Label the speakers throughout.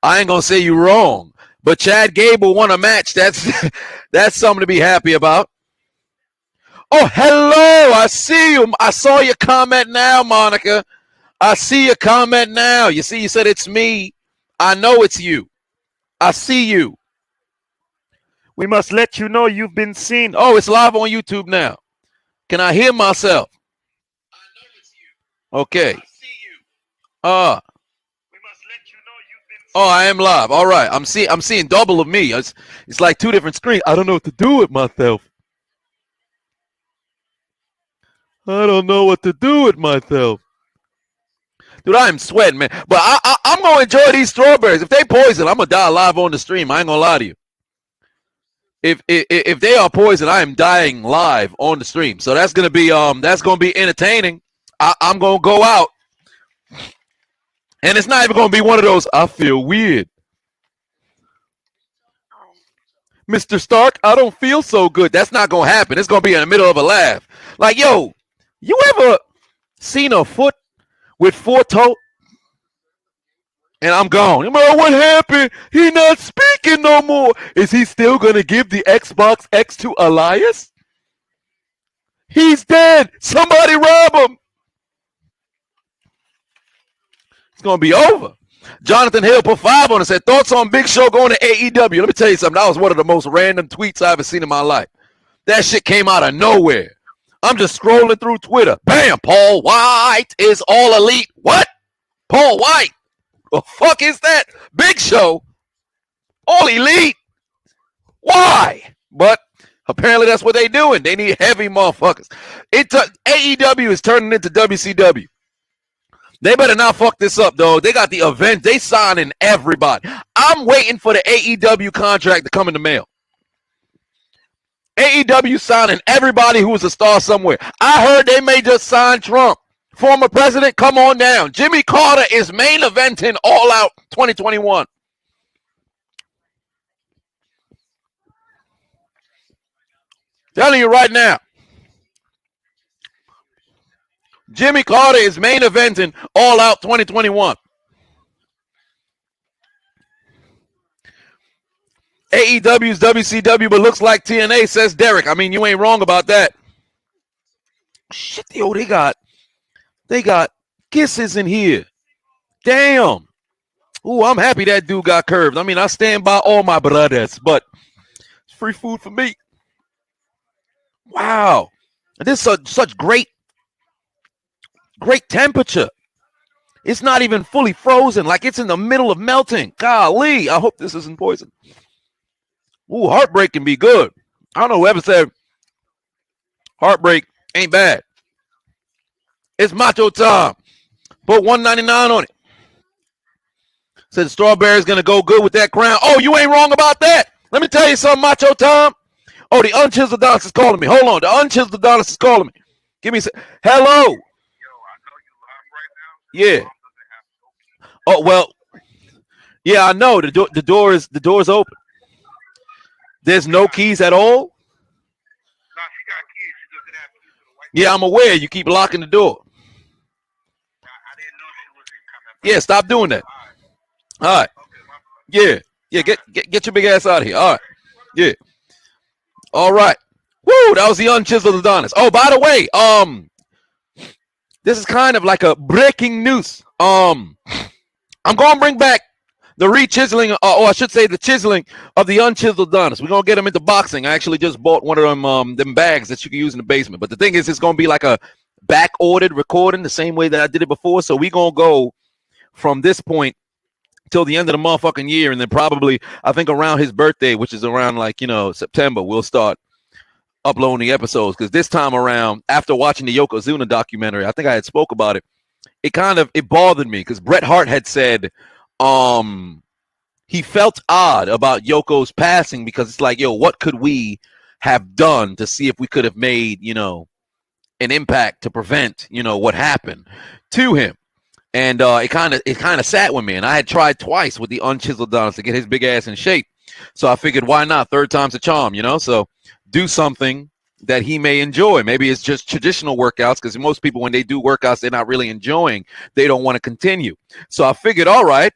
Speaker 1: I ain't gonna say you wrong. But Chad Gable won a match. That's that's something to be happy about. Oh, hello. I see you. I saw your comment now, Monica. I see your comment now. You see, you said it's me. I know it's you. I see you.
Speaker 2: We must let you know you've been seen.
Speaker 1: Oh, it's live on YouTube now. Can I hear myself? I know it's you. Okay. I see you.
Speaker 2: We must let you know you've been seen.
Speaker 1: Oh, I am live. All right. I'm seeing double of me. It's like two different screens. I don't know what to do with myself. I don't know what to do with myself. Dude, I am sweating, man. But I'm going to enjoy these strawberries. If they poison, I'm going to die live on the stream. I ain't going to lie to you. If they are poison, I am dying live on the stream. So that's going to be entertaining. I'm going to go out. And it's not even going to be one of those, I feel weird. Mr. Stark, I don't feel so good. That's not going to happen. It's going to be in the middle of a laugh. Like, yo, you ever seen a foot with 4 toes? And I'm gone. What happened? He not speaking no more. Is he still going to give the Xbox X to Elias? He's dead. Somebody rob him. It's going to be over. Jonathan Hill put 5 on it, said, thoughts on Big Show going to AEW. Let me tell you something. That was one of the most random tweets I've ever seen in my life. That shit came out of nowhere. I'm just scrolling through Twitter. Bam, Paul White is all elite. What? Paul White? The fuck is that? Big Show? All elite? Why? But apparently that's what they doing. They need heavy motherfuckers. AEW is turning into WCW. They better not fuck this up, though. They got the event. They signing everybody. I'm waiting for the AEW contract to come in the mail. AEW signing everybody who was a star somewhere. I heard they may just sign Trump. Former president, come on down. Jimmy Carter is main eventing All Out 2021. Telling you right now. Jimmy Carter is main eventing All Out 2021. AEW's WCW, but looks like TNA, says Derek. I mean, you ain't wrong about that. Shit, yo, they got kisses in here. Damn. Ooh, I'm happy that dude got curved. I mean, I stand by all my brothers, but it's free food for me. Wow. This is such great temperature. It's not even fully frozen, like it's in the middle of melting. Golly, I hope this isn't poison. Ooh, heartbreak can be good. I don't know whoever said heartbreak ain't bad. It's Macho Tom. Put $1.99 on it. Said the strawberry's going to go good with that crown. Oh, you ain't wrong about that. Let me tell you something, Macho Tom. Oh, the Unchiseled Adonis is calling me. Hold on. The Unchiseled Adonis is calling me. Give me a second. Hello.
Speaker 3: Yo, I know you live right now.
Speaker 1: Yeah. Oh, well. Yeah, I know. The door is open. There's no keys at all?
Speaker 3: No, she got keys. She just didn't have keys to the white.
Speaker 1: Yeah, I'm aware. You keep locking the door.
Speaker 3: I didn't know she was coming.
Speaker 1: Yeah, stop doing that. All right.
Speaker 3: Okay,
Speaker 1: Yeah. Get your big ass out of here. All right. Yeah. All right. Woo, that was the Unchiseled Adonis. Oh, by the way, this is kind of like a breaking news. I'm going to bring back the re-chiseling, or I should say the chiseling of the Unchiseled Adonis. We're going to get them into boxing. I actually just bought one of them bags that you can use in the basement. But the thing is, it's going to be like a back-ordered recording the same way that I did it before. So we're going to go from this point till the end of the motherfucking year. And then probably, I think around his birthday, which is around like, September, we'll start uploading the episodes. Because this time around, after watching the Yokozuna documentary, I think I had spoke about it. It bothered me because Bret Hart had said, he felt odd about Yoko's passing because it's like, yo, what could we have done to see if we could have made, an impact to prevent, what happened to him. And it kind of sat with me. And I had tried twice with the Unchiseled Adonis to get his big ass in shape. So I figured, why not? Third time's a charm, So do something that he may enjoy. Maybe it's just traditional workouts because most people, when they do workouts they're not really enjoying, they don't want to continue. So I figured, all right,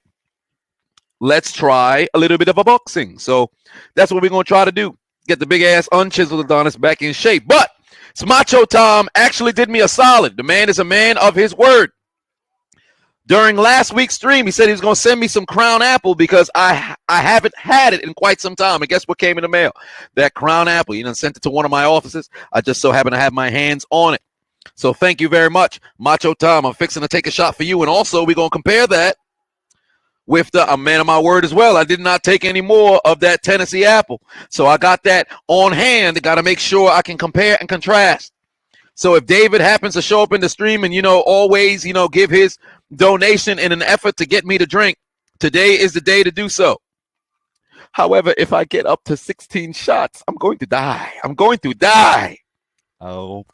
Speaker 1: let's try a little bit of a boxing. So that's what we're going to try to do. Get the big ass Unchiseled Adonis back in shape. But Macho Tom actually did me a solid. The man is a man of his word. During last week's stream, he said he was going to send me some Crown Apple because I haven't had it in quite some time. And guess what came in the mail? That Crown Apple. He done sent it to one of my offices. I just so happen to have my hands on it. So thank you very much, Macho Tom. I'm fixing to take a shot for you. And also, we're going to compare that with a man of my word as well. I did not take any more of that Tennessee apple. So I got that on hand. Got to make sure I can compare and contrast. So if David happens to show up in the stream and, always, give his donation in an effort to get me to drink, today is the day to do so. However, if I get up to 16 shots, I'm going to die. I'm going to die. Oh.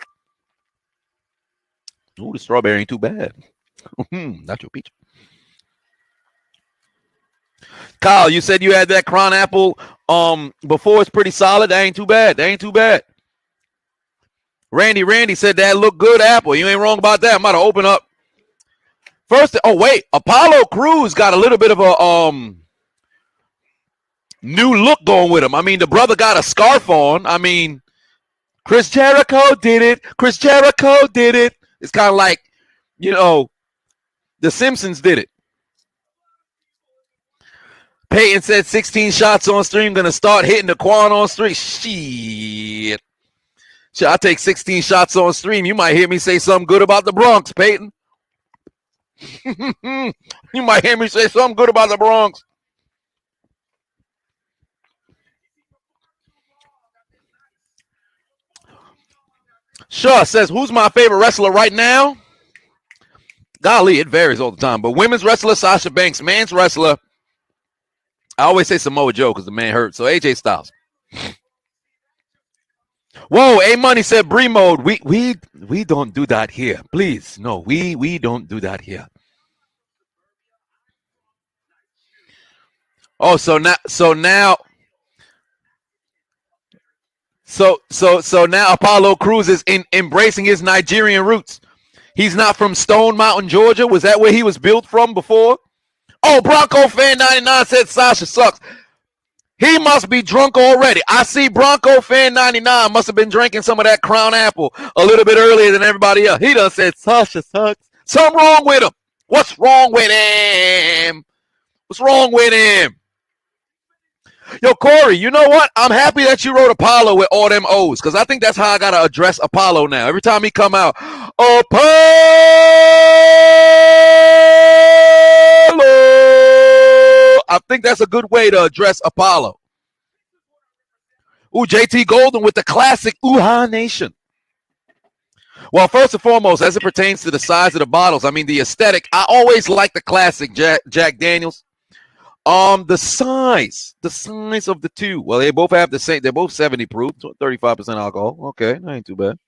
Speaker 1: Ooh, the strawberry ain't too bad. Not your peach. Kyle, you said you had that Crown Apple before. It's pretty solid. That ain't too bad. That ain't too bad. Randy said that looked good apple. You ain't wrong about that. I'm about to open up. First, oh wait, Apollo Crews got a little bit of a new look going with him. I mean, the brother got a scarf on. I mean, Chris Jericho did it. Chris Jericho did it. It's kind of like, The Simpsons did it. Peyton said 16 shots on stream. Going to start hitting the Quan on stream. Shit. I'll take 16 shots on stream. You might hear me say something good about the Bronx, Peyton. You might hear me say something good about the Bronx. Sure says, who's my favorite wrestler right now? Golly, it varies all the time. But women's wrestler, Sasha Banks. Man's wrestler, I always say Samoa Joe because the man hurt. So AJ Styles. Whoa, A Money said Bree mode. We don't do that here. Please. No, we don't do that here. Oh, so now Apollo Crews is embracing his Nigerian roots. He's not from Stone Mountain, Georgia. Was that where he was built from before? Oh, Bronco Fan 99 said Sasha sucks. He must be drunk already. I see Bronco Fan 99 must have been drinking some of that Crown Apple a little bit earlier than everybody else. He done said Sasha sucks. Something wrong with him. What's wrong with him? What's wrong with him? Yo, Corey, you know what? I'm happy that you wrote Apollo with all them O's because I think that's how I got to address Apollo now. Every time he come out, Apollo! I think that's a good way to address Apollo. Ooh, JT Golden with the classic Ooh-Ha Nation. Well, first and foremost, as it pertains to the size of the bottles, I mean, the aesthetic, I always like the classic Jack Daniels. The size of the two. Well, they both have the same. They're both 70 proof, 35% alcohol. Okay, that ain't too bad.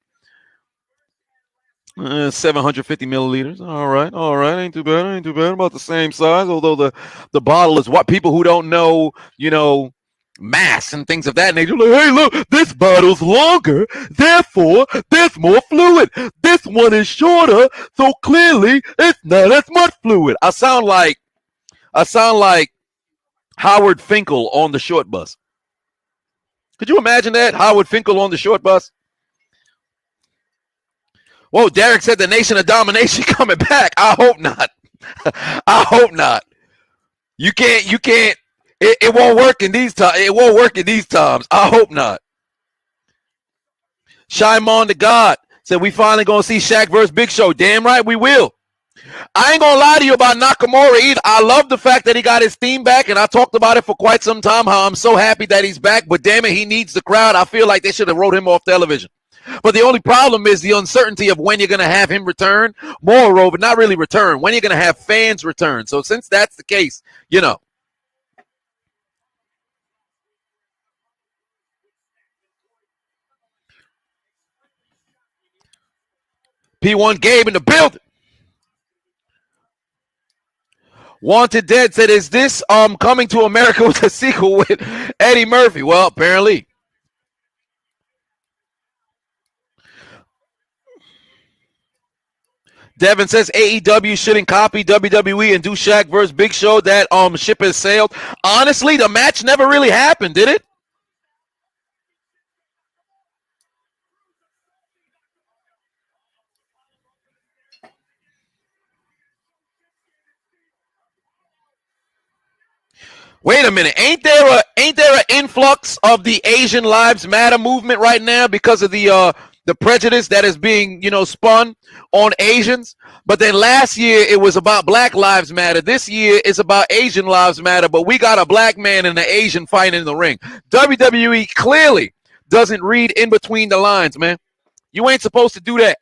Speaker 1: 750 milliliters. All right. Ain't too bad. About the same size. Although the bottle is what people who don't know, mass and things of that nature. Like, hey, look, this bottle's longer. Therefore, there's more fluid. This one is shorter, so clearly it's not as much fluid. I sound like Howard Finkel on the short bus. Could you imagine that? Howard Finkel on the short bus? Whoa, Derek said the Nation of Domination coming back. I hope not. I hope not. You can't. It won't work in these times. It won't work in these times. I hope not. Shymon the God said we finally gonna see Shaq versus Big Show. Damn right we will. I ain't gonna lie to you about Nakamura either. I love the fact that he got his theme back, and I talked about it for quite some time, how I'm so happy that he's back, but damn it, he needs the crowd. I feel like they should have wrote him off television. But the only problem is the uncertainty of when you're going to have him return. Moreover, not really return, when you're going to have fans return. So since that's the case, P1 Gabe in the building. Wanted Dead said, is this coming to America with a sequel with Eddie Murphy? Well, apparently. Devin says AEW shouldn't copy WWE and do Shaq versus Big Show. That ship has sailed. Honestly, the match never really happened, did it? Wait a minute. Ain't there an influx of the Asian Lives Matter movement right now because of the prejudice that is being, spun on Asians? But then last year it was about Black Lives Matter. This year it's about Asian Lives Matter, but we got a black man and an Asian fighting in the ring. WWE clearly doesn't read in between the lines, man. You ain't supposed to do that.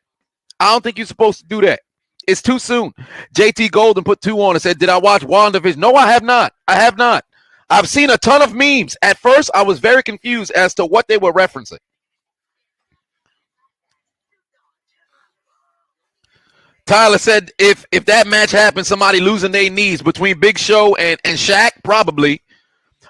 Speaker 1: I don't think you're supposed to do that. It's too soon. JT Golden put 2 on and said, did I watch WandaVision? No, I have not. I've seen a ton of memes. At first, I was very confused as to what they were referencing. Tyler said, if that match happened, somebody losing their knees between Big Show and Shaq, probably.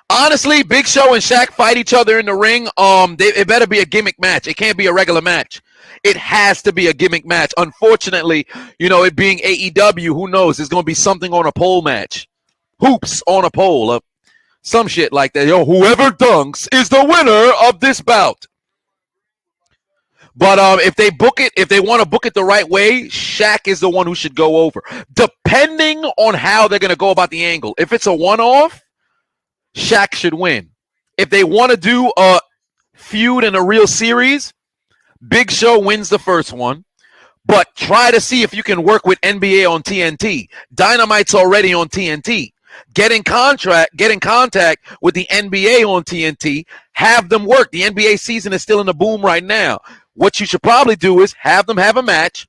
Speaker 1: Honestly, Big Show and Shaq fight each other in the ring. It better be a gimmick match. It can't be a regular match. It has to be a gimmick match. Unfortunately, it being AEW, who knows? There's going to be something on a pole match. Hoops on a pole. Some shit like that. Whoever dunks is the winner of this bout. But if they want to book it the right way, Shaq is the one who should go over. Depending on how they're going to go about the angle. If it's a one-off, Shaq should win. If they want to do a feud in a real series, Big Show wins the first one. But try to see if you can work with NBA on TNT. Dynamite's already on TNT. Get in contact with the NBA on TNT. Have them work. The NBA season is still in the boom right now. What you should probably do is have them have a match.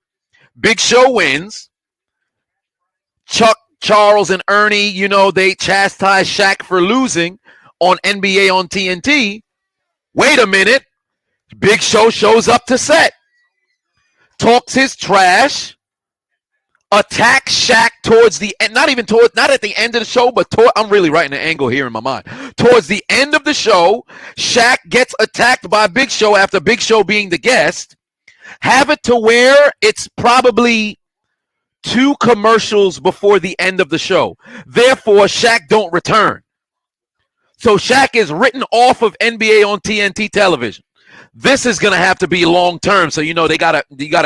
Speaker 1: Big Show wins. Chuck, Charles, and Ernie, they chastise Shaq for losing on NBA on TNT. Wait a minute. Big Show shows up to set. Talks his trash. Attack Shaq towards the end, not at the end of the show, but I'm really writing an angle here in my mind. Towards the end of the show, Shaq gets attacked by Big Show after Big Show being the guest. Have it to where it's probably 2 commercials before the end of the show. Therefore, Shaq don't return. So Shaq is written off of NBA on TNT television. This is gonna have to be long term, so you gotta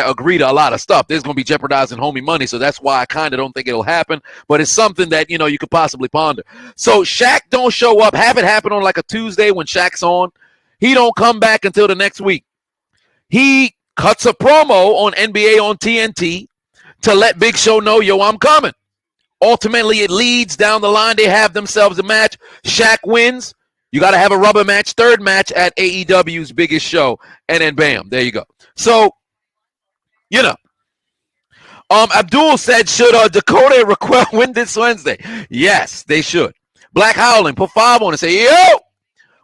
Speaker 1: agree to a lot of stuff. There's gonna be jeopardizing homie money, so that's why I kind of don't think it'll happen. But it's something that you could possibly ponder. So Shaq don't show up. Have it happen on like a Tuesday when Shaq's on. He don't come back until the next week. He cuts a promo on NBA on TNT to let Big Show know, I'm coming. Ultimately, it leads down the line. They have themselves a match. Shaq wins. You got to have a rubber match, third match at AEW's biggest show. And then bam, there you go. So, Abdul said, should Dakota and Raquel win this Wednesday? Yes, they should. Black Howling, put 5 on and say, yo,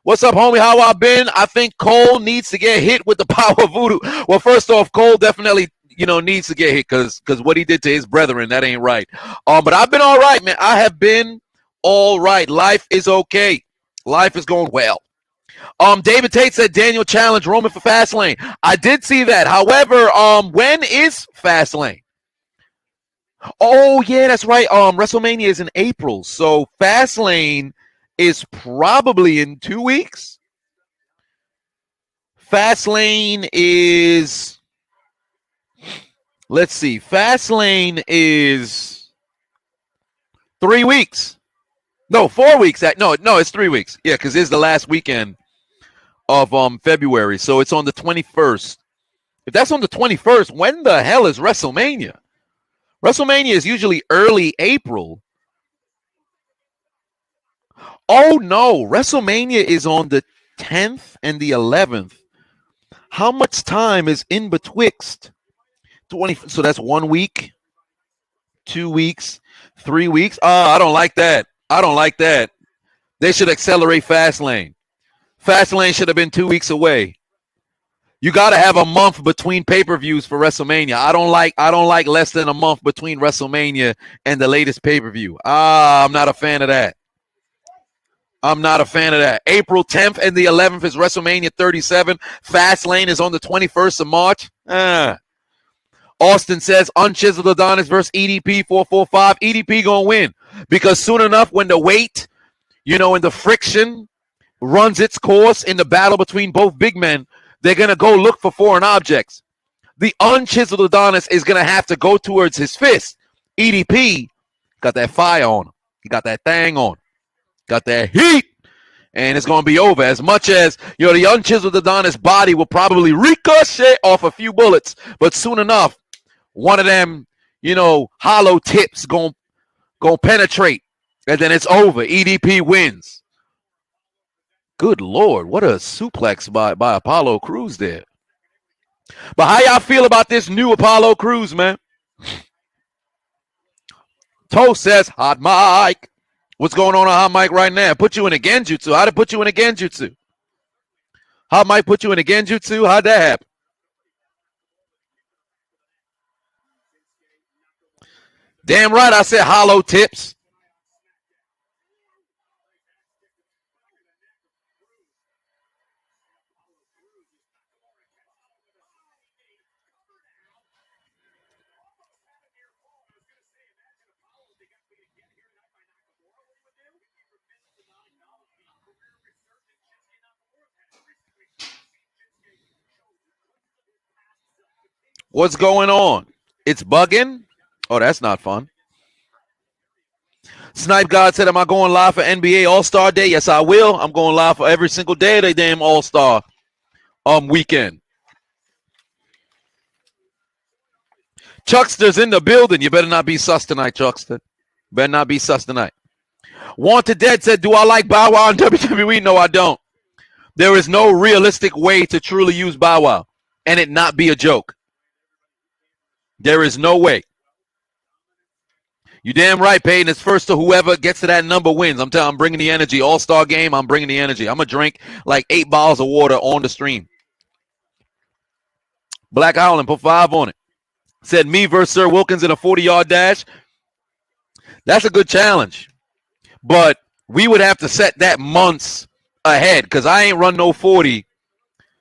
Speaker 1: what's up, homie? How I been? I think Cole needs to get hit with the power of voodoo. Well, first off, Cole definitely, needs to get hit because what he did to his brethren, that ain't right. But I've been all right, man. I have been all right. Life is okay. Life is going well. David Tate said Daniel challenged Roman for Fastlane. I did see that. However, when is Fastlane? Oh, yeah, that's right. WrestleMania is in April. So Fastlane is probably in 2 weeks. Fastlane is, let's see. Fastlane is 3 weeks. No, 4 weeks. No, it's 3 weeks. Yeah, because it's the last weekend of February. So it's on the 21st. If that's on the 21st, when the hell is WrestleMania? WrestleMania is usually early April. Oh, no. WrestleMania is on the 10th and the 11th. How much time is in betwixt? 20. So that's 1 week, 2 weeks, 3 weeks. I don't like that. They should accelerate Fastlane. Fastlane should have been 2 weeks away. You got to have a month between pay-per-views for WrestleMania. I don't like less than a month between WrestleMania and the latest pay-per-view. I'm not a fan of that. April 10th and the 11th is WrestleMania 37. Fastlane is on the 21st of March. Austin says Unchiseled Adonis versus EDP 445. EDP gonna win because soon enough, when the weight, and the friction runs its course in the battle between both big men, they're gonna go look for foreign objects. The Unchiseled Adonis is gonna have to go towards his fist. EDP got that fire on him. He got that thing on him. Got that heat. And it's going to be over. As much as, the Unchiseled Adonis body will probably ricochet off a few bullets. But soon enough, one of them, hollow tips going to penetrate. And then it's over. EDP wins. Good Lord. What a suplex by Apollo Crews there. But how y'all feel about this new Apollo Crews, man? Toast says, hot mic. What's going on Hot Mic right now? Put you in a Genjutsu. How'd it put you in a Genjutsu? Hot Mic put you in a Genjutsu? How'd that happen? Damn right I said hollow tips. What's going on? It's bugging? Oh, that's not fun. Snipe God said, am I going live for NBA All-Star Day? Yes, I will. I'm going live for every single day of the damn All-Star weekend. Chuckster's in the building. You better not be sus tonight, Chuckster. Better not be sus tonight. Wanted Dead said, do I like Bow Wow in WWE? No, I don't. There is no realistic way to truly use Bow Wow and it not be a joke. There is no way. You damn right, Peyton. It's first to whoever gets to that number wins. I'm bringing the energy. All-Star game, I'm bringing the energy. I'm going to drink like 8 bottles of water on the stream. Black Howland, put 5 on it. Said me versus Sir Wilkins in a 40-yard dash. That's a good challenge. But we would have to set that months ahead because I ain't run no 40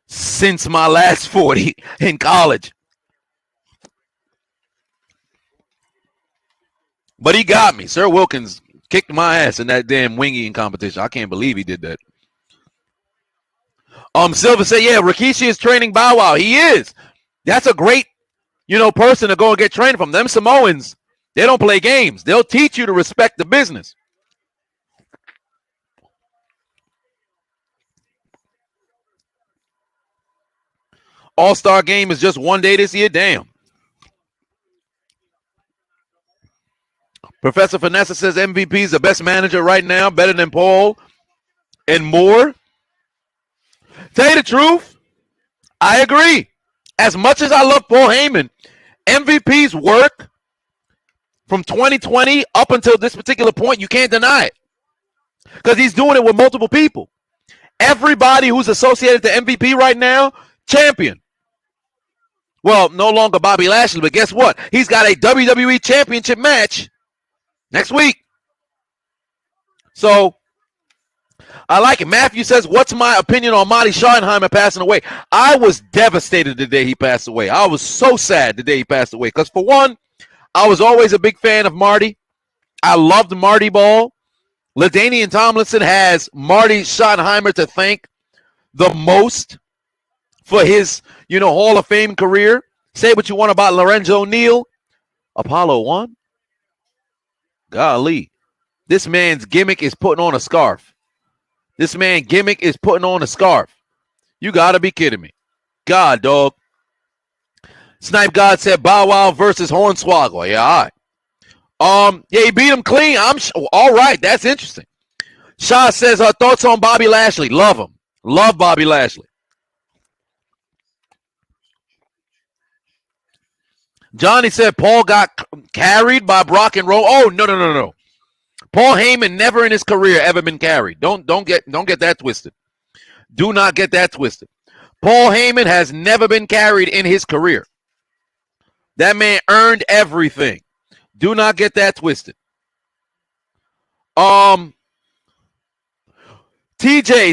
Speaker 1: since my last 40 in college. But he got me. Sir Wilkins kicked my ass in that damn winging competition. I can't believe he did that. Silver said, yeah, Rikishi is training Bow Wow. He is. That's a great, person to go and get trained from. Them Samoans, they don't play games. They'll teach you to respect the business. All-Star game is just one day this year. Damn. Professor Vanessa says MVP is the best manager right now, better than Paul and more. Tell you the truth, I agree. As much as I love Paul Heyman, MVP's work from 2020 up until this particular point, you can't deny it. Because he's doing it with multiple people. Everybody who's associated to MVP right now, champion. Well, no longer Bobby Lashley, but guess what? He's got a WWE Championship match next week. So, I like it. Matthew says, what's my opinion on Marty Schottenheimer passing away? I was devastated the day he passed away. I was so sad the day he passed away. Because for one, I was always a big fan of Marty. I loved Marty Ball. LaDainian Tomlinson has Marty Schottenheimer to thank the most for his, Hall of Fame career. Say what you want about Lorenzo Neal. Apollo 1. Golly. This man's gimmick is putting on a scarf. This man's gimmick is putting on a scarf. You got to be kidding me. God, dog. Snipe God said Bow Wow versus Hornswoggle. Yeah, all right. Yeah, he beat him clean. All right. That's interesting. Shaw says her thoughts on Bobby Lashley. Love him. Love Bobby Lashley. Johnny said Paul got carried by Brock and Roll. Oh, no. Paul Heyman never in his career ever been carried. Don't get that twisted. Do not get that twisted. Paul Heyman has never been carried in his career. That man earned everything. Do not get that twisted. TJ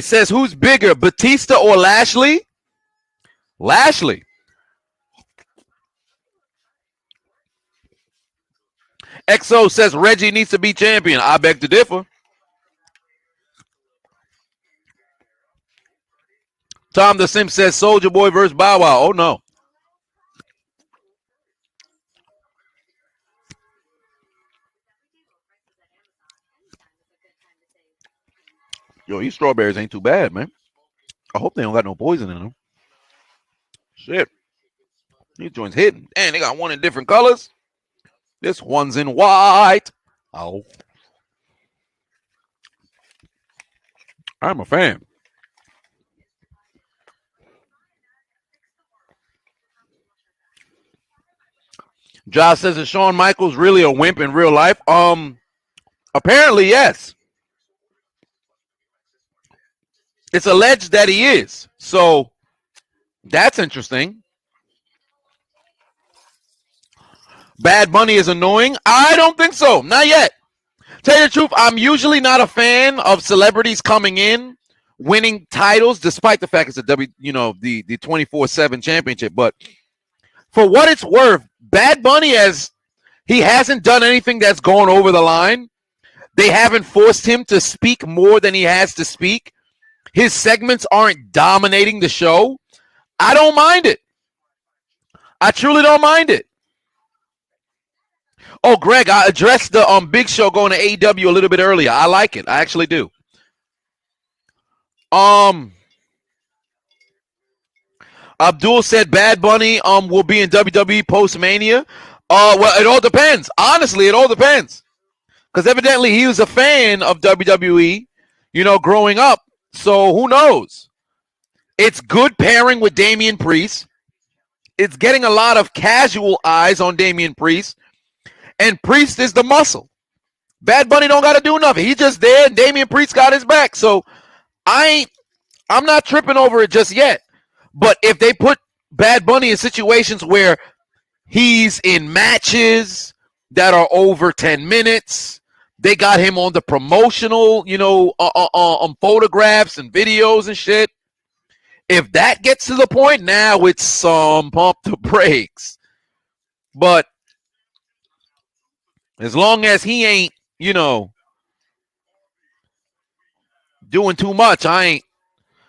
Speaker 1: says, who's bigger, Batista or Lashley? Lashley. XO says Reggie needs to be champion. I beg to differ. Tom the Simp says Soldier Boy versus Bow Wow. Oh, no. Yo, these strawberries ain't too bad, man. I hope they don't got no poison in them. Shit. These joints hitting. And they got one in different colors. This one's in white. Oh. I'm a fan. Josh says, is Shawn Michaels really a wimp in real life? Apparently, yes. It's alleged that he is. So that's interesting. Bad Bunny is annoying? I don't think so. Not yet. Tell you the truth, I'm usually not a fan of celebrities coming in, winning titles, despite the fact it's a the 24/7 championship. But for what it's worth, Bad Bunny he hasn't done anything that's gone over the line. They haven't forced him to speak more than he has to speak. His segments aren't dominating the show. I don't mind it. I truly don't mind it. Oh, Greg, I addressed the Big Show going to AEW a little bit earlier. I like it. I actually do. Abdul said Bad Bunny will be in WWE post-Mania. Well, it all depends. Honestly, it all depends. Because evidently he was a fan of WWE, growing up. So who knows? It's good pairing with Damian Priest. It's getting a lot of casual eyes on Damian Priest. And Priest is the muscle. Bad Bunny don't got to do nothing. He's just there, and Damian Priest got his back. So I'm not tripping over it just yet. But if they put Bad Bunny in situations where he's in matches that are over 10 minutes, they got him on the promotional, photographs and videos and shit. If that gets to the point, now it's some pump the brakes. But as long as he ain't, doing too much, I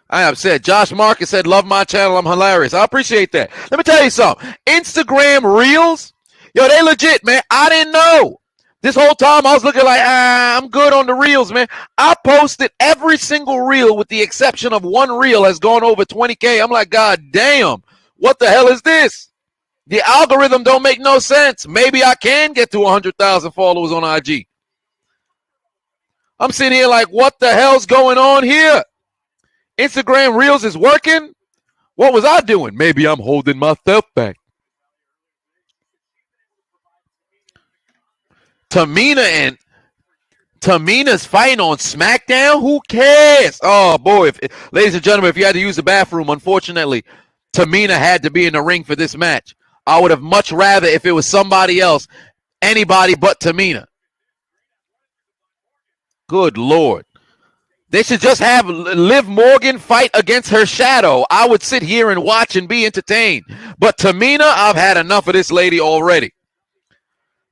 Speaker 1: upset. Josh Marcus said, love my channel. I'm hilarious. I appreciate that. Let me tell you something. Instagram Reels, yo, they legit, man. I didn't know. This whole time I was looking like, I'm good on the Reels, man. I posted every single Reel with the exception of one Reel has gone over 20K. I'm like, God damn, what the hell is this? The algorithm don't make no sense. Maybe I can get to 100,000 followers on IG. I'm sitting here like, what the hell's going on here? Instagram Reels is working? What was I doing? Maybe I'm holding myself back. Tamina's fighting on Smackdown? Who cares? Oh, boy. Ladies and gentlemen, if you had to use the bathroom, unfortunately, Tamina had to be in the ring for this match. I would have much rather if it was somebody else, anybody but Tamina. Good Lord. They should just have Liv Morgan fight against her shadow. I would sit here and watch and be entertained. But Tamina, I've had enough of this lady already.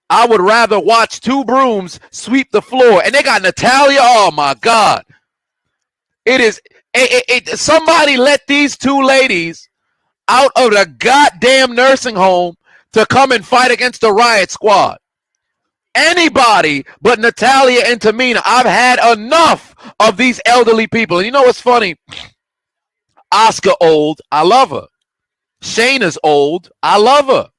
Speaker 1: I would rather watch two brooms sweep the floor. And they got Natalya. Oh, my God. Somebody let these two ladies out of the goddamn nursing home to come and fight against the Riot Squad. Anybody but Natalya and Tamina. I've had enough of these elderly people. And you know what's funny? Asuka old. I love her. Shayna's old. I love her.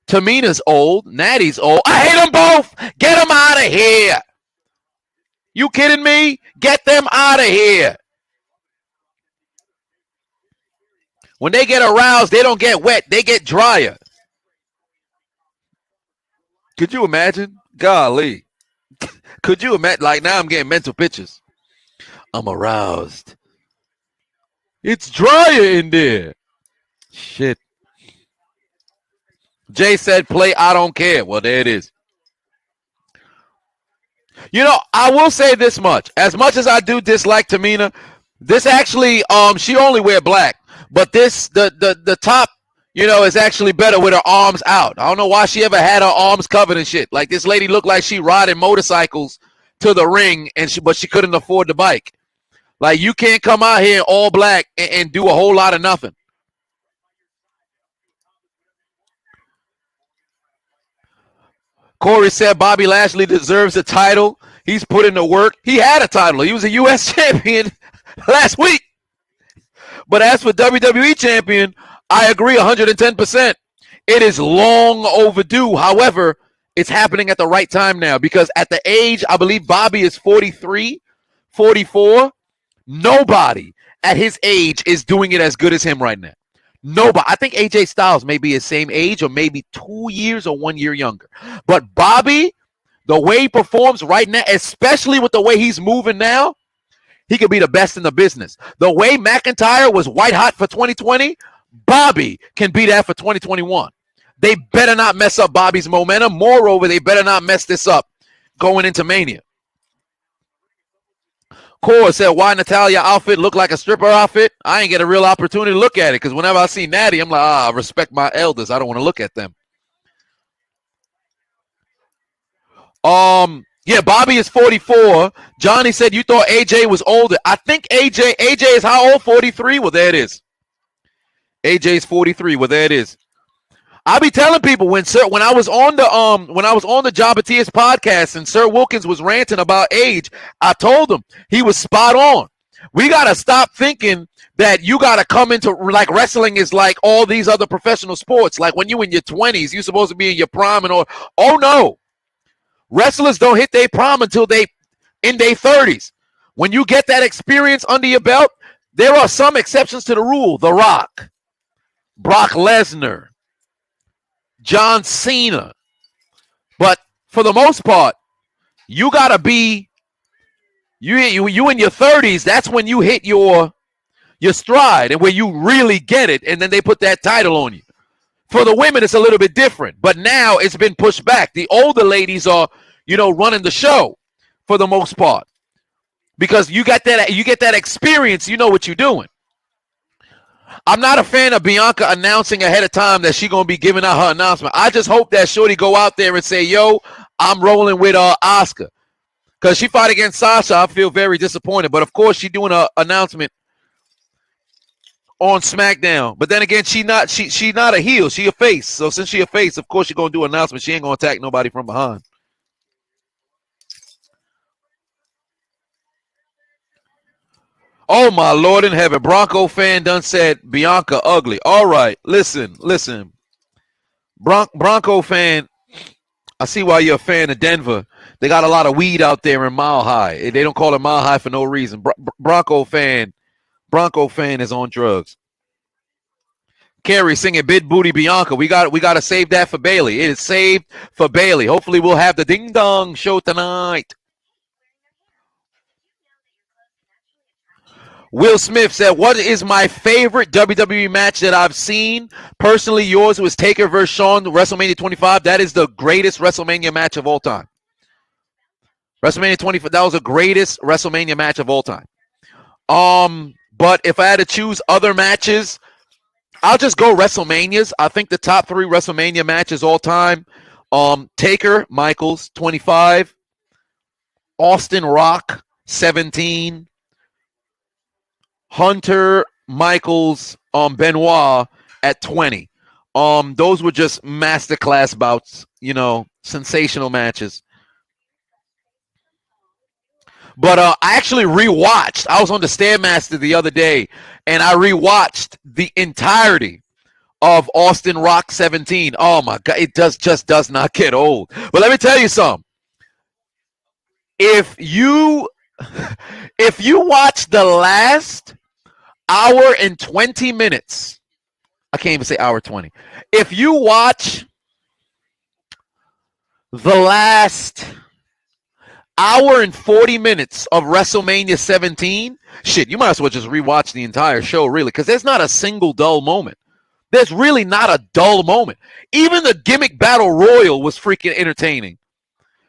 Speaker 1: Tamina's old. Natty's old. I hate them both. Get them out of here. You kidding me? Get them out of here. When they get aroused, they don't get wet. They get drier. Could you imagine? Golly. Could you imagine? Like, now I'm getting mental pictures. I'm aroused. It's drier in there. Shit. Jay said, play I don't care. Well, there it is. I will say this much. As much as I do dislike Tamina, this actually, she only wear black. But the top, you know, is actually better with her arms out. I don't know why she ever had her arms covered and shit. Like, this lady looked like she riding motorcycles to the ring, but she couldn't afford the bike. Like, you can't come out here all black and do a whole lot of nothing. Corey said Bobby Lashley deserves a title. He's put in the work. He had a title. He was a U.S. champion last week. But as for WWE champion, I agree 110%. It is long overdue. However, it's happening at the right time now because at the age, I believe Bobby is 43, 44. Nobody at his age is doing it as good as him right now. Nobody. I think AJ Styles may be his same age or maybe 2 years or 1 year younger. But Bobby, the way he performs right now, especially with the way he's moving now, he could be the best in the business. The way McIntyre was white hot for 2020, Bobby can be that for 2021. They better not mess up Bobby's momentum. Moreover, they better not mess this up going into Mania. Cora said, why Natalya outfit look like a stripper outfit? I ain't get a real opportunity to look at it because whenever I see Natty, I'm like, I respect my elders. I don't want to look at them. Yeah, Bobby is 44. Johnny said you thought AJ was older. I think AJ is how old? 43? Well, there it is. AJ is 43. Well, there it is. I be telling people when I was on the Jabatias podcast and Sir Wilkins was ranting about age, I told him he was spot on. We gotta stop thinking that you gotta come into like wrestling is like all these other professional sports. Like when you in your 20s, you're supposed to be in your prime and all. Oh no, wrestlers don't hit their prime until they in their 30s. When you get that experience under your belt, there are some exceptions to the rule. The Rock, Brock Lesnar, John Cena. But for the most part, you gotta be you in your 30s. That's when you hit your stride and where you really get it, and then they put that title on you. For the women, it's a little bit different, but now it's been pushed back. The older ladies are, running the show for the most part because you get that experience. You know what you're doing. I'm not a fan of Bianca announcing ahead of time that she's going to be giving out her announcement. I just hope that Shorty go out there and say, yo, I'm rolling with Asuka. Because she fought against Sasha, I feel very disappointed. But, of course, she's doing an announcement on Smackdown. But then again, she not a heel. She a face. So since she a face, of course she's going to do an announcement. She ain't going to attack nobody from behind. Oh, my Lord in heaven. Bronco fan done said Bianca ugly. All right. Listen. Bronco fan, I see why you're a fan of Denver. They got a lot of weed out there in Mile High. They don't call it Mile High for no reason. Bronco fan is on drugs. Carrie singing Big Booty Bianca. We got to save that for Bailey. It is saved for Bailey. Hopefully we'll have the Ding Dong show tonight. Will Smith said, what is my favorite WWE match that I've seen? Personally, yours was Taker versus Shawn, WrestleMania 25. That is the greatest WrestleMania match of all time. WrestleMania 25, that was the greatest WrestleMania match of all time. But if I had to choose other matches, I'll just go WrestleManias. I think the top 3 WrestleMania matches all time. Taker, Michaels, 25. Austin Rock, 17. Hunter, Michaels, Benoit at 20. Those were just masterclass bouts, sensational matches. But I actually rewatched. I was on the Stairmaster the other day, and I rewatched the entirety of Austin Rock 17. Oh my God, it just does not get old. But let me tell you something. If you watch the last hour and 20 minutes, I can't even say hour 20. If you watch the last hour and 40 minutes of WrestleMania 17, shit, you might as well just rewatch the entire show, really, because there's not a single dull moment. There's really not a dull moment. Even the gimmick battle royal was freaking entertaining.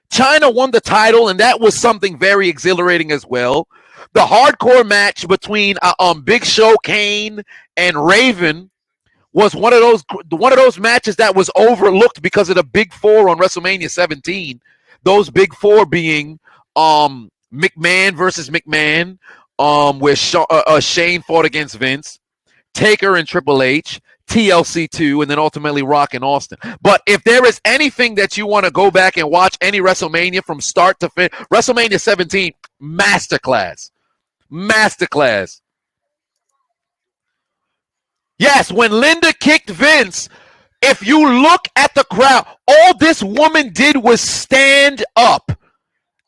Speaker 1: China won the title, and that was something very exhilarating as well. The hardcore match between Big Show, Kane, and Raven was one of those matches that was overlooked because of the big four on WrestleMania 17. Those big four being McMahon versus McMahon, where Shane fought against Vince, Taker and Triple H, TLC 2, and then ultimately Rock and Austin. But if there is anything that you want to go back and watch any WrestleMania from start to finish, WrestleMania 17, masterclass. Masterclass. Yes, when Linda kicked Vince, if you look at the crowd, all this woman did was stand up,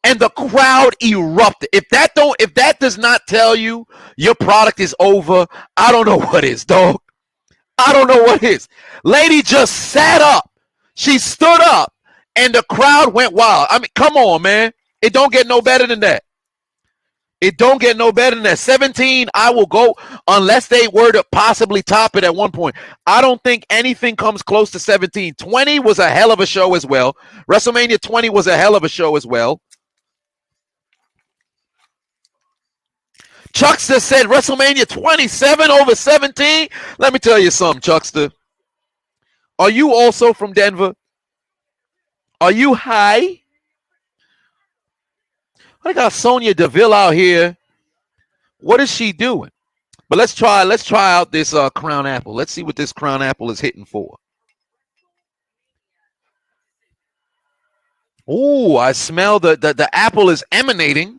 Speaker 1: and the crowd erupted. If that does not tell you your product is over, I don't know what is, dog. I don't know what is. Lady just sat up. She stood up, and the crowd went wild. I mean, come on, man. It don't get no better than that. It don't get no better than that. 17, I will go unless they were to possibly top it at one point. I don't think anything comes close to 17. 20 was a hell of a show as well. WrestleMania 20 was a hell of a show as well. Chuckster said WrestleMania 27 over 17. Let me tell you something, Chuckster. Are you also from Denver? Are you high? I got Sonya Deville out here. What is she doing? But let's try out this Crown Apple. Let's see what this Crown Apple is hitting for. Oh, I smell the apple is emanating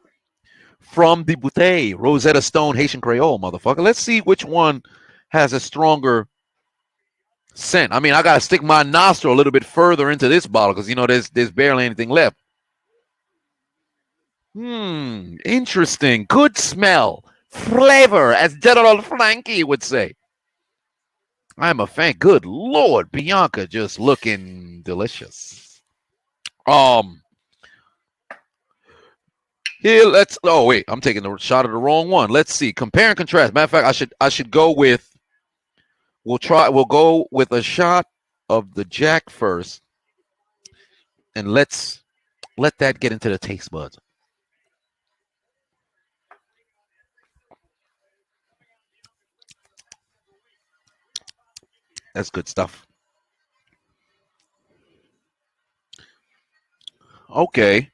Speaker 1: from the bouteille. Rosetta Stone Haitian Creole, motherfucker. Let's see which one has a stronger scent. I mean, I got to stick my nostril a little bit further into this bottle because, you know, there's barely anything left. Interesting. Good smell. Flavor, as General Frankie would say. I'm a fan. Good Lord, Bianca just looking delicious. Here, let's. Oh wait, I'm taking the shot of the wrong one. Let's see. Compare and contrast. Matter of fact, I should go with. We'll go with a shot of the Jack first, and let's let that get into the taste buds. That's good stuff. Okay.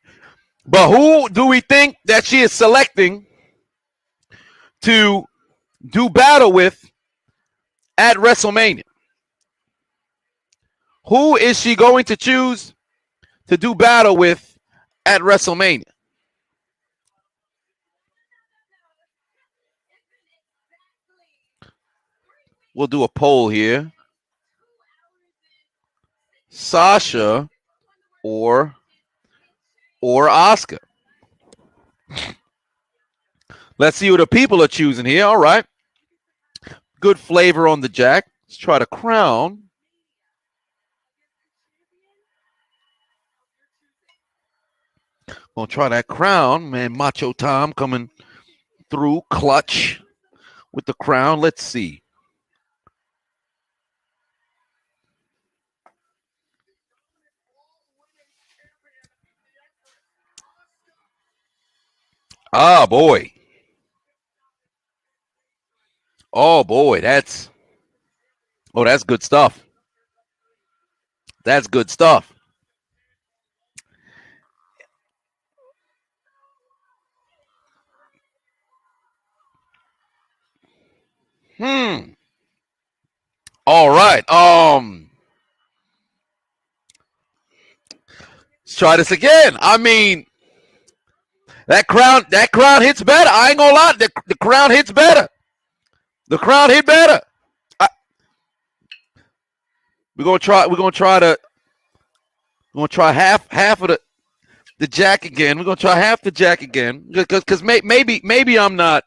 Speaker 1: But who do we think that she is selecting to do battle with at WrestleMania? Who is she going to choose to do battle with at WrestleMania? We'll do a poll here. Sasha or Asuka. Let's see what the people are choosing here. All right. Good flavor on the Jack. Let's try the Crown. Gonna try that Crown, man. Macho Tom coming through clutch with the Crown. Let's see. Ah, boy. Oh, boy. That's good stuff. That's good stuff. All right. Let's try this again. I mean, that crown hits better. I ain't gonna lie. The crown hits better. The crown hit better. We're gonna try half of the Jack again. We're gonna try half the Jack again because maybe I'm not.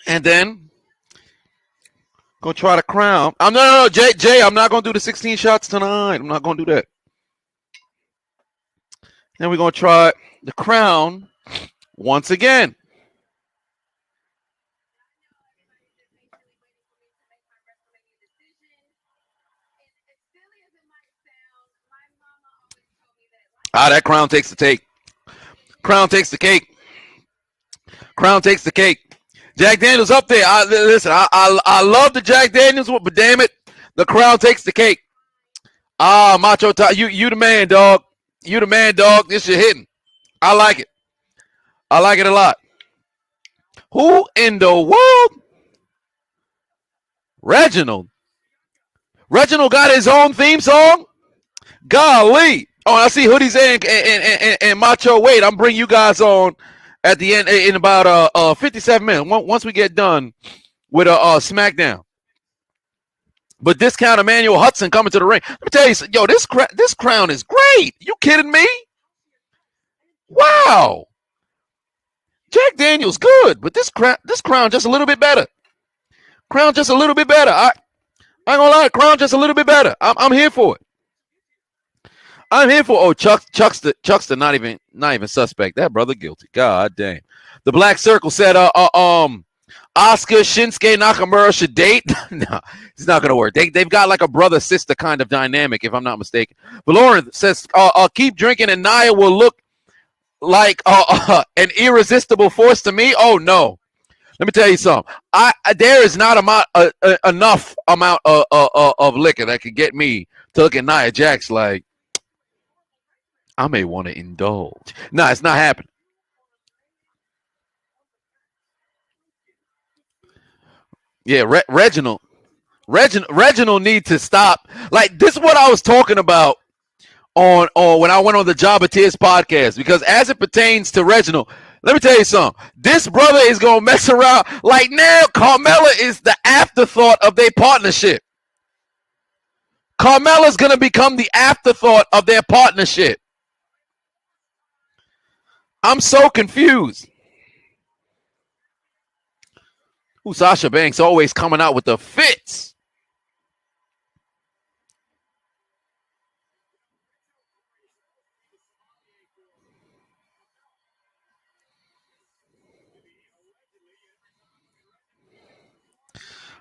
Speaker 1: And then gonna try the Crown. No, Jay. I'm not gonna do the 16 shots tonight. I'm not gonna do that. Then we're gonna try the Crown once again. That crown takes the take. Crown takes the cake. Crown takes the cake. Jack Daniels up there. Listen, I love the Jack Daniels, but damn it, the crown takes the cake. Macho, you the man, dog. You the man, dog. This shit hitting. I like it. I like it a lot. Who in the world? Reginald. Reginald got his own theme song? Golly. Oh, I see Hoodies and Macho. Wait, I'm bringing you guys on at the end in about 57 minutes. Once we get done with Smackdown. But Discount Emmanuel Hudson coming to the ring. Let me tell you, yo, this crown is great. You kidding me? Wow. Jack Daniels good, but this crown just a little bit better. Crown just a little bit better. I ain't gonna lie, crown just a little bit better. I'm here for it. I'm here for Chuckster not even suspect. That brother guilty. God damn. The Black Circle said Oscar Shinsuke Nakamura should date. No, it's not gonna work. They've got like a brother sister kind of dynamic, if I'm not mistaken. But Lauren says keep drinking and Nia will look like an irresistible force to me. Oh no. Let me tell you something. There is not enough amount of liquor that could get me to look at Nia Jax like I may want to indulge. No, it's not happening. Yeah, Reginald needs to stop. Like this is what I was talking about on when I went on the Jabba Tears podcast, because as it pertains to Reginald, let me tell you something. This brother is gonna mess around. Like now, Carmella is the afterthought of their partnership. Carmella's gonna become the afterthought of their partnership. I'm so confused. Ooh, Sasha Banks always coming out with the fits.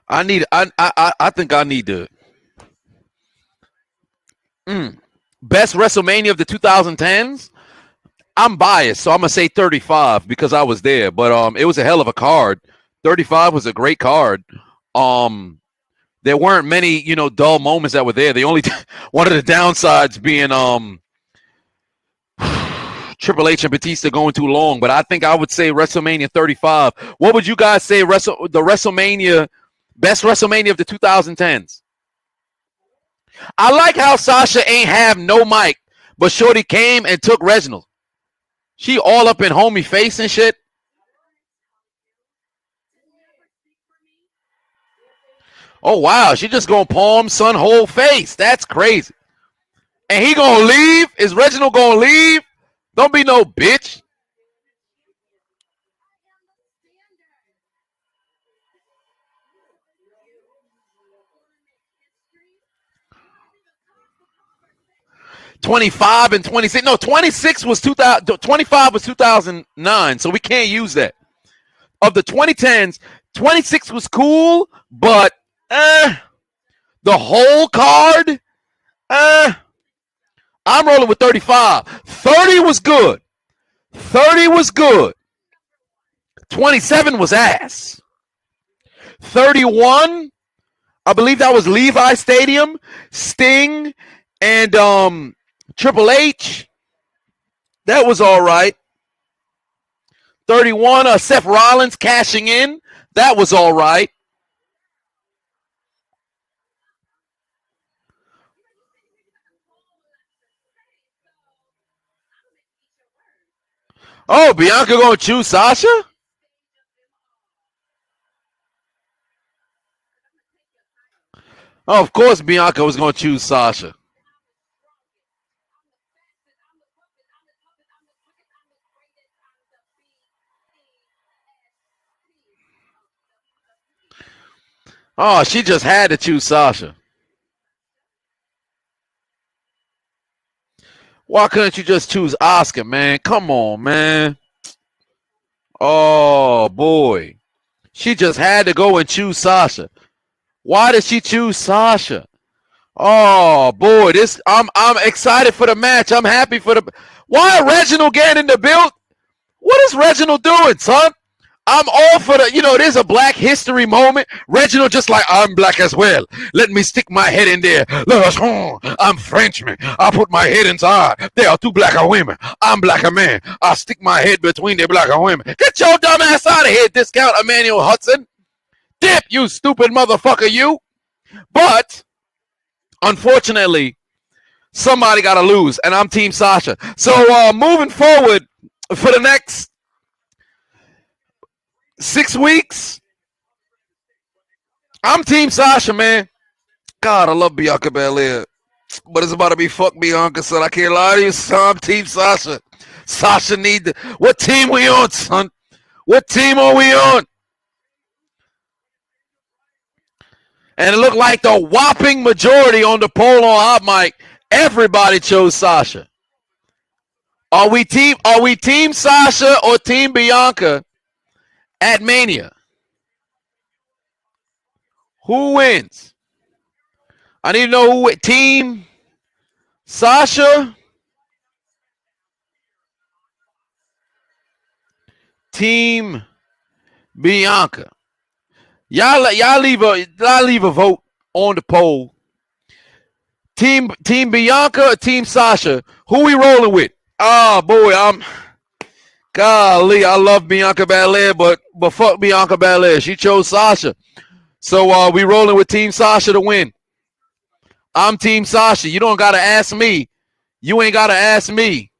Speaker 1: I think I need to best WrestleMania of the 2010s. I'm biased, so I'm gonna say 35 because I was there. But it was a hell of a card. 35 was a great card. There weren't many, dull moments that were there. The only one of the downsides being Triple H and Batista going too long. But I think I would say WrestleMania 35. What would you guys say? Best WrestleMania of the 2010s. I like how Sasha ain't have no mic, but Shorty came and took Reginald. She all up in homie face and shit. Oh, wow. She just gonna palm son whole face. That's crazy. And he gonna leave? Is Reginald gonna leave? Don't be no bitch. $25 and 26. No, 26 was 2000. 25 was 2009. So we can't use that. Of the 2010s, 26 was cool, but the whole card, I'm rolling with 35. 30 was good. 30 was good. 27 was ass. 31, I believe that was Levi Stadium, Sting, and Triple H. That was all right. 31, Seth Rollins cashing in. That was all right. Oh, Bianca gonna choose Sasha? Oh, of course Bianca was gonna choose Sasha. Oh, she just had to choose Sasha. Why couldn't you just choose Oscar, man? Come on, man. Oh, boy. She just had to go and choose Sasha. Why did she choose Sasha? Oh boy, this I'm excited for the match. I'm happy for the. Why Reginald getting in the build? What is Reginald doing, son? I'm all for the, there's a black history moment. Reginald just like, I'm black as well. Let me stick my head in there. I'm Frenchman. I put my head inside. There are two blacker women. I'm blacker man. I stick my head between the blacker women. Get your dumb ass out of here, Discount Emmanuel Hudson. Dip, you stupid motherfucker, you. But, unfortunately, somebody got to lose, and I'm Team Sasha. So, moving forward for the next 6 weeks, I'm Team Sasha, man. God, I love Bianca Belair, but it's about to be fuck Bianca, son. I can't lie to you, son. I'm Team Sasha. Sasha need the. What team we on, son? What team are we on? And it looked like the whopping majority on the poll on Hot Mic, everybody chose Sasha. Are we Team Sasha or Team Bianca at Mania? Who wins? I need to know who wins. Team Sasha, Team Bianca. Y'all leave a vote on the poll. Team Bianca or Team Sasha? Who we rolling with? Oh boy, golly, I love Bianca Belair, but fuck Bianca Belair. She chose Sasha. So we rolling with Team Sasha to win. I'm Team Sasha. You don't gotta ask me. You ain't gotta ask me.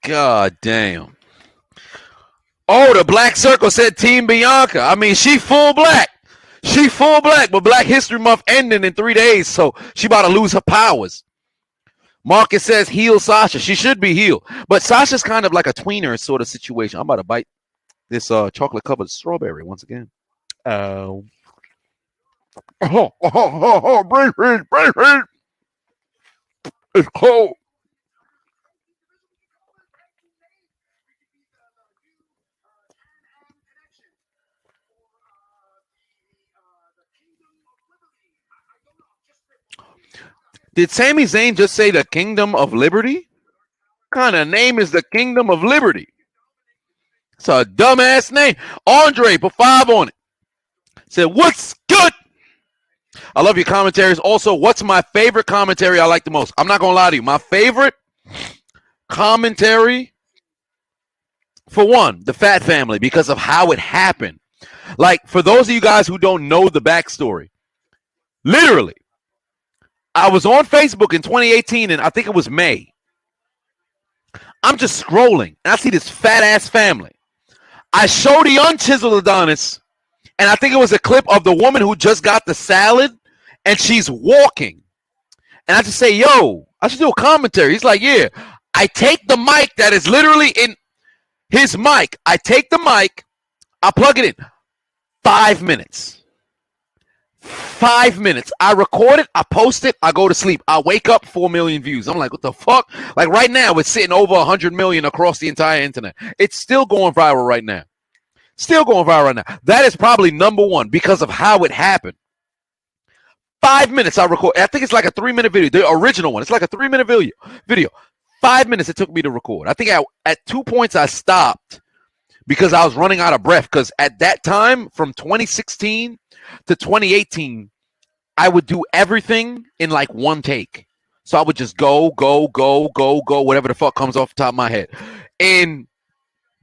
Speaker 1: God damn. Oh, the Black Circle said Team Bianca. I mean, she full black. She full black, but Black History Month ending in 3 days, so she about to lose her powers. Marcus says heel Sasha. She should be heel, but Sasha's kind of like a tweener sort of situation. I'm about to bite this chocolate covered strawberry once again. Break it. It's cold. Did Sami Zayn just say the Kingdom of Liberty? What kind of name is the Kingdom of Liberty? It's a dumbass name. Andre, put 5 on it. Said, what's good? I love your commentaries. Also, what's my favorite commentary I like the most? I'm not going to lie to you. My favorite commentary, for one, the Fat Family, because of how it happened. Like, for those of you guys who don't know the backstory, literally, I was on Facebook in 2018, and I think it was May. I'm just scrolling, and I see this fat-ass family. I show the Unchiseled Adonis, and I think it was a clip of the woman who just got the salad, and she's walking. And I just say, yo, I should do a commentary. He's like, yeah. I take the mic that is literally in his mic. I take the mic, I plug it in. 5 minutes. 5 minutes. I record it, I post it, I go to sleep. I wake up, 4 million views. I'm like, what the fuck? Like right now, it's sitting over 100 million across the entire internet. It's still going viral right now. Still going viral right now. That is probably number one because of how it happened. 5 minutes I record. I think it's like a 3-minute video. The original one. It's like a 3-minute video. 5 minutes it took me to record. I think at 2 points I stopped because I was running out of breath. Because at that time, from 2016 to 2018, I would do everything in like one take. So I would just go, whatever the fuck comes off the top of my head. In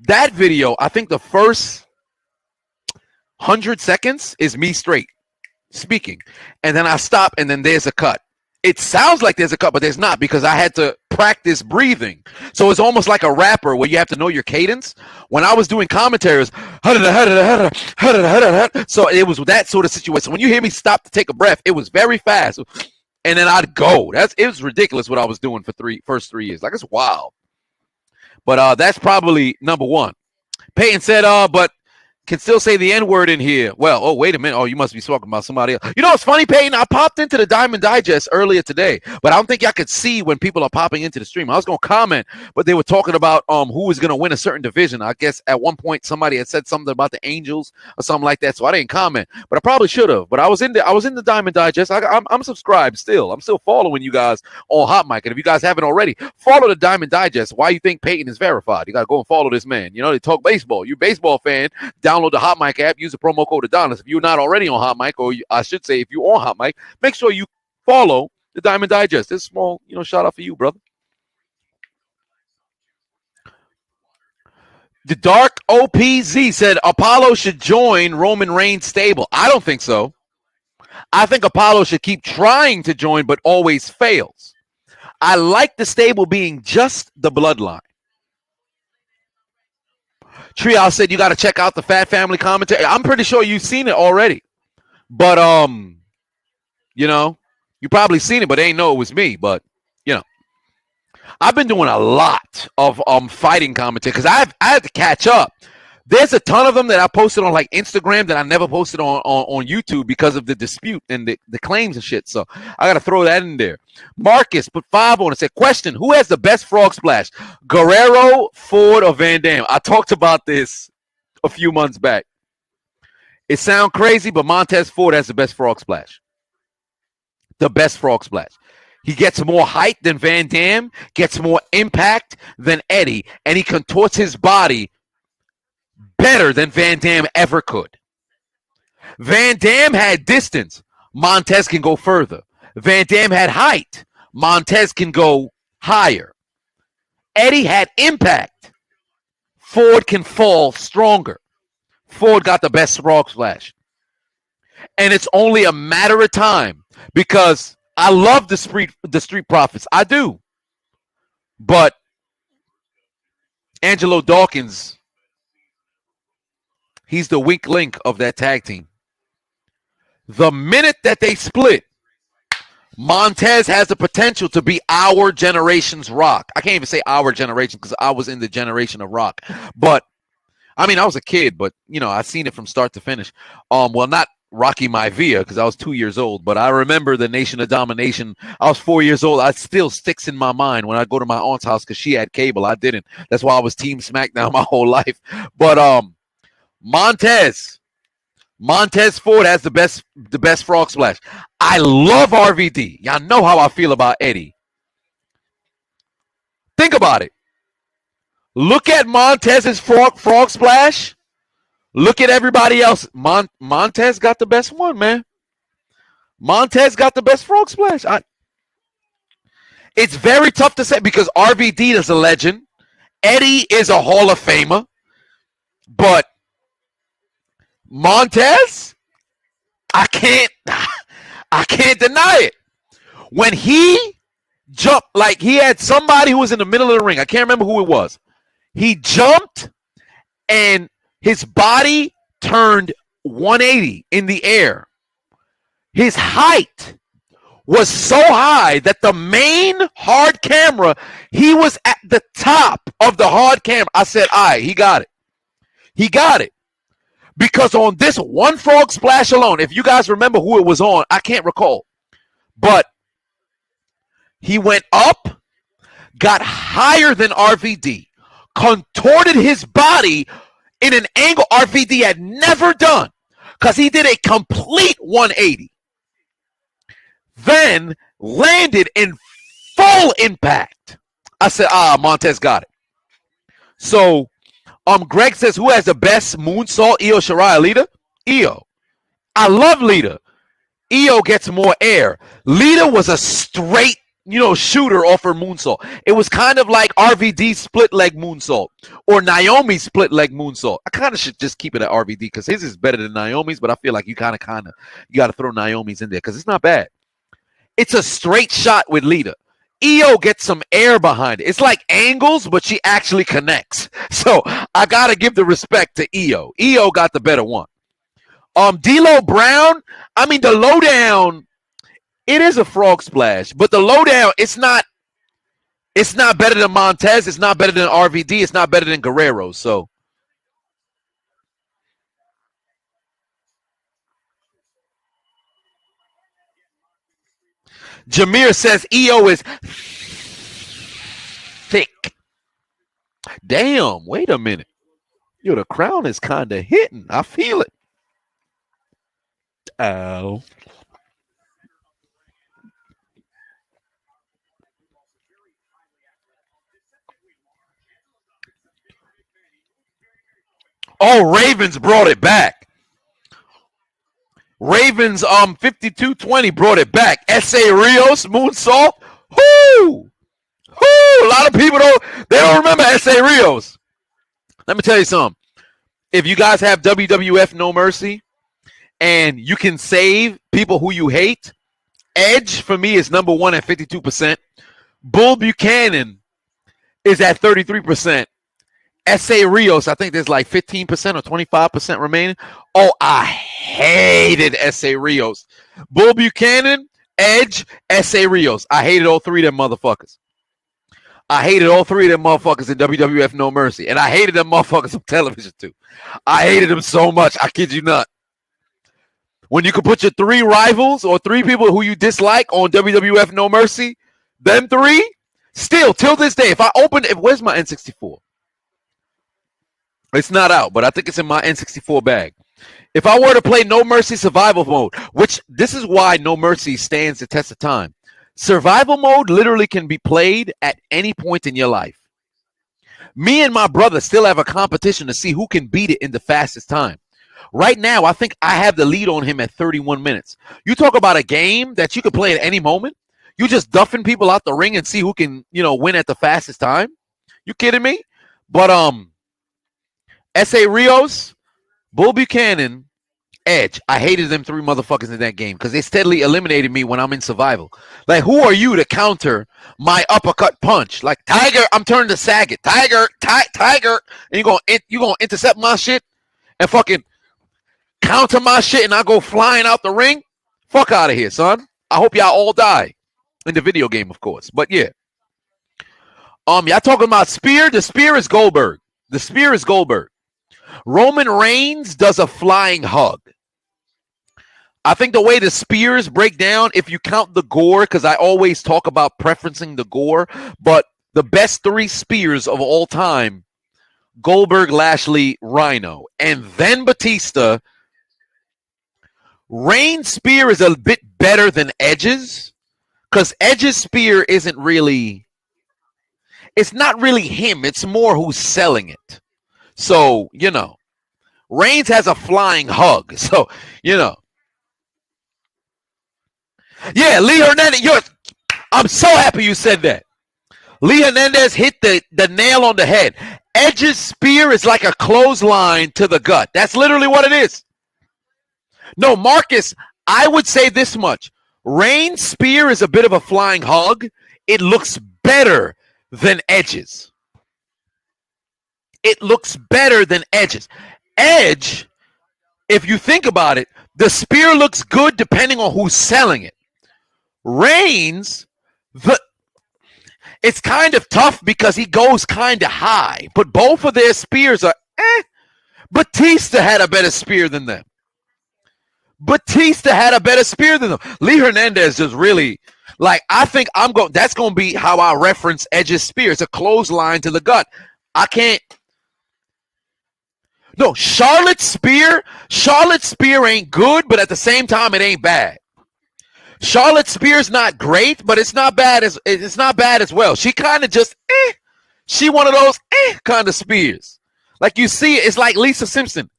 Speaker 1: that video, I think the first 100 seconds is me straight speaking. And then I stop, and then there's a cut. It sounds like there's a cut, but there's not because I had to practice breathing. So it's almost like a rapper where you have to know your cadence. When I was doing commentaries, so it was that sort of situation. When you hear me stop to take a breath, it was very fast. And then I'd go. It was ridiculous what I was doing for first 3 years. Like, it's wild. But that's probably number one. Peyton said, but can still say the N-word in here. Well, oh, wait a minute. Oh, you must be talking about somebody else. You know what's funny, Peyton? I popped into the Diamond Digest earlier today, but I don't think y'all could see when people are popping into the stream. I was going to comment, but they were talking about who was going to win a certain division. I guess at one point somebody had said something about the Angels or something like that, so I didn't comment. But I probably should have. But I was in the Diamond Digest. I'm subscribed still. I'm still following you guys on Hot Mic. And if you guys haven't already, follow the Diamond Digest. Why you think Peyton is verified? You got to go and follow this man. You know, they talk baseball. You a baseball fan, download the Hot Mic app. Use the promo code Adonis. If you're not already on Hot Mic, or I should say, if you're on Hot Mic, make sure you follow the Diamond Digest. This small, shout out for you, brother. The Dark OPZ said Apollo should join Roman Reigns' stable. I don't think so. I think Apollo should keep trying to join, but always fails. I like the stable being just the bloodline. Trial said you got to check out the Fat Family commentary. I'm pretty sure you've seen it already. But, you probably seen it, but they ain't know it was me. But, I've been doing a lot of fighting commentary because I had to catch up. There's a ton of them that I posted on like Instagram that I never posted on YouTube because of the dispute and the claims and shit. So I got to throw that in there. Marcus put 5 on and said, question, who has the best frog splash? Guerrero, Ford, or Van Dam? I talked about this a few months back. It sounds crazy, but Montez Ford has the best frog splash. The best frog splash. He gets more height than Van Dam, gets more impact than Eddie, and he contorts his body better than Van Dam ever could. Van Dam had distance. Montez can go further. Van Dam had height. Montez can go higher. Eddie had impact. Ford can fall stronger. Ford got the best frog splash. And it's only a matter of time because I love the Street Profits. I do. But Angelo Dawkins, he's the weak link of that tag team. The minute that they split, Montez has the potential to be our generation's Rock. I can't even say our generation because I was in the generation of Rock. But, I mean, I was a kid, but, I've seen it from start to finish. Well, not Rocky Maivia because I was 2 years old, but I remember the Nation of Domination. I was 4 years old. It still sticks in my mind when I go to my aunt's house because she had cable. I didn't. That's why I was Team Smackdown my whole life. But Montez Ford has the best frog splash. I love RVD. Y'all know how I feel about Eddie. Think about it. Look at Montez's frog splash. Look at everybody else. Montez got the best one, man. Montez got the best frog splash. It's very tough to say because RVD is a legend. Eddie is a Hall of Famer. But Montez, I can't deny it. When he jumped, like he had somebody who was in the middle of the ring. I can't remember who it was. He jumped and his body turned 180 in the air. His height was so high that the main hard camera, he was at the top of the hard camera. I said, he got it. He got it. Because on this one frog splash alone, if you guys remember who it was on, I can't recall. But he went up, got higher than RVD, contorted his body in an angle RVD had never done because he did a complete 180. Then landed in full impact. I said, Montez got it. So, Greg says, who has the best moonsault, Io Shirai, Lita? Io. I love Lita. Io gets more air. Lita was a straight, shooter off her moonsault. It was kind of like RVD's split leg moonsault or Naomi's split leg moonsault. I kind of should just keep it at RVD because his is better than Naomi's, but I feel like you kind of you got to throw Naomi's in there because it's not bad. It's a straight shot with Lita. Io gets some air behind it. It's like angles, but she actually connects. So I got to give the respect to Io. Io got the better one. D'Lo Brown, I mean, the lowdown, it is a frog splash, but the lowdown, it's not It's not better than Montez. It's not better than RVD. It's not better than Guerrero. So Jameer says EO is thick. Damn, wait a minute. Yo, the crown is kind of hitting. I feel it. Ow. Oh, Ravens brought it back. Ravens 52-20 brought it back. S.A. Rios, moonsault. Whoo! Whoo! A lot of people don't remember S.A. Rios. Let me tell you something. If you guys have WWF No Mercy and you can save people who you hate, Edge for me is number one at 52%. Bull Buchanan is at 33%. S.A. Rios, I think there's like 15% or 25% remaining. Oh, I hated S.A. Rios. Bull Buchanan, Edge, S.A. Rios. I hated all three of them motherfuckers. I hated all three of them motherfuckers in WWF No Mercy. And I hated them motherfuckers on television too. I hated them so much. I kid you not. When you could put your three rivals or three people who you dislike on WWF No Mercy, them three, still, till this day, where's my N64? It's not out, but I think it's in my N64 bag. If I were to play No Mercy Survival Mode, which this is why No Mercy stands the test of time. Survival Mode literally can be played at any point in your life. Me and my brother still have a competition to see who can beat it in the fastest time. Right now, I think I have the lead on him at 31 minutes. You talk about a game that you could play at any moment. You just duffing people out the ring and see who can, win at the fastest time. You kidding me? But S.A. Rios, Bull Buchanan, Edge. I hated them three motherfuckers in that game because they steadily eliminated me when I'm in survival. Like, who are you to counter my uppercut punch? Like, Tiger, I'm turning to Saget. Tiger, Tiger, and you gonna intercept my shit and fucking counter my shit and I go flying out the ring? Fuck out of here, son. I hope y'all all die in the video game, of course. But yeah, y'all talking about spear? The spear is Goldberg. The spear is Goldberg. Roman Reigns does a flying hug. I think the way the spears break down, if you count the gore, because I always talk about preferencing the gore, but the best three spears of all time, Goldberg, Lashley, Rhino, and then Batista. Reigns' spear is a bit better than Edge's, because Edge's spear isn't really, it's not really him. It's more who's selling it. So, Reigns has a flying hug. So, Yeah, Lee Hernandez. I'm so happy you said that. Lee Hernandez hit the nail on the head. Edge's spear is like a clothesline to the gut. That's literally what it is. No, Marcus, I would say this much. Reigns' spear is a bit of a flying hug. It looks better than Edge's. It looks better than Edge's. Edge, if you think about it, the spear looks good depending on who's selling it. Reigns, it's kind of tough because he goes kind of high, but both of their spears are Batista had a better spear than them. Lee Hernandez just really, I think that's going to be how I reference Edge's spear. It's a clothesline to the gut. I can't. No, Charlotte's spear ain't good, but at the same time, it ain't bad. Charlotte's spear's not great, but it's not bad as well. She kind of just she one of those kind of spears. Like you see, it's like Lisa Simpson.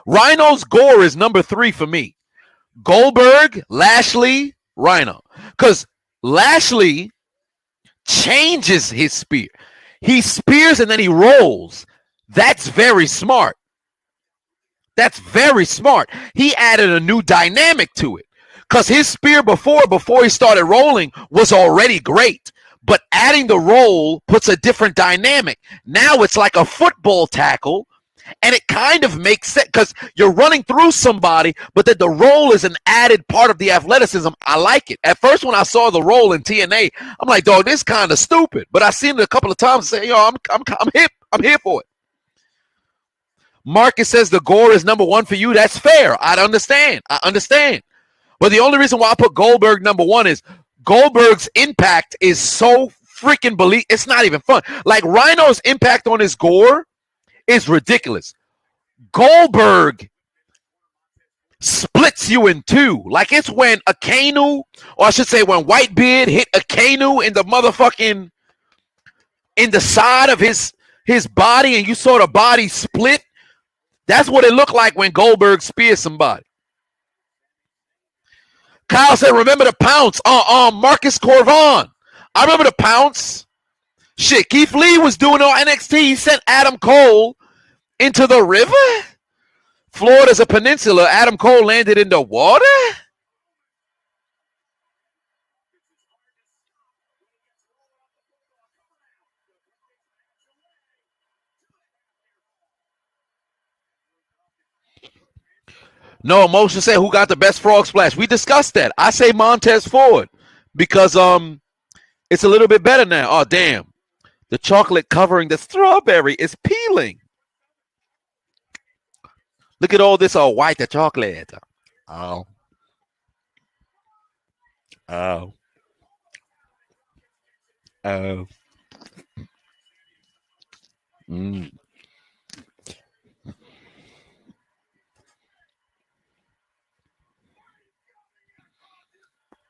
Speaker 1: Rhino's gore is number 3 for me. Goldberg, Lashley, Rhino. Because Lashley changes his spear. He spears and then he rolls. That's very smart. He added a new dynamic to it. Because his spear before he started rolling was already great. But adding the roll puts a different dynamic. Now it's like a football tackle. And it kind of makes sense because you're running through somebody, but then the roll is an added part of the athleticism. I like it. At first, when I saw the roll in TNA, I'm like, dog, this kind of stupid. But I seen it a couple of times and say, yo, I'm hip. I'm here for it. Marcus says the gore is number one for you. That's fair. I understand. But the only reason why I put Goldberg number one is Goldberg's impact is so freaking it's not even fun. Like Rhino's impact on his gore is ridiculous. Goldberg splits you in two. Like it's when Akainu, or I should say when Whitebeard hit Akainu in the motherfucking, in the side of his body and you saw the body split. That's what it looked like when Goldberg speared somebody. Kyle said, remember the pounce on Marcus Corvon. I remember the pounce. Shit, Keith Lee was doing on NXT. He sent Adam Cole into the river? Florida's a peninsula. Adam Cole landed in the water? No, Emotion said, who got the best frog splash? We discussed that. I say Montez Ford because it's a little bit better now. Oh, damn. The chocolate covering the strawberry is peeling. Look at all this white chocolate. Oh. Oh. Oh. Mm.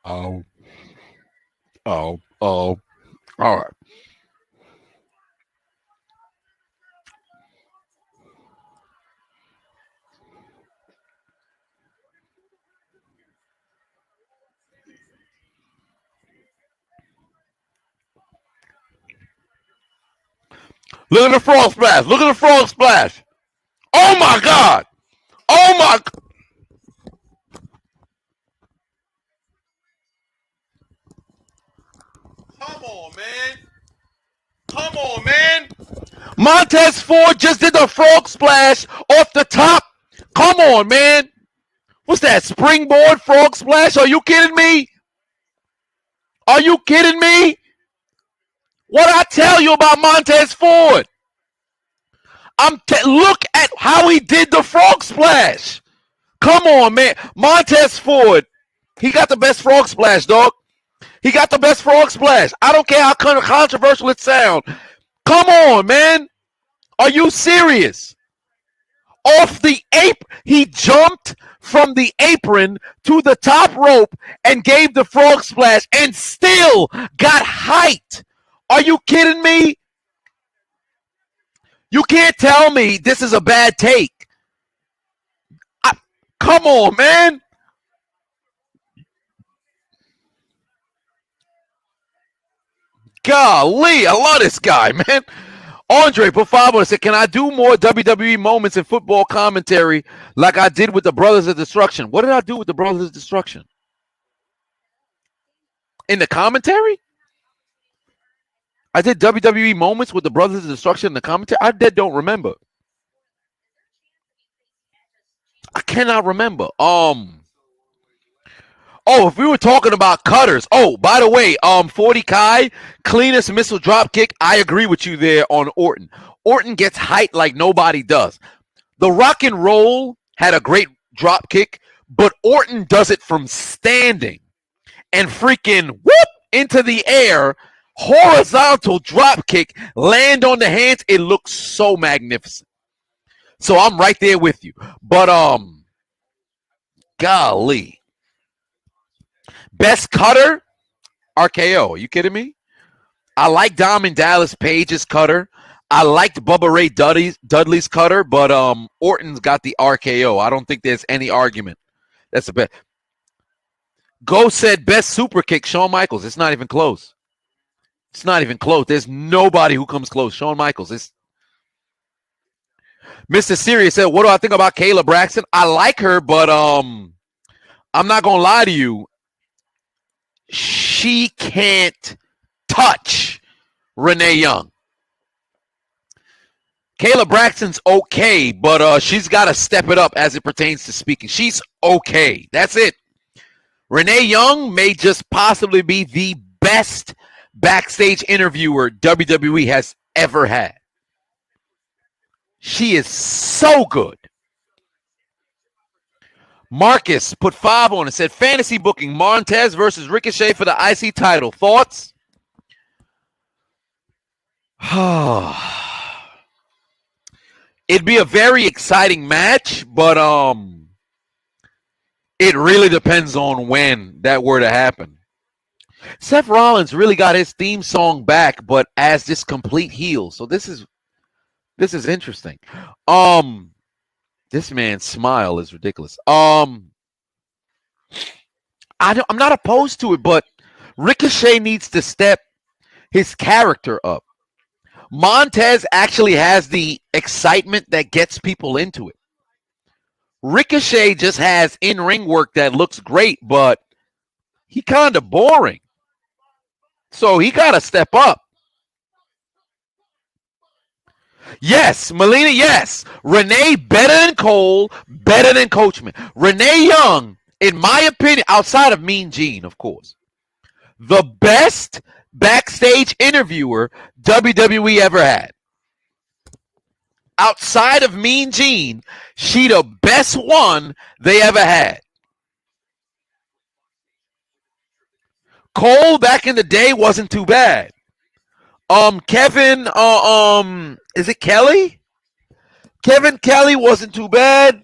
Speaker 1: Oh. Oh. Oh. All right. Look at the frog splash. Look at the frog splash. Oh, my God. Oh, my. Come on, man. Come on, man. Montez Ford just did the frog splash off the top. Come on, man. What's that, springboard frog splash? Are you kidding me? Are you kidding me? What I tell you about Montez Ford? Look at how he did the frog splash. Come on, man. Montez Ford, he got the best frog splash, dog. He got the best frog splash. I don't care how controversial it sounds. Come on, man. Are you serious? Off the apron, he jumped from the apron to the top rope and gave the frog splash and still got height. Are you kidding me? You can't tell me this is a bad take. Come on, man. Golly, I love this guy, man. Andre put 5 on it, said, can I do more WWE moments in football commentary like I did with the Brothers of Destruction? What did I do with the Brothers of Destruction? In the commentary? I did WWE moments with the Brothers of Destruction in the commentary? I don't remember. I cannot remember. Oh, if we were talking about cutters. Oh, by the way, 40 Kai, cleanest missile drop kick. I agree with you there on Orton. Orton gets height like nobody does. The Rock and Roll had a great drop kick, but Orton does it from standing and freaking whoop into the air, horizontal drop kick, land on the hands. It looks so magnificent. So I'm right there with you. But golly. Best cutter, RKO. Are you kidding me? I like Diamond Dallas Page's cutter. I liked Bubba Ray Dudley's cutter, but Orton's got the RKO. I don't think there's any argument. That's the best. Go said best super kick, Shawn Michaels. It's not even close. It's not even close. There's nobody who comes close. Shawn Michaels. Mr. Sirius said, what do I think about Kayla Braxton? I like her, but I'm not going to lie to you. She can't touch Renee Young. Kayla Braxton's okay, but she's got to step it up as it pertains to speaking. She's okay. That's it. Renee Young may just possibly be the best backstage interviewer WWE has ever had. She is so good. Marcus put 5 on it. Said fantasy booking Montez versus Ricochet for the IC title. Thoughts? It'd be a very exciting match, but it really depends on when that were to happen. Seth Rollins really got his theme song back, but as this complete heel. So this is interesting. This man's smile is ridiculous. I'm not opposed to it, but Ricochet needs to step his character up. Montez actually has the excitement that gets people into it. Ricochet just has in-ring work that looks great, but he kind of boring. So he got to step up. Yes, Melina, yes. Renee better than Cole, better than Coachman. Renee Young, in my opinion, outside of Mean Gene, of course, the best backstage interviewer WWE ever had. Outside of Mean Gene, she the best one they ever had. Cole back in the day wasn't too bad. Kevin, is it Kelly? Kevin Kelly wasn't too bad.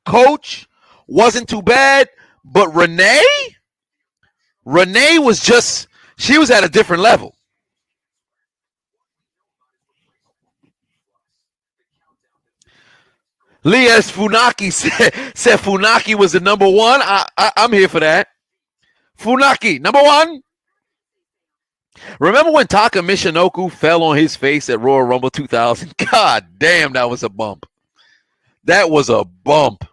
Speaker 1: Coach wasn't too bad, but Renee was just, she was at a different level. Lias Funaki said Funaki was the number one. I'm here for that. Funaki, number one. Remember when Taka Michinoku fell on his face at Royal Rumble 2000? God damn, that was a bump. That was a bump.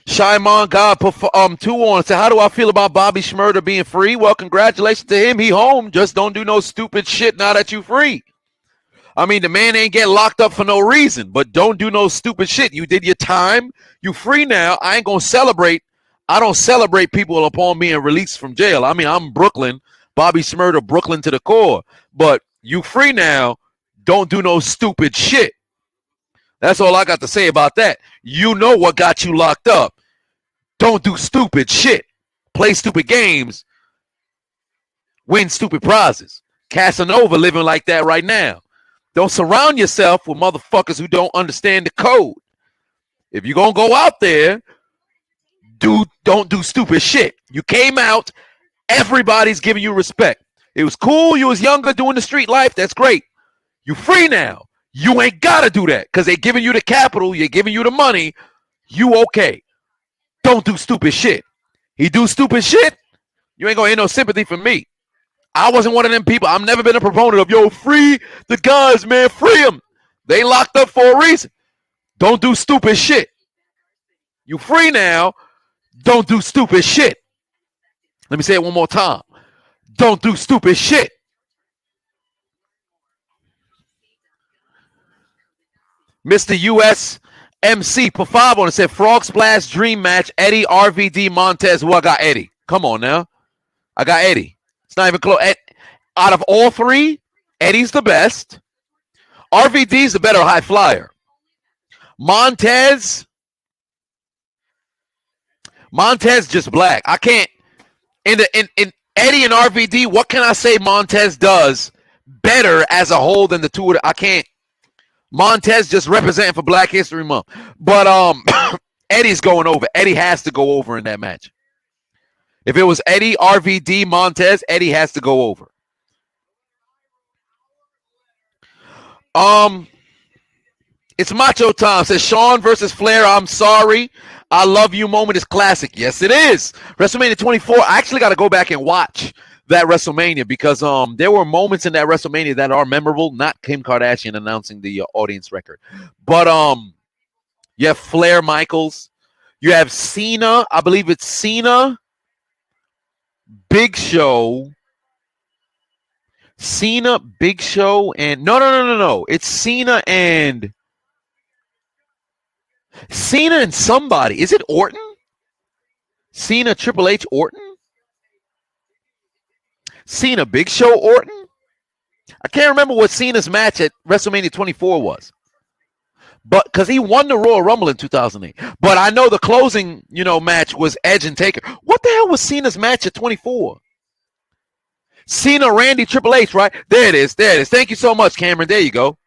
Speaker 1: Shimon God put 2 on. Said, how do I feel about Bobby Shmurda being free? Well, congratulations to him. He home. Just don't do no stupid shit now that you free. I mean, the man ain't get locked up for no reason, but don't do no stupid shit. You did your time. You free now. I ain't going to celebrate. I don't celebrate people upon being released from jail. I mean, I'm Brooklyn. Bobby Shmurda, Brooklyn to the core. But you free now. Don't do no stupid shit. That's all I got to say about that. You know what got you locked up. Don't do stupid shit. Play stupid games. Win stupid prizes. Casanova living like that right now. Don't surround yourself with motherfuckers who don't understand the code. If you're going to go out there, don't do stupid shit. You came out, everybody's giving you respect. It was cool, you was younger doing the street life, that's great. You free now. You ain't got to do that because they giving you the capital, you're giving you the money, you okay. Don't do stupid shit. He do stupid shit, you ain't going to get no sympathy from me. I wasn't one of them people. I've never been a proponent of, yo, free the guys, man, free them. They locked up for a reason. Don't do stupid shit. You free now, don't do stupid shit. Let me say it one more time. Don't do stupid shit. Mr. US MC put 5 on it. Said Frog Splash Dream Match, Eddie, RVD, Montez. Who I got? Eddie. Come on now. I got Eddie. It's not even close. Out of all 3, Eddie's the best. RVD's the better high flyer. Montez just black. I can't. In Eddie and RVD, what can I say Montez does better as a whole than the two? I can't. Montez just representing for Black History Month. But Eddie's going over. Eddie has to go over in that match. If it was Eddie, RVD, Montez, Eddie has to go over. It's Macho time. Says Shawn versus Flair. I'm sorry. I love you moment is classic. Yes, it is. WrestleMania 24. I actually got to go back and watch that WrestleMania because there were moments in that WrestleMania that are memorable. Not Kim Kardashian announcing the audience record, but you have Flair Michaels. You have Cena. I believe it's Cena, Big Show. Cena, Big Show, and no. It's Cena and somebody. Is it Orton? Cena, Triple H, Orton? Cena, Big Show, Orton? I can't remember what Cena's match at WrestleMania 24 was. But because he won the Royal Rumble in 2008. But I know the closing, match was Edge and Taker. What the hell was Cena's match at 24? Cena, Randy, Triple H, right? There it is. Thank you so much, Cameron. There you go.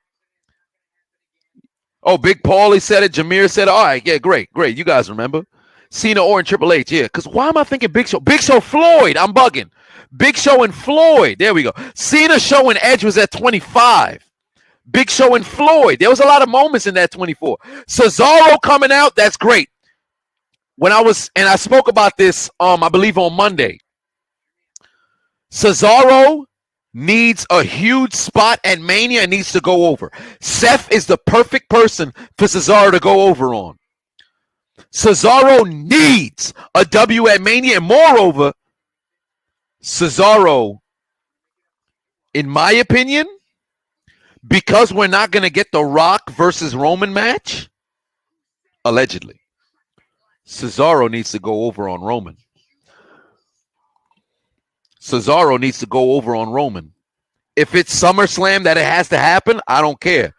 Speaker 1: Oh, Big Paulie said it. Jameer said it. All right, yeah, great. You guys remember. Cena, Orton, Triple H, yeah. Because why am I thinking Big Show? Big Show, Floyd. I'm bugging. Big Show and Floyd. There we go. Cena, Show, and Edge was at 25. Big Show and Floyd. There was a lot of moments in that 24. Cesaro coming out. That's great. I spoke about this, I believe on Monday. Cesaro needs a huge spot at Mania and needs to go over. Seth is the perfect person for Cesaro to go over on. Cesaro needs a W at Mania, and moreover, Cesaro, in my opinion, because we're not going to get the Rock versus Roman match, allegedly, Cesaro needs to go over on Roman. Cesaro needs to go over on Roman. If it's SummerSlam that it has to happen, I don't care.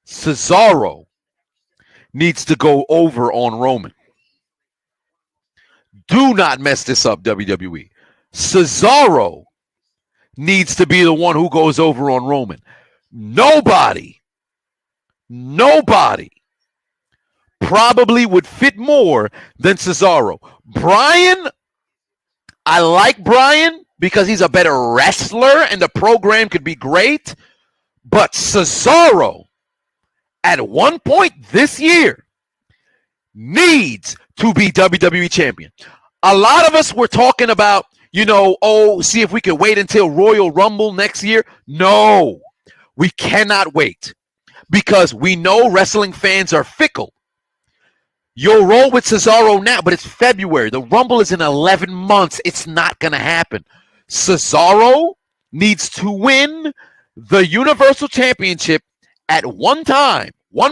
Speaker 1: Cesaro needs to go over on Roman. Do not mess this up, WWE. Cesaro needs to be the one who goes over on Roman. Nobody probably would fit more than Cesaro. Bryan, I like Bryan because he's a better wrestler and the program could be great. But Cesaro, at one point this year, needs to be WWE champion. A lot of us were talking about, see if we could wait until Royal Rumble next year. No, we cannot wait because we know wrestling fans are fickle. You'll roll with Cesaro now, but it's February. The Rumble is in 11 months. It's not going to happen. Cesaro needs to win the Universal Championship at one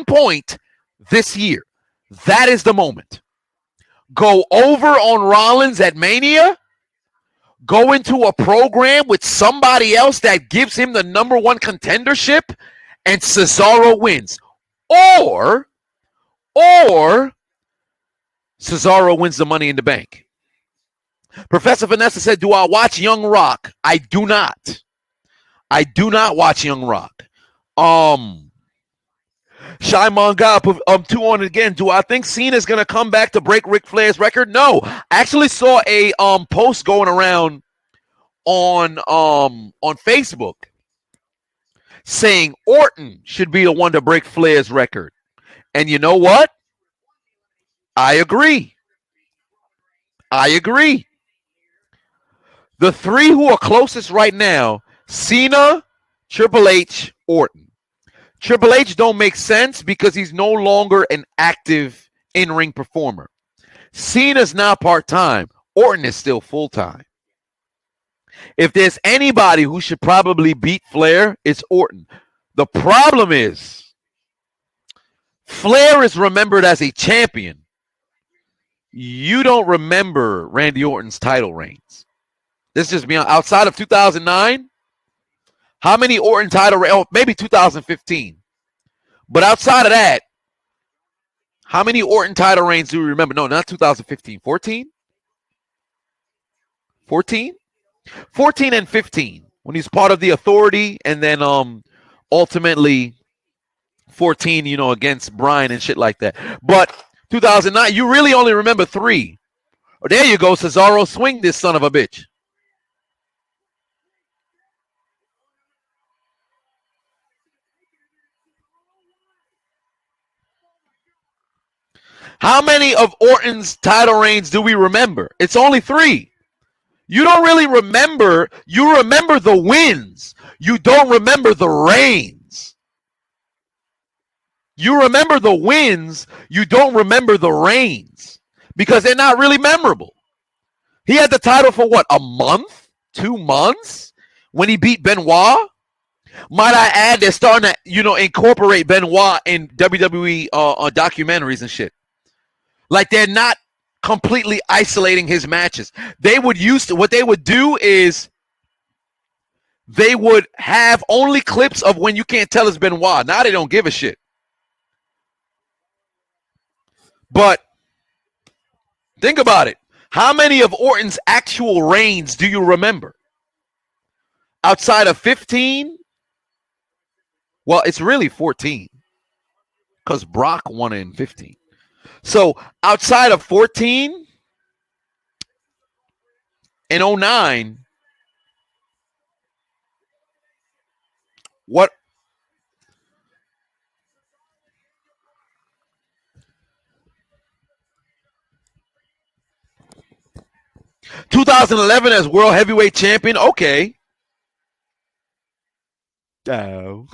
Speaker 1: point this year. That is the moment. Go over on Rollins at Mania. Go into a program with somebody else that gives him the number one contendership, and Cesaro wins. Or Cesaro wins the Money in the Bank. Professor Vanessa said, do I watch Young Rock? I do not. I do not watch Young Rock. Shy Manga, 2 on it again. Do I think Cena's going to come back to break Ric Flair's record? No. I actually saw a post going around on Facebook saying Orton should be the one to break Flair's record. And you know what? I agree. The three who are closest right now, Cena, Triple H, Orton. Triple H don't make sense because he's no longer an active in-ring performer. Cena's now part-time. Orton is still full-time. If there's anybody who should probably beat Flair, it's Orton. The problem is Flair is remembered as a champion. You don't remember Randy Orton's title reigns. This is just me. Outside of 2009, how many Orton title reigns? Oh, maybe 2015. But outside of that, how many Orton title reigns do we remember? No, not 2015. 14? 14? 14 and 15. When he's part of the Authority, and then ultimately 14, against Bryan and shit like that. But 2009, you really only remember 3. Oh, there you go, Cesaro. Swing this son of a bitch. How many of Orton's title reigns do we remember? It's only 3. You don't really remember. You remember the wins. You don't remember the reigns. You remember the wins. You don't remember the reigns. because they're not really memorable. He had the title for what, a month, 2 months when he beat Benoit. Might I add, they're starting to, incorporate Benoit in WWE documentaries and shit. Like, they're not completely isolating his matches. What they would do is they would have only clips of when you can't tell it's Benoit. Now they don't give a shit. But think about it. How many of Orton's actual reigns do you remember? Outside of 15? Well, it's really 14. Because Brock won in 15. So outside of 14 and 09, what? ...2011 as World Heavyweight Champion. Okay. Oh.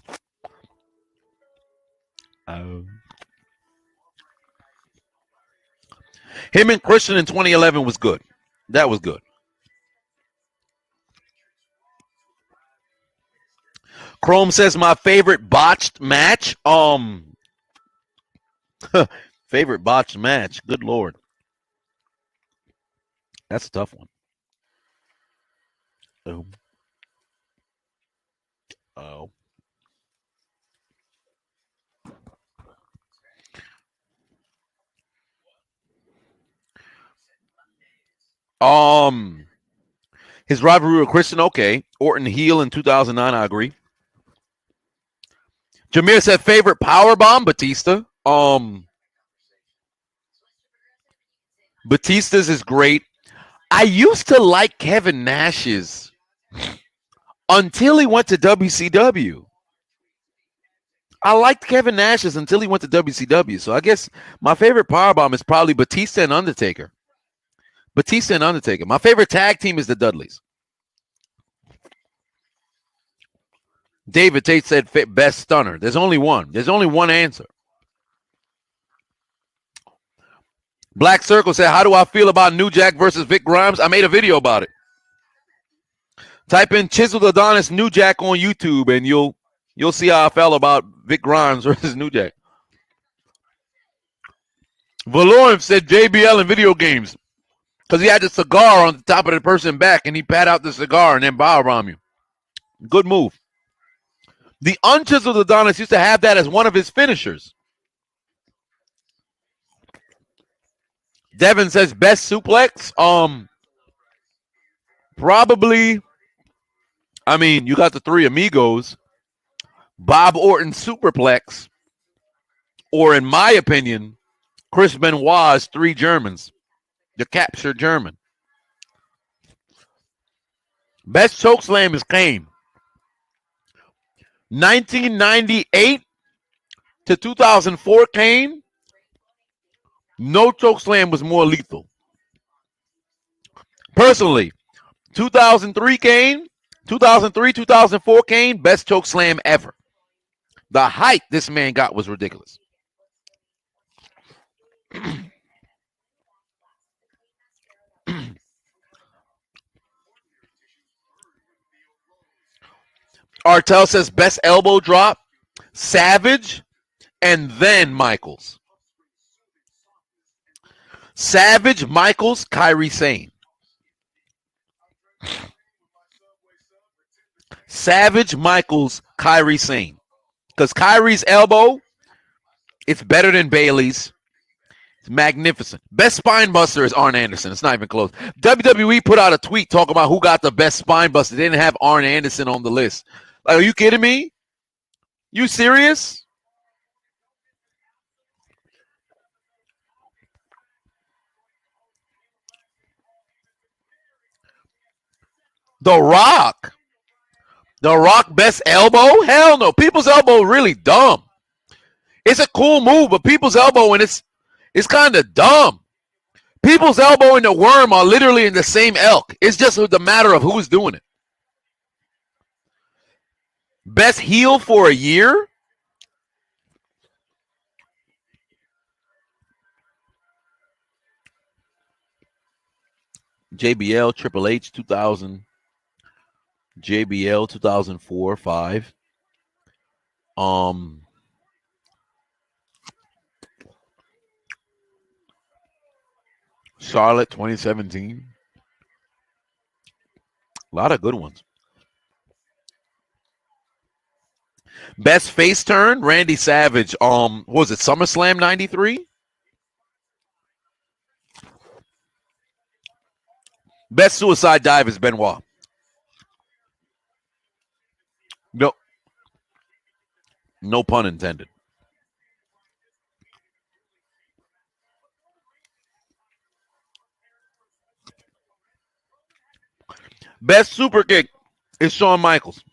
Speaker 1: Him and Christian in 2011 was good. That was good. Chrome says my favorite botched match. Favorite botched match. Good Lord. That's a tough one. Oh. His rivalry with Christian, okay. Orton heel in 2009, I agree. Jameer said favorite powerbomb, Batista. Batista's is great. I used to like Kevin Nash's until he went to WCW. I liked Kevin Nash's until he went to WCW. So I guess my favorite powerbomb is probably Batista and Undertaker. Batista and Undertaker. My favorite tag team is the Dudleys. David Tate said best stunner. There's only one. There's only one answer. Black Circle said, how do I feel about New Jack versus Vic Grimes? I made a video about it. Type in Chiseled Adonis New Jack on YouTube and you'll see how I felt about Vic Grimes versus New Jack. Valorum said JBL in video games because he had the cigar on the top of the person's back and he pat out the cigar and then powerbomb you. Good move. The Unchiseled Adonis used to have that as one of his finishers. Devin says best suplex. Probably. I mean, you got the Three Amigos, Bob Orton superplex, or in my opinion, Chris Benoit's Three Germans, the captured German. Best chokeslam is Kane. 1998 to 2004 Kane. No chokeslam was more lethal. Personally, 2003 Kane, 2003, 2004 Kane, best chokeslam ever. The height this man got was ridiculous. Artel says best elbow drop, Savage, and then Michaels. Savage, Michaels, Kairi Sane. Savage, Michaels, Kairi Sane. Because Kairi's elbow, it's better than Bailey's. It's magnificent. Best spine buster is Arn Anderson. It's not even close. WWE put out a tweet talking about who got the best spine buster. They didn't have Arn Anderson on the list. Like, are you kidding me? You serious? The Rock. The Rock best elbow? Hell no. People's elbow really dumb. It's a cool move, but people's elbow and it's kind of dumb. People's elbow and the Worm are literally in the same elk. It's just the matter of who's doing it. Best heel for a year? JBL, Triple H, 2000. JBL, 2004, 5. Charlotte, 2017. A lot of good ones. Best face turn, Randy Savage. What was it, SummerSlam 93? Best suicide dive is Benoit. No. No pun intended. Best super kick is Shawn Michaels.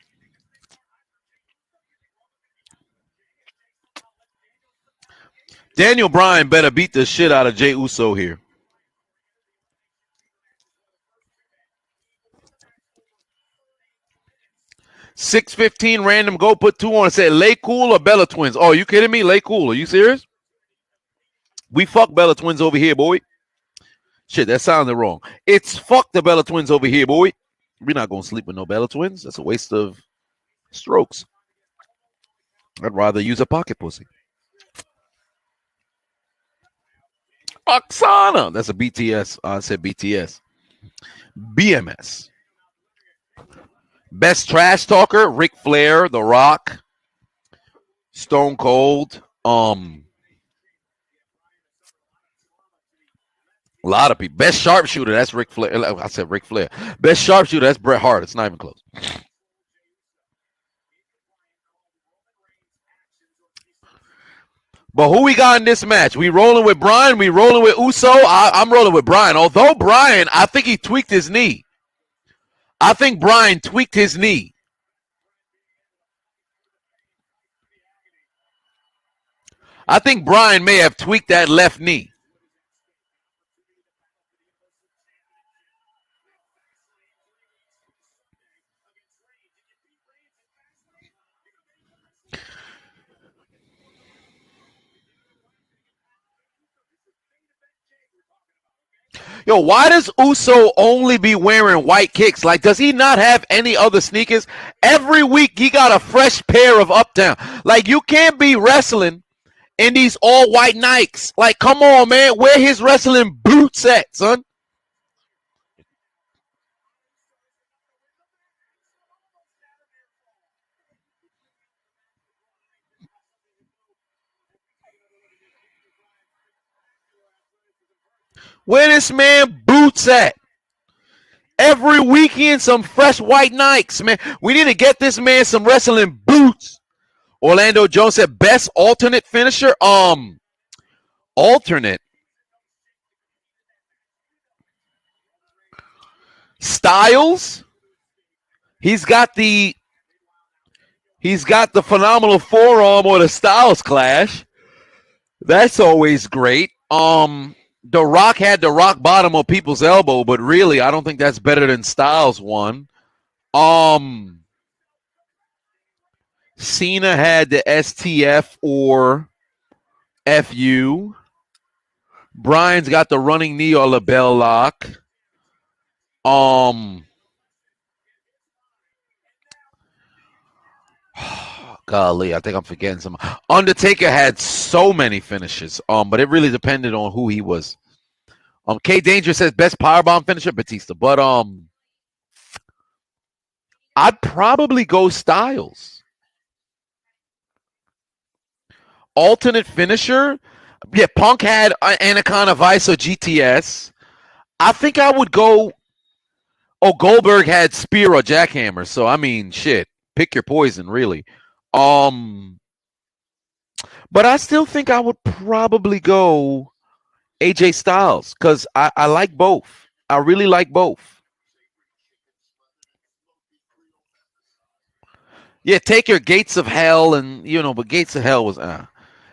Speaker 1: Daniel Bryan better beat the shit out of Jey Uso here. $6.15 random go put 2 on. It said Lay Cool or Bella Twins. Oh, you kidding me? Lay Cool. Are you serious? We fuck Bella Twins over here, boy. Shit, that sounded wrong. It's fuck the Bella Twins over here, boy. We're not going to sleep with no Bella Twins. That's a waste of strokes. I'd rather use a pocket pussy. Oksana. That's a BTS. I said BTS. BMS. Best trash talker, Ric Flair, The Rock, Stone Cold. A lot of people. Best sharpshooter, that's Ric Flair. I said Ric Flair. Best sharpshooter, that's Bret Hart. It's not even close. But who we got in this match? We rolling with Bryan. We rolling with Uso. I'm rolling with Bryan. Although Bryan, I think he tweaked his knee. I think Bryan tweaked his knee. I think Bryan may have tweaked that left knee. Yo, why does Uso only be wearing white kicks? Like, does he not have any other sneakers? Every week he got a fresh pair of Uptown. Like, you can't be wrestling in these all white Nikes. Like, come on, man. Where his wrestling boots at, son? Where this man boots at? Every weekend, some fresh white Nikes, man. We need to get this man some wrestling boots. Orlando Jones said best alternate finisher. Alternate. Styles. He's got the phenomenal forearm or the Styles Clash. That's always great. The Rock had the rock bottom of people's elbow, but really, I don't think that's better than Styles one. Cena had the STF or FU. Bryan's got the running knee or label lock. Golly, I think I'm forgetting some. Undertaker had so many finishes, but it really depended on who he was. K Danger says best powerbomb finisher, Batista. But I'd probably go Styles. Alternate finisher, yeah. Punk had Anaconda Vice or GTS. I think I would go. Oh, Goldberg had Spear or Jackhammer. So I mean, shit. Pick your poison, really. But I still think I would probably go AJ Styles because I like both. I really like both. Yeah, take your Gates of Hell and but Gates of Hell was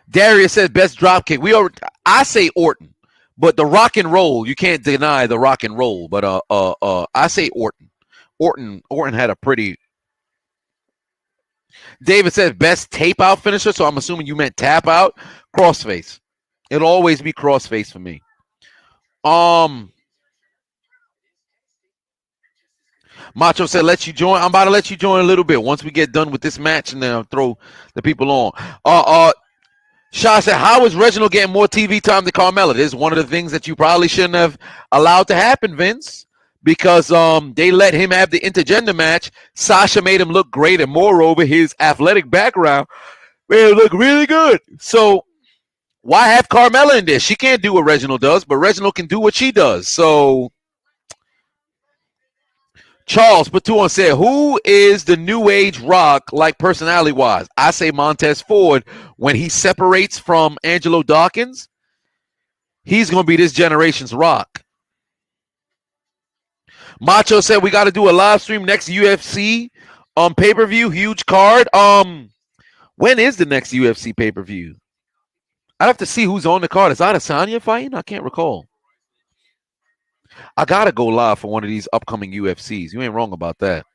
Speaker 1: Darius says best dropkick. I say Orton, but the rock and roll, you can't deny the rock and roll. But I say Orton. Orton had a pretty. David says best tape out finisher, so I'm assuming you meant tap out. Crossface. It'll always be crossface for me. Macho said, let you join. I'm about to let you join a little bit once we get done with this match, and then I'll throw the people on. Shaw said, how is Reginald getting more TV time than Carmella? This is one of the things that you probably shouldn't have allowed to happen, Vince, because they let him have the intergender match. Sasha made him look great, and moreover, his athletic background made him look really good. So why have Carmella in there? She can't do what Reginald does, but Reginald can do what she does. So Charles Patuan said, who is the new age Rock like personality-wise? I say Montez Ford. When he separates from Angelo Dawkins, he's going to be this generation's Rock. Macho said, we got to do a live stream next UFC pay-per-view, huge card. When is the next UFC pay-per-view? I'd have to see who's on the card. Is Adesanya fighting? I can't recall. I got to go live for one of these upcoming UFCs. You ain't wrong about that.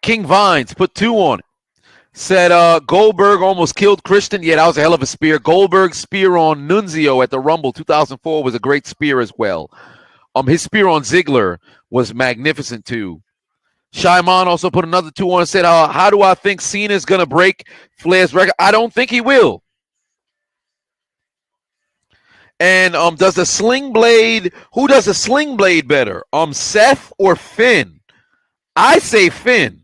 Speaker 1: King Vines put 2 on it. Said Goldberg almost killed Christian. Yeah, that was a hell of a spear. Goldberg's spear on Nunzio at the Rumble 2004 was a great spear as well. His spear on Ziggler was magnificent too. Shyman also put another 2 on and said, how do I think Cena's going to break Flair's record? I don't think he will. And does the sling blade, who does the sling blade better? Seth or Finn? I say Finn.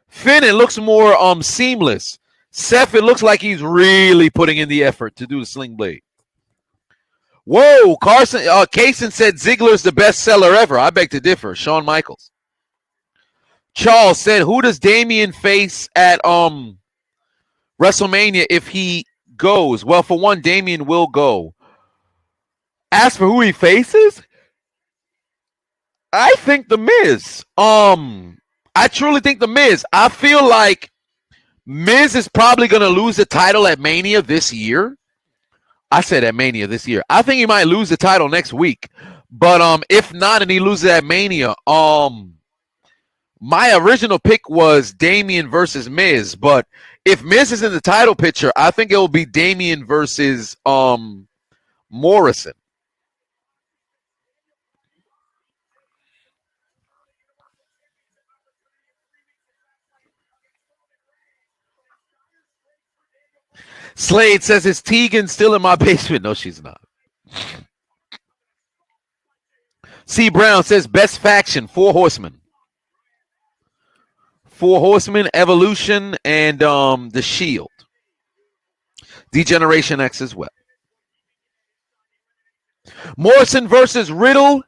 Speaker 1: Finn, it looks more seamless. Seth, it looks like he's really putting in the effort to do the sling blade. Whoa, Kaysen said Ziggler's the best seller ever. I beg to differ. Shawn Michaels. Charles said, who does Damian face at WrestleMania if he goes? Well, for one, Damian will go. As for who he faces, I think The Miz. I truly think The Miz. I feel like Miz is probably going to lose the title at Mania this year. I said at Mania this year. I think he might lose the title next week. But if not and he loses at Mania, my original pick was Damian versus Miz. But if Miz is in the title picture, I think it will be Damian versus Morrison. Slade says, is Tegan still in my basement? No, she's not. C. Brown says, best faction, 4 Horsemen. 4 Horsemen, Evolution, and The Shield. Degeneration X as well. Morrison versus Riddle.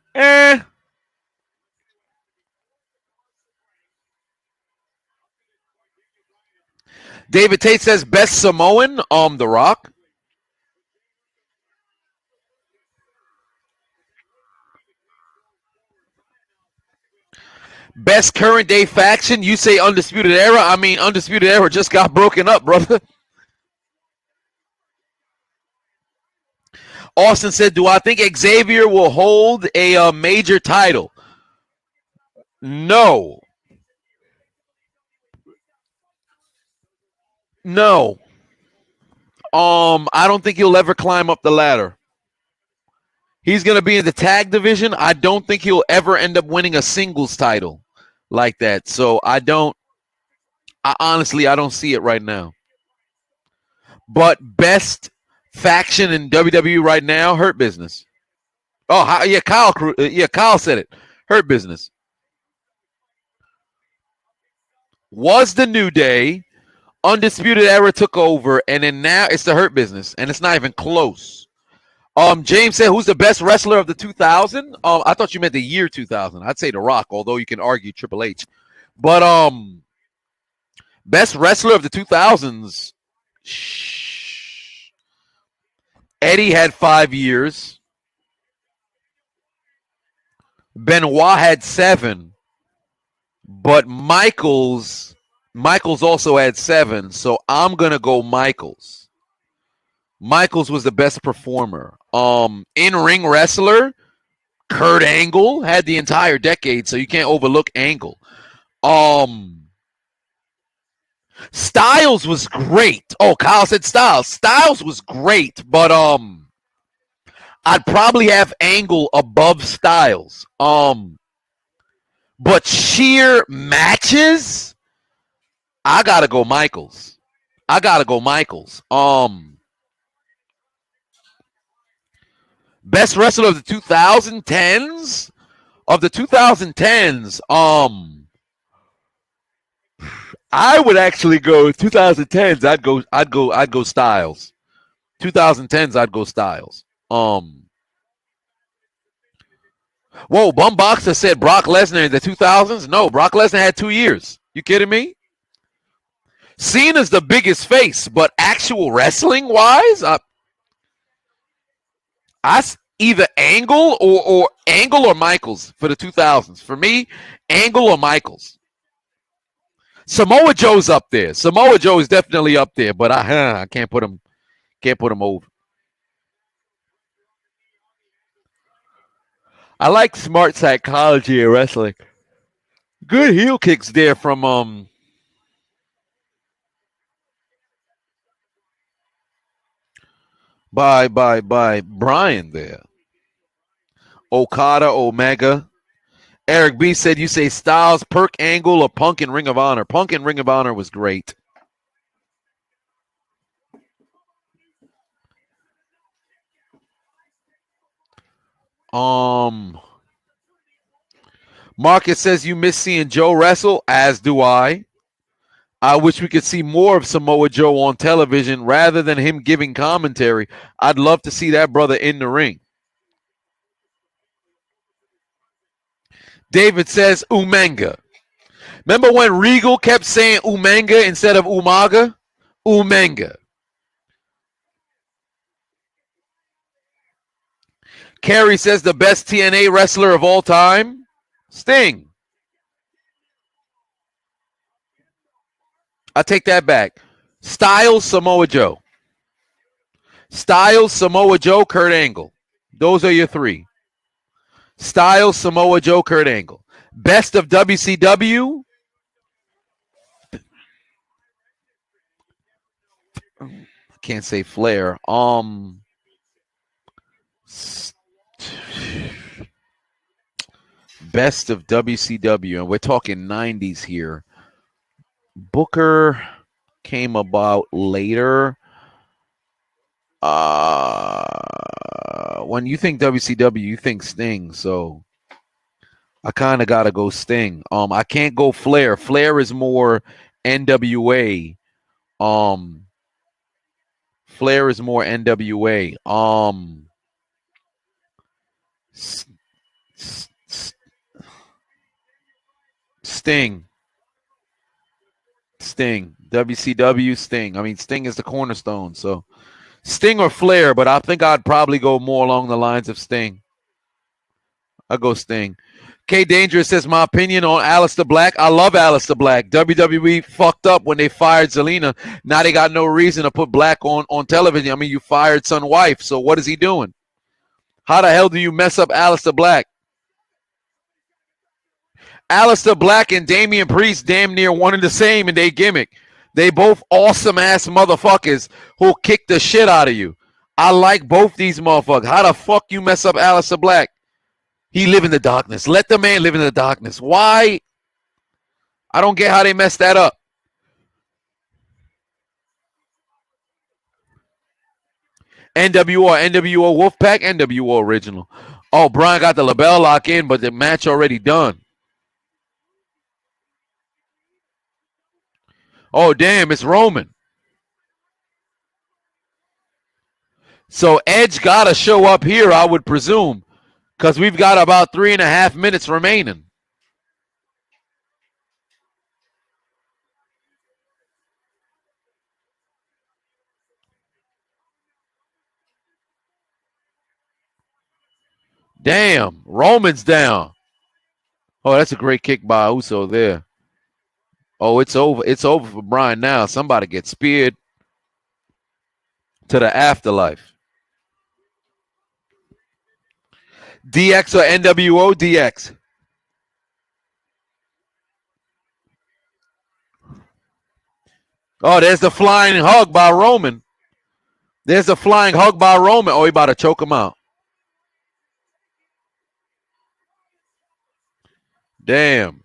Speaker 1: David Tate says best Samoan, The Rock. Best current day faction, you say Undisputed Era. I mean, Undisputed Era just got broken up, brother. Austin said, do I think Xavier will hold a major title? No. No. I don't think he'll ever climb up the ladder. He's going to be in the tag division. I don't think he'll ever end up winning a singles title like that. So I honestly don't see it right now. But best faction in WWE right now, Hurt Business. Oh, yeah, Kyle said it. Hurt Business. Was the New Day. Undisputed Era took over, and then now it's the Hurt Business, and it's not even close. James said, who's the best wrestler of the 2000? I thought you meant the year 2000. I'd say The Rock, although you can argue Triple H. But best wrestler of the 2000s, Eddie had 5 years. Benoit had 7. But Michaels also had 7, so I'm going to go Michaels. Michaels was the best performer. In-ring wrestler, Kurt Angle had the entire decade, so you can't overlook Angle. Styles was great. Oh, Kyle said Styles. Styles was great, but I'd probably have Angle above Styles. But sheer matches, I gotta go Michaels. Best wrestler of the 2010s? Of the 2010s, I would actually go 2010s. I'd go Styles. 2010s, I'd go Styles. Whoa, Bum Boxer said Brock Lesnar in the 2000s. No, Brock Lesnar had 2 years. You kidding me? Cena's the biggest face, but actual wrestling wise, either Angle or Angle or Michaels for the 2000s. For me, Angle or Michaels. Samoa Joe's up there. Samoa Joe is definitely up there, but I can't put him over. I like smart psychology in wrestling. Good heel kicks there from by Brian there. Okada, Omega. Eric B said you say Styles, Perk, Angle, or Punk in Ring of Honor. Punk in Ring of Honor was great. Marcus says you miss seeing Joe wrestle, as do I. I wish we could see more of Samoa Joe on television rather than him giving commentary. I'd love to see that brother in the ring. David says Umenga. Remember when Regal kept saying Umenga instead of Umaga? Umenga. Carrie says the best TNA wrestler of all time? Sting. I take that back. Styles, Samoa Joe. Styles, Samoa Joe, Kurt Angle. Those are your three. Styles, Samoa Joe, Kurt Angle. Best of WCW? I can't say Flair. Best of WCW, and we're talking 90s here. Booker came about later. When you think WCW, you think Sting, so I kind of got to go Sting. I can't go Flair. Flair is more NWA. Flair is more NWA. Sting. WCW, Sting. I mean, Sting is the cornerstone, so Sting or Flair, but I think I'd probably go more along the lines of Sting. I'll go Sting. K Dangerous says my opinion on Aleister Black. I love Aleister Black. WWE fucked up when they fired Zelina. Now they got no reason to put Black on television. I mean, you fired Son Wife, so what is he doing? How the hell do you mess up Aleister Black? Aleister Black and Damian Priest damn near one and the same in their gimmick. They both awesome-ass motherfuckers who'll kick the shit out of you. I like both these motherfuckers. How the fuck you mess up Aleister Black? He live in the darkness. Let the man live in the darkness. Why? I don't get how they messed that up. NWO Wolfpack, NWO original. Oh, Brian got the LaBelle lock in, but the match already done. Oh, damn, it's Roman. So Edge got to show up here, I would presume, because we've got about 3.5 minutes remaining. Damn, Roman's down. Oh, that's a great kick by Uso there. Oh, it's over. It's over for Brian now. Somebody gets speared to the afterlife. DX or NWO? DX. Oh, there's the flying hug by Roman. There's a flying hug by Roman. Oh, he about to choke him out. Damn.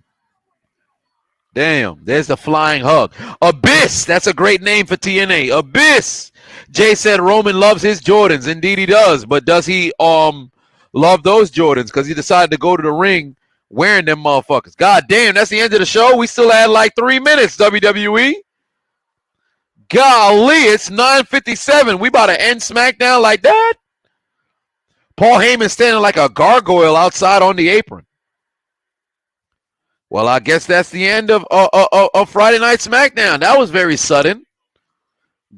Speaker 1: There's the flying hug. Abyss. That's a great name for TNA. Abyss. Jay said Roman loves his Jordans. Indeed he does. But does he love those Jordans? Because he decided to go to the ring wearing them motherfuckers. God damn, that's the end of the show. We still had like 3 minutes, WWE. Golly, it's 9:57. We about to end SmackDown like that? Paul Heyman standing like a gargoyle outside on the apron. Well, I guess that's the end of Friday Night SmackDown. That was very sudden.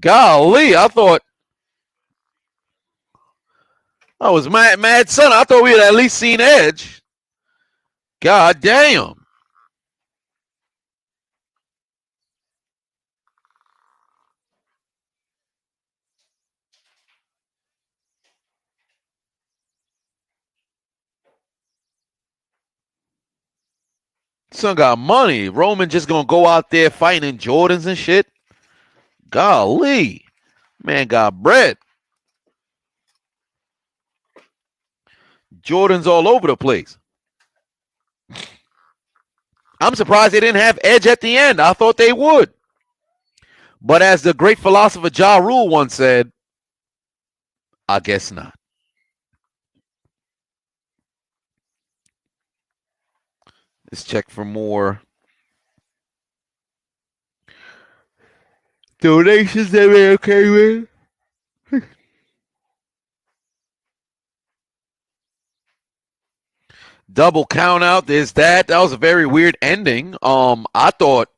Speaker 1: Golly, I thought I was mad son. I thought we had at least seen Edge. God damn. Son got money. Roman just gonna go out there fighting in Jordans and shit. Golly. Man got bread. Jordans all over the place. I'm surprised they didn't have Edge at the end. I thought they would. But as the great philosopher Ja Rule once said, I guess not. Let's check for more donations that we okay with. Double count out. There's that. That was a very weird ending. I thought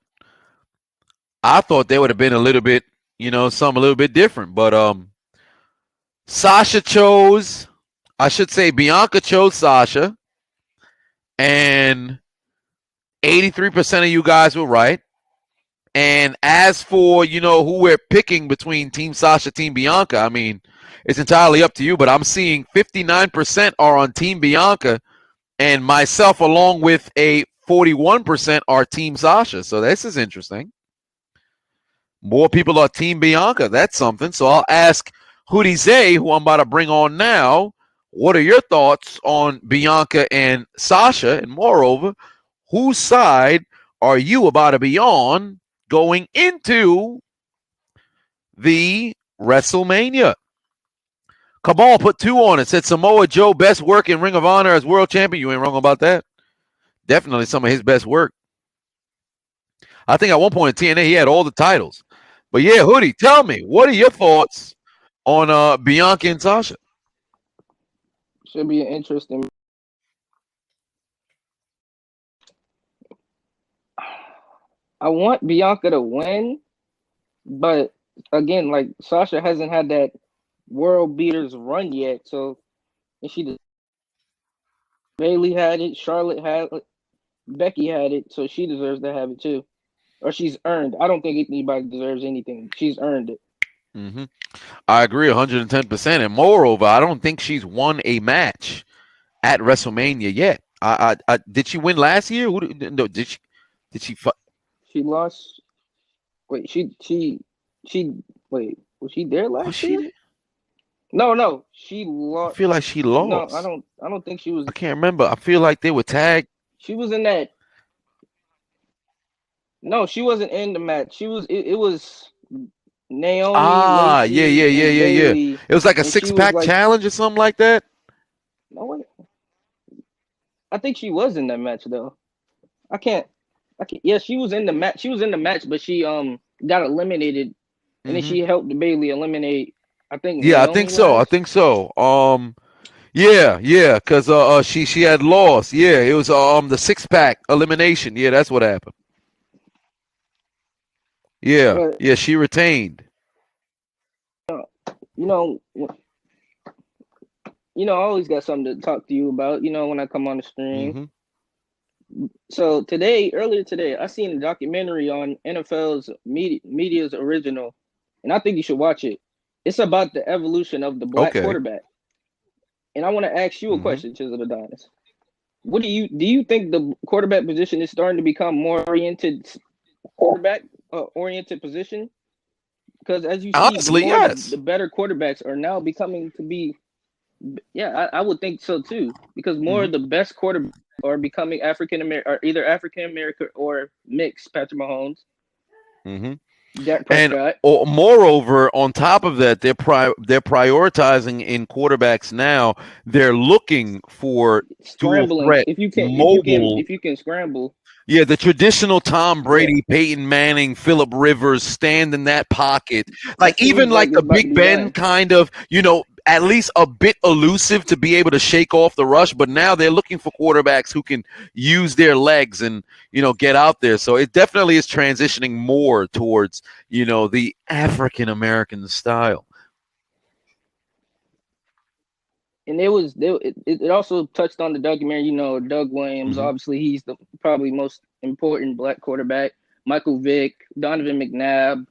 Speaker 1: there would have been a little bit, something a little bit different. But Sasha chose, I should say Bianca chose Sasha. And 83% of you guys were right. And as for, who we're picking between Team Sasha, Team Bianca, I mean, it's entirely up to you. But I'm seeing 59% are on Team Bianca. And myself, along with a 41%, are Team Sasha. So this is interesting. More people are Team Bianca. That's something. So I'll ask Hootie Zay, who I'm about to bring on now, what are your thoughts on Bianca and Sasha? And moreover, whose side are you about to be on going into the WrestleMania? Kamal put 2 on it. Said Samoa Joe best work in Ring of Honor as world champion. You ain't wrong about that. Definitely some of his best work. I think at one point in TNA he had all the titles. But yeah, Hoodie, tell me, what are your thoughts on Bianca and Sasha?
Speaker 4: Should be an interesting. I want Bianca to win, but again, like Sasha hasn't had that world beaters run yet, so and she did. Bailey had it, Charlotte had it, Becky had it, so she deserves to have it too, or she's earned. I don't think anybody deserves anything. She's earned it.
Speaker 1: Mm-hmm. I agree 110%. And moreover, I don't think she's won a match at WrestleMania yet. I did she win last year? No, did she?
Speaker 4: She lost. Wait, she. Wait, was she there last year? No, she lost.
Speaker 1: I feel like she lost.
Speaker 4: No, I don't think she was.
Speaker 1: I can't remember. I feel like they were tagged.
Speaker 4: She was in that. No, she wasn't in the match. She was. It was Naomi. Lacey,
Speaker 1: yeah. It was like a 6-pack challenge or something like that.
Speaker 4: No, I think she was in that match though. I can't. Yeah, she was in the match. She was in the match, but she got eliminated, and then she helped Bailey eliminate. I think.
Speaker 1: Yeah, I think so. Yeah, because she had lost. Yeah, it was the 6-pack elimination. Yeah, that's what happened. Yeah, she retained.
Speaker 4: I always got something to talk to you about. When I come on the stream. So earlier today, I seen a documentary on NFL's media's original, and I think you should watch it. It's about the evolution of the black quarterback. And I want to ask you a question, Chiseled Adonis. What do you think the quarterback position is starting to become more oriented position? Because as you see,
Speaker 1: honestly, yes,
Speaker 4: the better quarterbacks are now becoming to be. Yeah, I would think so too. Because more of the best quarterbacks or becoming African American, or either African American or mixed. Patrick Mahomes, Dak
Speaker 1: And
Speaker 4: Prescott.
Speaker 1: moreover, on top of that, they're prioritizing in quarterbacks now. They're looking for dual
Speaker 4: Scrambling.
Speaker 1: threat,
Speaker 4: If you can,
Speaker 1: mobile.
Speaker 4: if you can scramble.
Speaker 1: Yeah, the traditional Tom
Speaker 4: Yeah.
Speaker 1: Brady, Peyton Manning, Phillip Rivers stand in that pocket. Like
Speaker 4: That's what
Speaker 1: even
Speaker 4: he's
Speaker 1: like
Speaker 4: like.
Speaker 1: the
Speaker 4: It's about to
Speaker 1: Big
Speaker 4: be
Speaker 1: Ben
Speaker 4: done.
Speaker 1: kind of, at least a bit elusive to be able to shake off the rush. But now they're looking for quarterbacks who can use their legs and, get out there. So it definitely is transitioning more towards, the African American style.
Speaker 4: And it also touched on the documentary. Doug Williams.
Speaker 1: Mhm.
Speaker 4: Obviously, he's the probably most important black quarterback. Michael Vick, Donovan McNabb.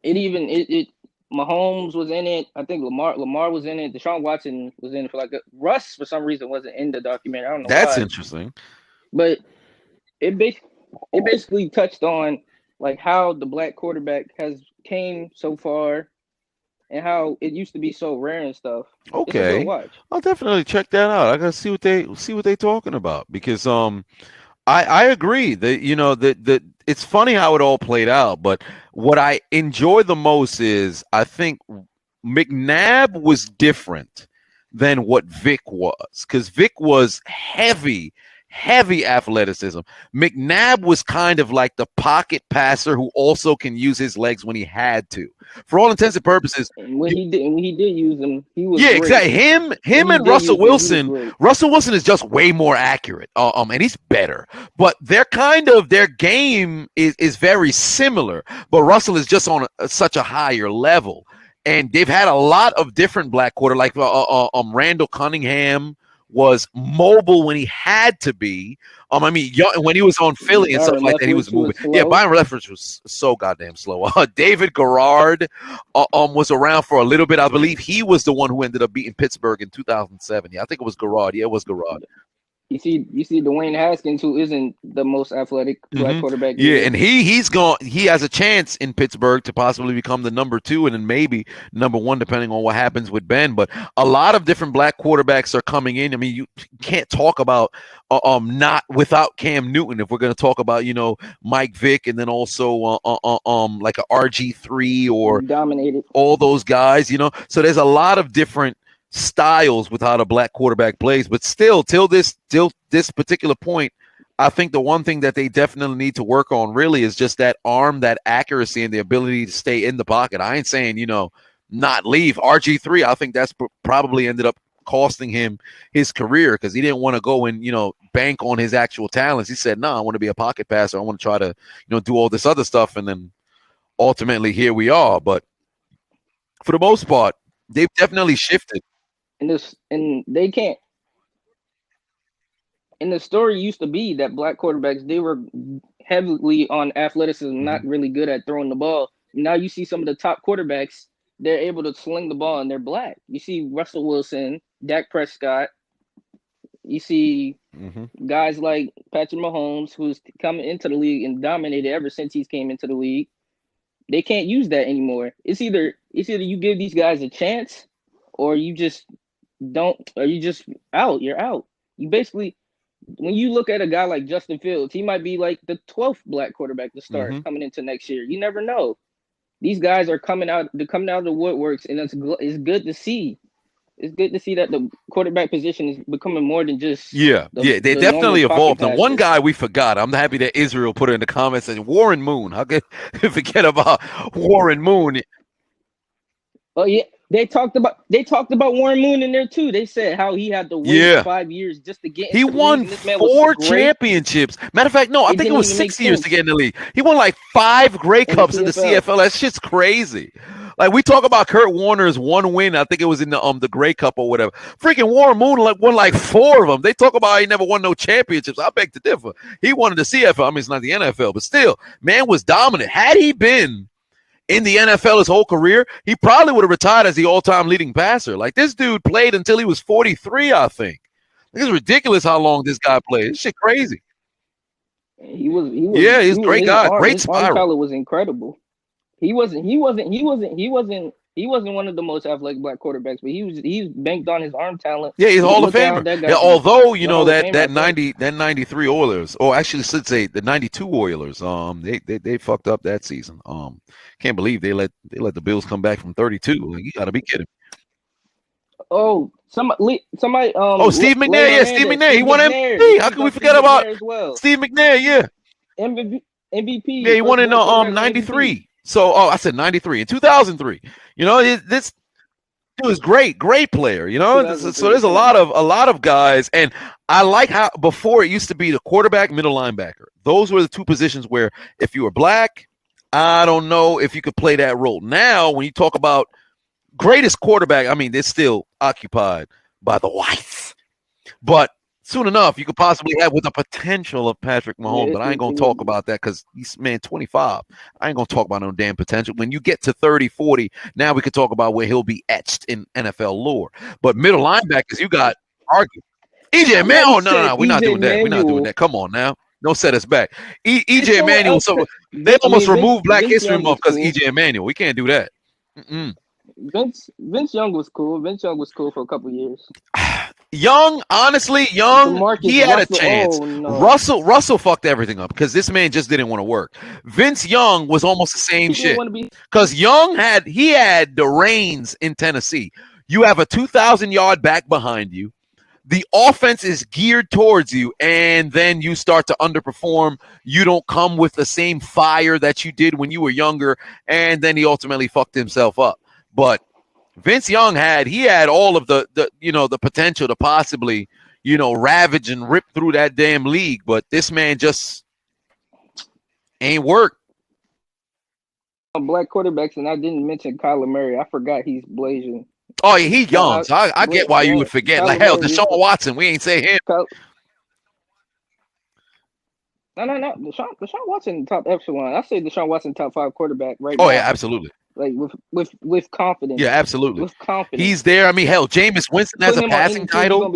Speaker 4: It Mahomes was in it. I think Lamar was in it. Deshaun Watson was in it for Russ for some reason wasn't in the documentary. I don't know
Speaker 1: That's
Speaker 4: why,
Speaker 1: interesting.
Speaker 4: but it basically touched on like how the black quarterback has came so far and how it used to be so rare and stuff. It's a good
Speaker 1: Okay,
Speaker 4: watch.
Speaker 1: I'll definitely check that out. I gotta see what they talking about because I agree that that it's funny how it all played out, but what I enjoy the most is I think McNabb was different than what Vic was because Vic was heavy athleticism. McNabb was kind of like the pocket passer who also can use his legs when he had to. For all intents and purposes,
Speaker 4: And when he did use them, he was
Speaker 1: yeah,
Speaker 4: great.
Speaker 1: exactly. Him
Speaker 4: When he
Speaker 1: and
Speaker 4: did
Speaker 1: Russell
Speaker 4: use them, he was
Speaker 1: Wilson.
Speaker 4: great.
Speaker 1: Russell Wilson is just way more accurate. And he's better. But their game is very similar. But Russell is just on such a higher level. And they've had a lot of different black quarter, like Randall Cunningham was mobile when he had to be. When he was on Philly and stuff
Speaker 4: Byron
Speaker 1: like that, he was
Speaker 4: Leftwich
Speaker 1: moving.
Speaker 4: was
Speaker 1: Yeah,
Speaker 4: slow.
Speaker 1: Byron Leftwich was so goddamn slow. David Garrard was around for a little bit. I believe he was the one who ended up beating Pittsburgh in 2007. Yeah, I think it was Garrard. Yeah, it was Garrard.
Speaker 4: You see Dwayne Haskins, who isn't the most athletic black quarterback.
Speaker 1: Yeah,
Speaker 4: either.
Speaker 1: and he's gone. He has a chance in Pittsburgh to possibly become the number 2 and then maybe number 1, depending on what happens with Ben. But a lot of different black quarterbacks are coming in. I mean, you can't talk about not without Cam Newton if we're going to talk about Mike Vick and then also like a RG3 or
Speaker 4: dominated
Speaker 1: all those guys. So there's a lot of different styles with how the black quarterback plays, but still till this particular point, I think the one thing that they definitely need to work on really is just that arm, that accuracy, and the ability to stay in the pocket. I ain't saying not leave. RG3, I think that's probably ended up costing him his career because he didn't want to go and bank on his actual talents. He said, no, I want to be a pocket passer. I want to try to do all this other stuff, and then ultimately here we are. But for the most part, they've definitely shifted.
Speaker 4: and they can't. And the story used to be that black quarterbacks, they were heavily on athleticism, not really good at throwing the ball. Now you see some of the top quarterbacks, they're able to sling the ball and they're black. You see Russell Wilson, Dak Prescott. You see guys like Patrick Mahomes, who's coming into the league and dominated ever since he's came into the league. They can't use that anymore. It's either you give these guys a chance or you just don't, or you just out. You're out. You basically, when you look at a guy like Justin Fields, he might be like the 12th black quarterback to start coming into next year. You never know. These guys are coming out of the woodworks, and it's good to see. It's good to see that the quarterback position is becoming more than just
Speaker 1: they definitely evolved. Now, one guy we forgot. I'm happy that Israel put it in the comments. Says Warren Moon. How could forget about Warren Moon?
Speaker 4: Oh yeah, they talked about Warren Moon in there too. They said how he had to wait 5 years just to get.
Speaker 1: He won 4 championships. Matter of fact, no, I think it was 6 years to get in the league. He won like 5 Grey Cups in the CFL. That shit's crazy. Like we talk about Kurt Warner's one win. I think it was in the Grey Cup or whatever. Freaking Warren Moon won like 4 of them. They talk about how he never won no championships. I beg to differ. He won in the CFL. I mean, it's not the NFL, but still, man was dominant. Had he been in the NFL his whole career, he probably would have retired as the all-time leading passer. Like this dude played until he was 43, I think. It's ridiculous how long this guy played. This shit crazy.
Speaker 4: He was
Speaker 1: he's a great guy. Great spiral.
Speaker 4: His arm talent was incredible. He wasn't He wasn't one of the most athletic black quarterbacks, but he's banked on his arm talent.
Speaker 1: Yeah, he's a Hall of
Speaker 4: Look at how
Speaker 1: Famer.
Speaker 4: that got
Speaker 1: Yeah,
Speaker 4: him
Speaker 1: although you
Speaker 4: the
Speaker 1: know
Speaker 4: Hall of
Speaker 1: that
Speaker 4: Fame,
Speaker 1: that
Speaker 4: I think.
Speaker 1: 93 Oilers, or actually should say the 92 Oilers, they fucked up that season. Can't believe they let the Bills come back from 32. Like, you got to be kidding.
Speaker 4: Oh, somebody
Speaker 1: Oh, Steve
Speaker 4: Larry
Speaker 1: McNair, yeah, Steve
Speaker 4: Hernandez,
Speaker 1: McNair, he
Speaker 4: Steve
Speaker 1: won
Speaker 4: McNair.
Speaker 1: MVP. How
Speaker 4: Speak
Speaker 1: can we
Speaker 4: on Steve
Speaker 1: forget about
Speaker 4: McNair as well.
Speaker 1: Steve McNair? Yeah, yeah,
Speaker 4: MVP,
Speaker 1: he won
Speaker 4: first
Speaker 1: in
Speaker 4: black quarterback MVP.
Speaker 1: 93. So, I said 93 in 2003. You know, this dude was great player. You know, so there's a lot of guys, and I like how before it used to be the quarterback, middle linebacker. Those were the two positions where if you were black, I don't know if you could play that role. Now, when you talk about greatest quarterback, I mean, they're still occupied by the whites, but soon enough, you could possibly have with the potential of Patrick Mahomes,
Speaker 4: Yeah,
Speaker 1: but I ain't going to talk about that because he's, 25. I ain't going to talk about no damn potential. When you get to 30, 40, now we could talk about where he'll be etched in NFL lore. But middle linebackers, you got argue. EJ Man, oh, no, we're not doing that. We're not doing that. Come on now. Don't set us back. EJ Manuel, so they almost removed Black History Month because EJ Manuel. We can't do that.
Speaker 4: Vince Young was cool. Vince Young was cool for a couple years.
Speaker 1: Young, honestly, he had
Speaker 4: Russell,
Speaker 1: a chance.
Speaker 4: Oh, no.
Speaker 1: Russell fucked everything up because this man just didn't want to work. Vince Young was almost the same shit because Young had the reins in Tennessee. You have a 2,000-yard back behind you. The offense is geared towards you, and then you start to underperform. You don't come with the same fire that you did when you were younger, and then he ultimately fucked himself up. But Vince Young had all of the potential to possibly, ravage and rip through that damn league, but this man just ain't worked.
Speaker 4: Black quarterbacks, and I didn't mention Kyler Murray. I forgot he's blazing.
Speaker 1: Oh, yeah, he's young, so I get why you would forget. Like, hell, Deshaun Watson, we ain't say him.
Speaker 4: No. Deshaun Watson top echelon. I say Deshaun Watson top 5 quarterback right
Speaker 1: now.
Speaker 4: now.
Speaker 1: Oh yeah, absolutely.
Speaker 4: Like with confidence.
Speaker 1: Yeah, absolutely.
Speaker 4: With confidence.
Speaker 1: He's there. I mean, hell, Jameis Winston has a passing title.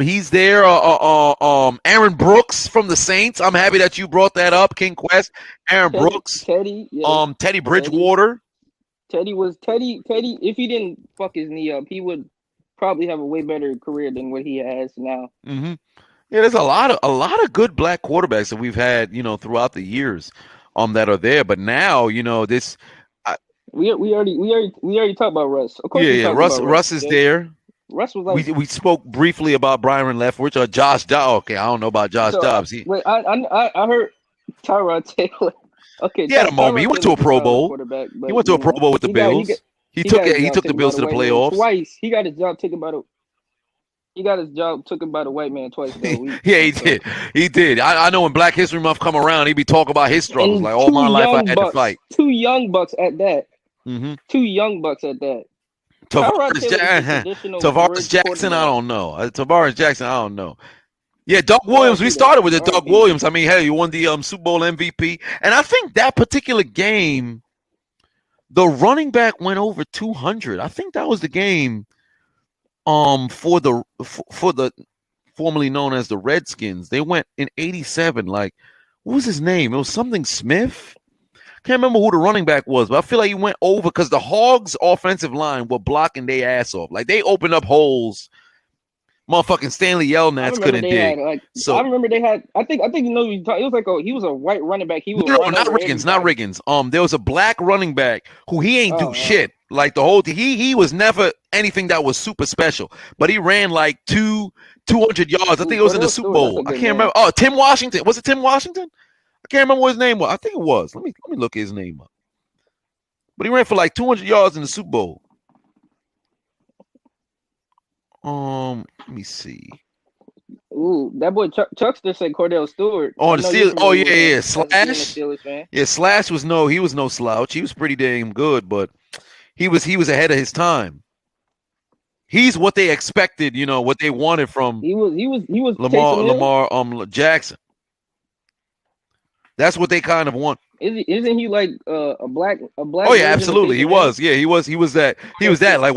Speaker 1: He's there. Aaron Brooks from the Saints. I'm happy that you brought that up, King Quest. Aaron Brooks.
Speaker 4: Teddy. Yeah.
Speaker 1: Teddy Bridgewater.
Speaker 4: Teddy. If he didn't fuck his knee up, he would probably have a way better career than what he has now.
Speaker 1: Mm-hmm. Yeah, there's a lot of good black quarterbacks that we've had, throughout the years, that are there. But now, this.
Speaker 4: We already talked about Russ. Of course,
Speaker 1: yeah. Russ is there.
Speaker 4: Russ was like
Speaker 1: we spoke briefly about Byron Leftwich or Josh Dobbs. Okay, I don't know about Josh Dobbs.
Speaker 4: Wait, I heard Tyrod Taylor. Okay,
Speaker 1: he had a moment. He went to a Pro Bowl. He went to a Pro Bowl with the Bills. He took the Bills to the playoffs
Speaker 4: twice. He got his job taken by the. He got his job taken by the white man twice.
Speaker 1: Yeah, he did. He did. I know when Black History Month come around, he'd be talking about his struggles.
Speaker 4: And
Speaker 1: like all my life, I had to fight.
Speaker 4: 2 young bucks at that.
Speaker 1: Mm-hmm.
Speaker 4: 2 young bucks at that.
Speaker 1: Tavares Jackson, I don't know. Tavares Jackson, I don't know. Yeah, Doug Williams. We started with Doug Williams. I mean, hey, you won the Super Bowl MVP, and I think that particular game, the running back went over 200. I think that was the game. For the formerly known as the Redskins, they went in 87. Like, what was his name? It was something Smith. Can't remember who the running back was, but I feel like he went over because the Hogs' offensive line were blocking their ass off. Like, they opened up holes. Motherfucking Stanley Yelnats couldn't dig.
Speaker 4: I remember they had. I think it was like he was a white running back. He was
Speaker 1: not Riggins. There was a black running back who he ain't do shit. Like the whole he was never anything that was super special, but he ran like 200 yards. I think it was in the Super Bowl. I can't remember. Oh, Tim Washington. Was it Tim Washington? I can't remember what his name was. I think it was. Let me look his name up. But he ran for like 200 yards in the Super Bowl. Let me see.
Speaker 4: Ooh, that boy Chuckster said Cordell Stewart.
Speaker 1: Oh, the Steelers. Oh yeah. Slash. Yeah, Slash was no slouch. He was pretty damn good, but he was ahead of his time. He's what they expected, what they wanted from
Speaker 4: he was
Speaker 1: Lamar Jackson. That's what they kind of want.
Speaker 4: Isn't he like a black?
Speaker 1: Oh yeah, absolutely. He was. Yeah, he was that. He was that. Like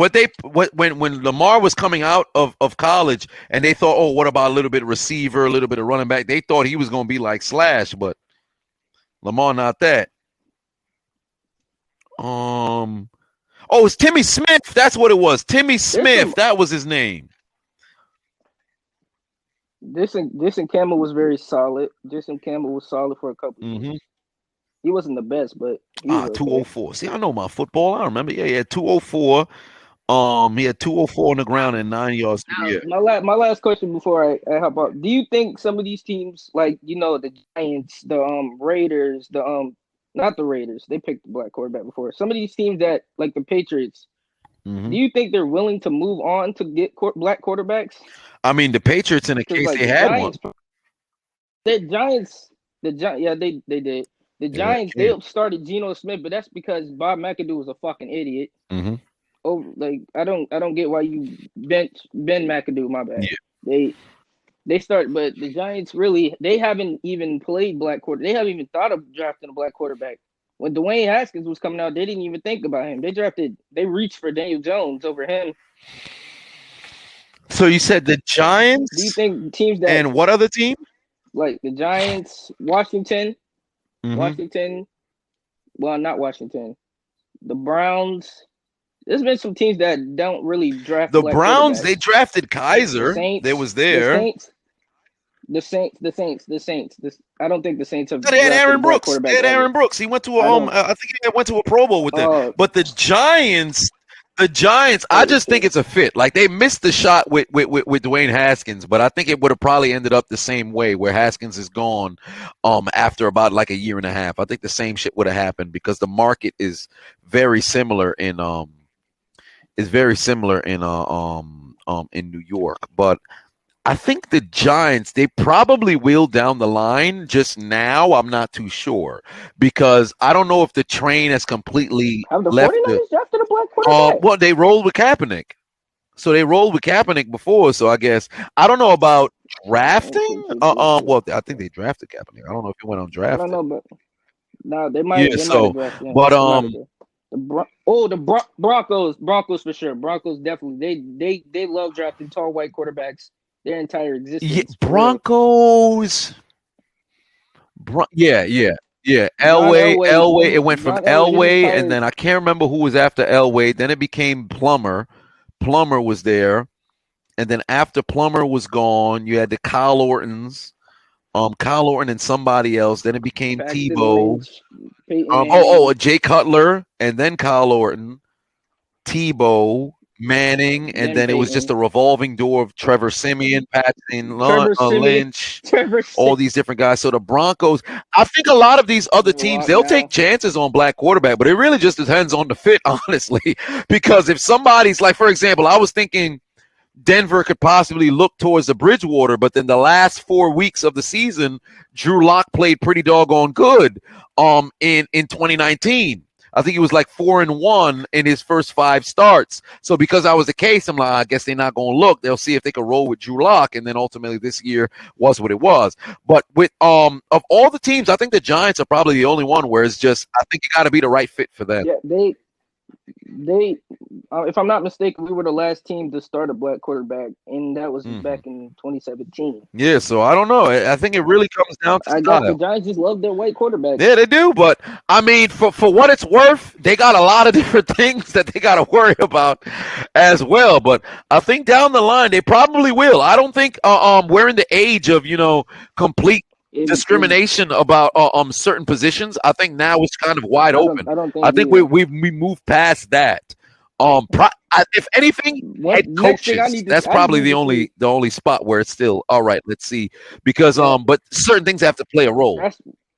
Speaker 1: when Lamar was coming out of college, and they thought, oh, what about a little bit of receiver, a little bit of running back? They thought he was going to be like Slash, but Lamar not that. Oh, it's Timmy Smith. That's what it was. Timmy Smith.
Speaker 4: some-
Speaker 1: That was his name.
Speaker 4: This and Campbell was very solid. Jason Campbell was solid for a couple years.
Speaker 1: Mm-hmm.
Speaker 4: He wasn't the best, but he was okay.
Speaker 1: 204. See, I know my football. I remember. Yeah, 204. He had 204 on the ground and 9 yards. Yeah.
Speaker 4: My last question before I hop out. Do you think some of these teams, like the Giants, the Raiders, not the Raiders, they picked the black quarterback before. Some of these teams that like the Patriots,
Speaker 1: Mm-hmm.
Speaker 4: do you think they're willing to move on to get black quarterbacks?
Speaker 1: I mean, the Patriots in a case
Speaker 4: Like
Speaker 1: they had one.
Speaker 4: The Giants, they did. The Giants, they started Geno Smith, but that's because Bob McAdoo was a fucking idiot.
Speaker 1: Mm-hmm.
Speaker 4: Oh, like I don't get why you bench Ben McAdoo. My bad.
Speaker 1: Yeah.
Speaker 4: They start, but the Giants really they haven't even played black quarterback. They haven't even thought of drafting a black quarterback. When Dwayne Haskins was coming out, they didn't even think about him. They reached for Daniel Jones over him.
Speaker 1: So you said the Giants?
Speaker 4: Do you think teams that
Speaker 1: and what other team?
Speaker 4: Like the Giants, Washington,
Speaker 1: Mm-hmm.
Speaker 4: well, not Washington, the Browns. There's been some teams that don't really draft
Speaker 1: the
Speaker 4: black
Speaker 1: Browns.
Speaker 4: quarterbacks.
Speaker 1: They drafted Kaiser.
Speaker 4: The Saints,
Speaker 1: they was there.
Speaker 4: The Saints. I don't think the Saints have.
Speaker 1: They had
Speaker 4: drafted
Speaker 1: Aaron
Speaker 4: a black
Speaker 1: Brooks. They
Speaker 4: quarterback
Speaker 1: had
Speaker 4: ever.
Speaker 1: Aaron Brooks. He went to I think he went to a Pro Bowl with them. But the Giants, I just think it's a fit. Like they missed the shot with Dwayne Haskins, but I think it would have probably ended up the same way where Haskins is gone after about like a year and a half. I think the same shit would have happened because the market is very similar in New York. But I think the Giants, they probably will down the line. Just now, I'm not too sure because I don't know if the train has completely
Speaker 4: have the
Speaker 1: left.
Speaker 4: 49ers drafted a black quarterback?
Speaker 1: Well, they rolled with Kaepernick. So they rolled with Kaepernick before. So I guess I don't know about drafting. Well, I think they drafted Kaepernick. I don't know if he went on draft.
Speaker 4: I don't know, but no, they might.
Speaker 1: Yeah.
Speaker 4: They
Speaker 1: So,
Speaker 4: might have drafted him.
Speaker 1: but
Speaker 4: the Broncos for sure. Broncos definitely. They love drafting tall white quarterbacks their entire existence.
Speaker 1: yeah, Broncos. Yeah. Elway. It went from Elway, and then I can't remember who was after Elway. Then it became Plummer. Plummer was there, and then after Plummer was gone, you had the Kyle Ortons, Kyle Orton and somebody else. Then it became Tebow. Jay Cutler, and then Kyle Orton, Tebow, Manning, and then it was just a revolving door of Trevor Siemian, Paxton Lynch, all these different guys. So the Broncos, I think a lot of these other teams, they'll take chances on black quarterback, but it really just depends on the fit, honestly. Because if somebody's like, for example, I was thinking Denver could possibly look towards the Bridgewater, but then the last 4 weeks of the season, Drew Lock played pretty doggone good in 2019. I think he was like 4-1 in his first 5 starts. So because that was the case, I'm like, I guess they're not going to look. They'll see if they can roll with Drew Lock, and then ultimately this year was what it was. But with of all the teams, I think the Giants are probably the only one where it's just I think it got to be the right fit for them.
Speaker 4: Yeah, they if I'm not mistaken, we were the last team to start a black quarterback, and that was back in 2017.
Speaker 1: Yeah, so I don't know. I think it really comes down to
Speaker 4: I guess the Giants just love their white quarterbacks.
Speaker 1: Yeah, they do. But I mean, for what it's worth, they got a lot of different things that they got to worry about as well. But I think down the line they probably will. I don't think we're in the age of complete discrimination about certain positions. I think now it's kind of wide open. I think we moved past that. If anything, head coaches. That's probably the only spot where it's still all right. Let's see, because but certain things have to play a role.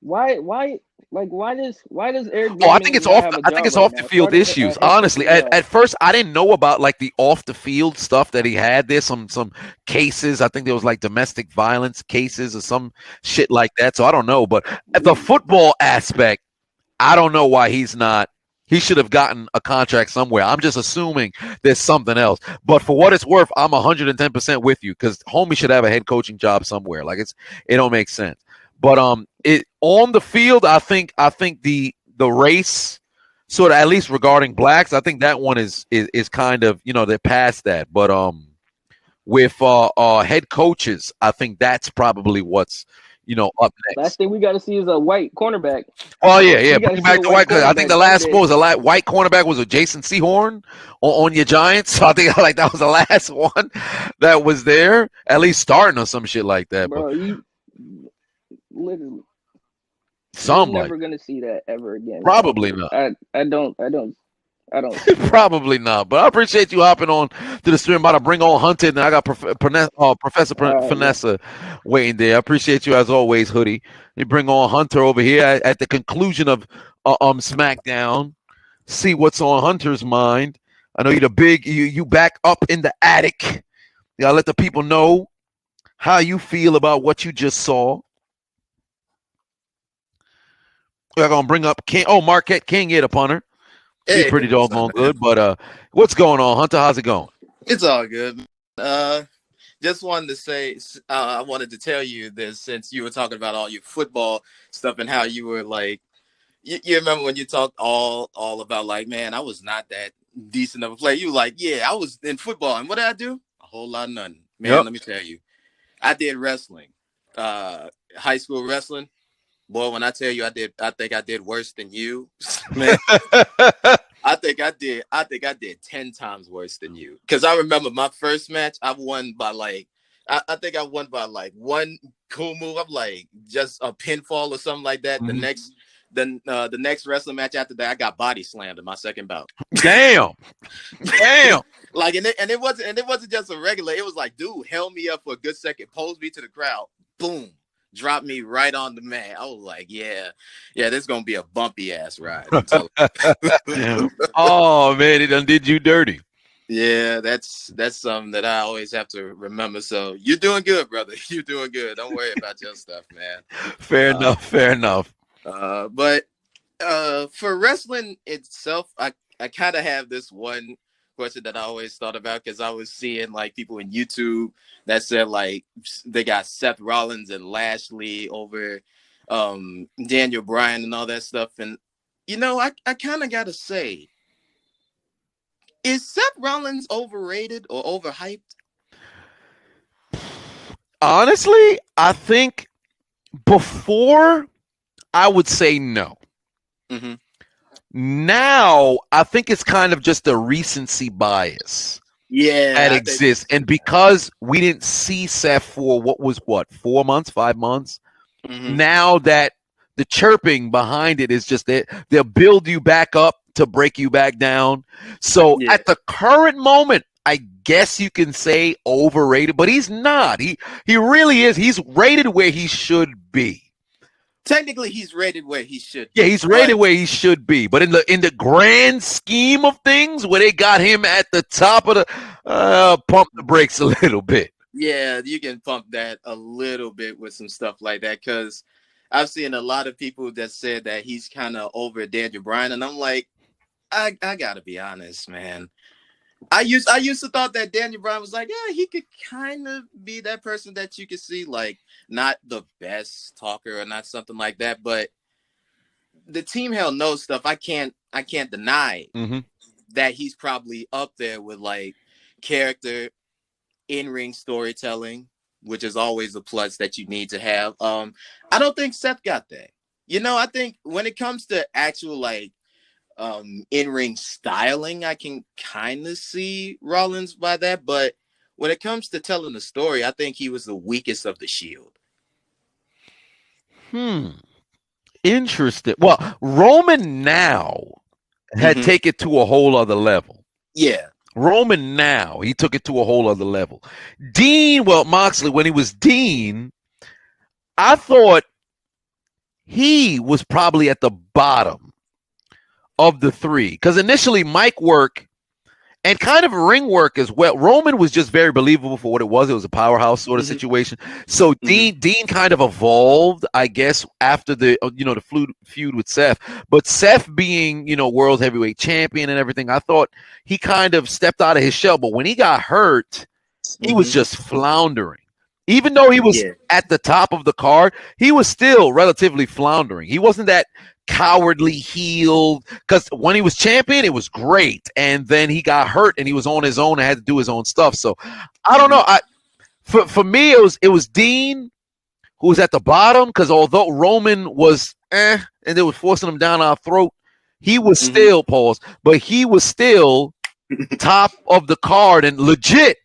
Speaker 4: Why does Eric?
Speaker 1: I think it's off. I think it's off the field issues. Honestly, at first I didn't know about like the off the field stuff that he had. There's some cases. I think there was like domestic violence cases or some shit like that. So I don't know, but at the football aspect, I don't know why he's not. He should have gotten a contract somewhere. I'm just assuming there's something else. But for what it's worth, I'm 110% with you because homie should have a head coaching job somewhere. Like it don't make sense. But it on the field, I think the race sort of, at least regarding blacks, I think that one is kind of they're past that. But with head coaches, I think that's probably what's up
Speaker 4: Last
Speaker 1: next.
Speaker 4: thing we got to see is a white cornerback.
Speaker 1: Oh yeah.
Speaker 4: We gotta
Speaker 1: Bring
Speaker 4: see a
Speaker 1: back the
Speaker 4: white
Speaker 1: white. I think the
Speaker 4: cornerback
Speaker 1: last
Speaker 4: Sunday.
Speaker 1: one was a white cornerback was a Jason Sehorn on your Giants. So I think like that was the last one that was there, at least starting or some shit like that.
Speaker 4: Bro,
Speaker 1: But
Speaker 4: you literally,
Speaker 1: some
Speaker 4: you're
Speaker 1: like
Speaker 4: never gonna see that ever again.
Speaker 1: probably not.
Speaker 4: I don't.
Speaker 1: Probably not, but I appreciate you hopping on to the stream. I'm about to bring on Hunted, and I got Professor Finessa waiting there. I appreciate you as always, Hoodie. You bring on Hunter over here at the conclusion of Smackdown. See what's on Hunter's mind. I know you're the big you back up in the attic. You gotta let the people know how you feel about what you just saw. We're gonna bring up King. Oh, Marquette King hit upon her. She's pretty doggone good. But what's going on, Hunter? How's it going?
Speaker 5: It's all good. Just wanted to say, I wanted to tell you this since you were talking about all your football stuff and how you were like, you remember when you talked all about like, man, I was not that decent of a player. You were like, yeah, I was in football, and what did I do? A whole lot of nothing, man.
Speaker 1: Yep.
Speaker 5: Let me tell you, I did wrestling, high school wrestling. Boy, when I tell you I think I did worse than you, man. I think I did 10 times worse than you. Because I remember my first match, I won by like, I think I won by like one cool move. I'm like just a pinfall or something like that.
Speaker 1: Mm-hmm.
Speaker 5: The next wrestling match after that, I got body slammed in my second bout.
Speaker 1: Damn.
Speaker 5: Like and it wasn't just a regular. It was like, dude, held me up for a good second, posed me to the crowd, boom. Dropped me right on the mat. I was like, yeah, this is gonna be a bumpy ass ride.
Speaker 1: Oh man, it done did you dirty.
Speaker 5: Yeah, that's something that I always have to remember. So you're doing good, brother. You're doing good. Don't worry about your stuff, man.
Speaker 1: Fair enough.
Speaker 5: But for wrestling itself, I kind of have this one question that I always thought about because I was seeing like people in YouTube that said like they got Seth Rollins and Lashley over Daniel Bryan and all that stuff. And I kind of gotta say, is Seth Rollins overrated or overhyped?
Speaker 1: Honestly, I think before I would say no.
Speaker 5: Mm-hmm.
Speaker 1: Now I think it's kind of just a recency bias.
Speaker 5: Yeah,
Speaker 1: that exists. And because we didn't see Seth for 4 months, 5 months, now that the chirping behind it is just that they'll build you back up to break you back down. So at the current moment, I guess you can say overrated, but he's not. He really is. He's rated where he should be.
Speaker 5: Technically, he's rated where he should be.
Speaker 1: Yeah, he's rated where he should be. But in the grand scheme of things, where they got him at the top of the pump the brakes a little bit.
Speaker 5: Yeah, you can pump that a little bit with some stuff like that because I've seen a lot of people that said that he's kind of over Daniel Bryan, and I'm like, I gotta be honest, man. I used to thought that Daniel Bryan was like, yeah, he could kind of be that person that you could see, like, not the best talker or not something like that, but the Team Hell No stuff, I can't deny that he's probably up there with like character, in-ring storytelling, which is always a plus that you need to have. I don't think Seth got that. I think when it comes to actual like in-ring styling, I can kind of see Rollins by that, but when it comes to telling the story, I think he was the weakest of the Shield.
Speaker 1: Interesting. Well, Roman now had taken it to a whole other level.
Speaker 5: Yeah.
Speaker 1: Roman now, he took it to a whole other level. Moxley, when he was Dean, I thought he was probably at the bottom of the three. Because initially, mic work and kind of ring work as well. Roman was just very believable for what it was. It was a powerhouse sort of situation. So Dean kind of evolved, I guess, after the feud with Seth. But Seth being, world heavyweight champion and everything, I thought he kind of stepped out of his shell. But when he got hurt, he was just floundering. Even though he was at the top of the card, he was still relatively floundering. He wasn't that cowardly heel, because when he was champion, it was great, and then he got hurt and he was on his own and had to do his own stuff. So I don't know. For me, it was Dean, who was at the bottom, because although Roman was and they were forcing him down our throat, he was still but he was still top of the card and legit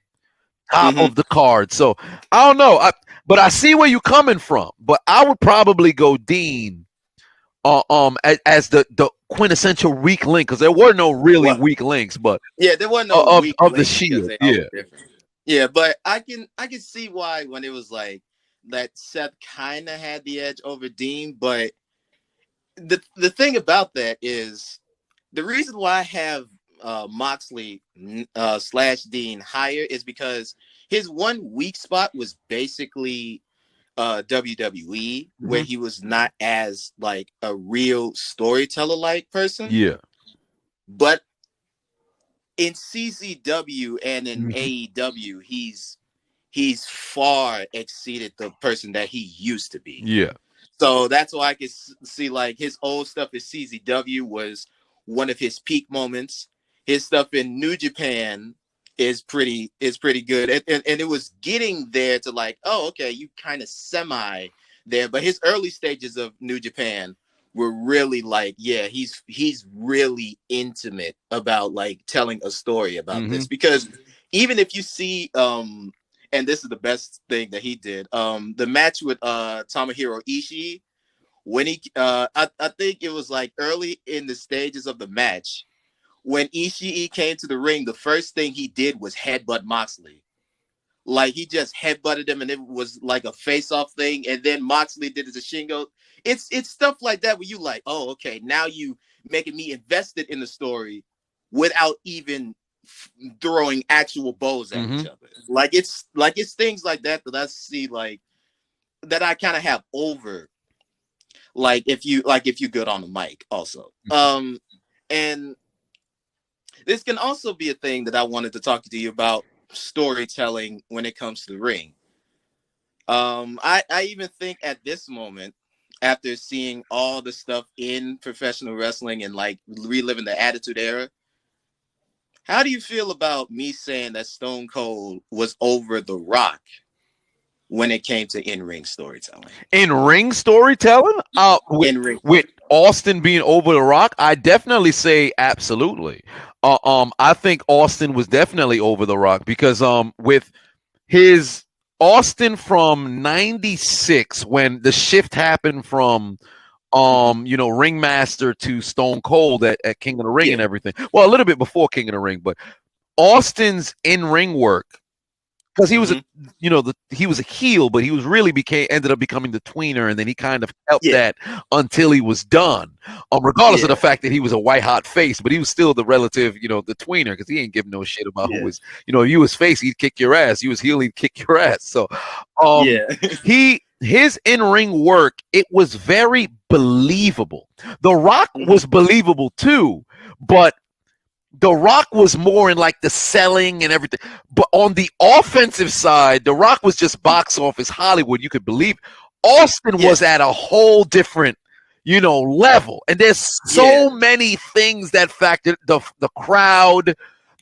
Speaker 1: top of the card. So I don't know, but I see where you're coming from. But I would probably go Dean, as the quintessential weak link, because there were no really weak links, but
Speaker 5: there wasn't no weak
Speaker 1: of the
Speaker 5: links
Speaker 1: Shield.
Speaker 5: Yeah, but I can see why when it was like that Seth kind of had the edge over Dean, but the thing about that is the reason why I have Moxley / Dean higher is because his one weak spot was basically WWE, where he was not as like a real storyteller like person.
Speaker 1: Yeah.
Speaker 5: But in CZW and in AEW, he's far exceeded the person that he used to be.
Speaker 1: Yeah.
Speaker 5: So that's why I could see like his old stuff at CZW was one of his peak moments. His stuff in New Japan is pretty good. And it was getting there to like, oh, okay, you kind of semi there. But his early stages of New Japan were really like, yeah, he's really intimate about like telling a story about this. Because even if you see and this is the best thing that he did, the match with Tomohiro Ishii, when he I think it was like early in the stages of the match, when Ishii came to the ring, the first thing he did was headbutt Moxley. Like he just headbutted him, and it was like a face-off thing. And then Moxley did it to Shingo. It's stuff like that where you like, oh, okay, now you making me invested in the story without even throwing actual bows at each other. Like it's things like that I see like that I kind of have over. Like if you good on the mic also. And this can also be a thing that I wanted to talk to you about, storytelling when it comes to the ring. I even think at this moment, after seeing all the stuff in professional wrestling and like reliving the Attitude Era, how do you feel about me saying that Stone Cold was over The Rock when it came to in-ring storytelling?
Speaker 1: In-ring storytelling? With Austin being over The Rock, I definitely say absolutely. I think Austin was definitely over The Rock because with his Austin from 96, when the shift happened from Ringmaster to Stone Cold at King of the Ring and everything. Well, a little bit before King of the Ring, but Austin's in-ring work, because he was he was a heel, but he was really ended up becoming the tweener, and then he kind of helped that until he was done. Regardless of the fact that he was a white hot face, but he was still the relative, the tweener, because he ain't giving no shit about who was, you was face, he'd kick your ass. You was heel, he'd kick your ass. So his in-ring work, it was very believable. The Rock was believable too, but The Rock was more in like the selling and everything. But on the offensive side, The Rock was just box office Hollywood. You could believe Austin was at a whole different, level. And there's so many things that factored the crowd,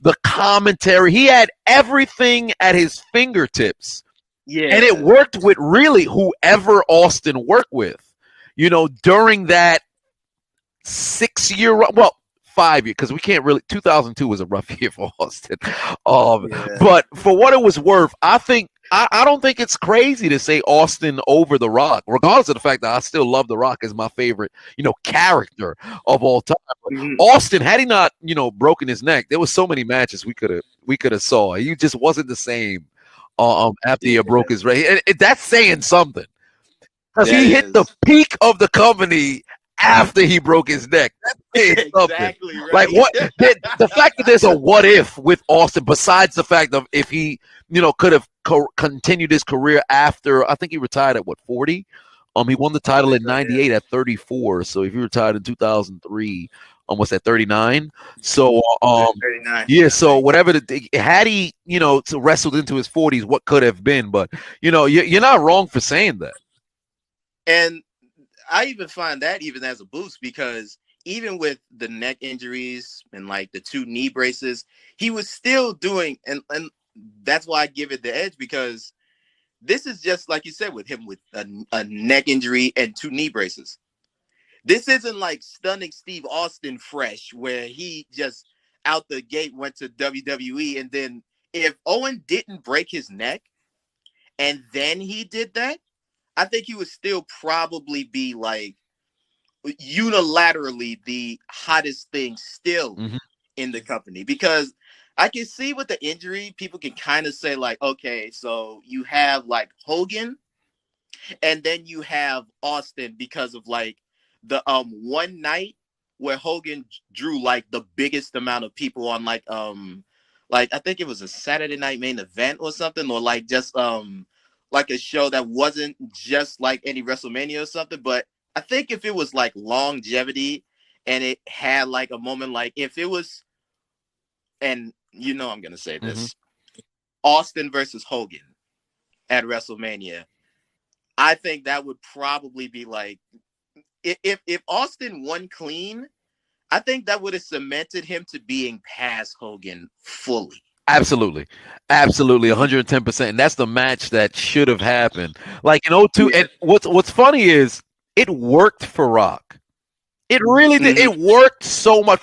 Speaker 1: the commentary. He had everything at his fingertips. Yeah. And it worked with really whoever Austin worked with, during that 6-year run. Well, 5 years, because we can't really. 2002 was a rough year for Austin. But for what it was worth, I think I don't think it's crazy to say Austin over The Rock, regardless of the fact that I still love The Rock as my favorite, character of all time. Austin, had he not, broken his neck, there was so many matches we could have saw. He just wasn't the same after he broke his neck. That's saying something, because he hit the peak of the company after he broke his neck. That's saying something. Exactly right. Like what? The fact that there's a what if with Austin, besides the fact of if he, could have continued his career after, I think he retired at 40. He won the title in '98 at 34. So if he retired in 2003, almost at 39. So 39. Yeah. So whatever had he, wrestled into his 40s, what could have been? But you're not wrong for saying that.
Speaker 5: And I even find that even as a boost, because even with the neck injuries and like the 2 knee braces, he was still doing, and that's why I give it the edge, because This is just like you said with him with a neck injury and 2 knee braces. This isn't like Stunning Steve Austin fresh, where he just out the gate went to WWE. And then if Owen didn't break his neck and then he did that, I think he would still probably be like unilaterally the hottest thing still in the company, because I can see with the injury, people can kind of say like, okay, so you have like Hogan and then you have Austin because of like the one night where Hogan drew like the biggest amount of people on like I think it was a Saturday night main event or something, or like just like a show that wasn't just like any WrestleMania or something. But I think if it was like longevity and it had like a moment, like if it was, and you know I'm gonna say this, Austin versus Hogan at WrestleMania, I think that would probably be like, if Austin won clean, I think that would have cemented him to being past Hogan fully.
Speaker 1: Absolutely. Absolutely. 110%. And that's the match that should have happened. Like in 02. And what's funny is it worked for Rock. It really did. It worked so much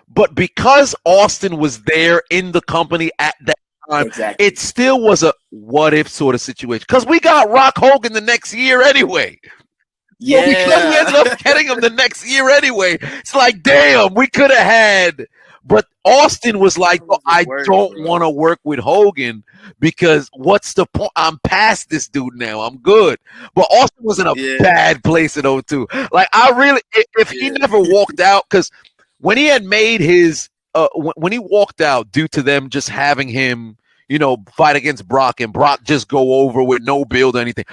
Speaker 1: but because Austin was there in the company at that time, it still was a what if sort of situation. Because we got Rock Hogan the next year anyway.
Speaker 5: Yeah.
Speaker 1: So because we ended up getting him the next year anyway, it's like, damn, we could have had. But Austin was like, I don't want to work with Hogan because what's the point? I'm past this dude now. I'm good. But Austin was in a bad place in 02. Like, I really, if he never walked out, because when he had made his, when he walked out due to them just having him, you know, fight against Brock and Brock just go over with no build or anything,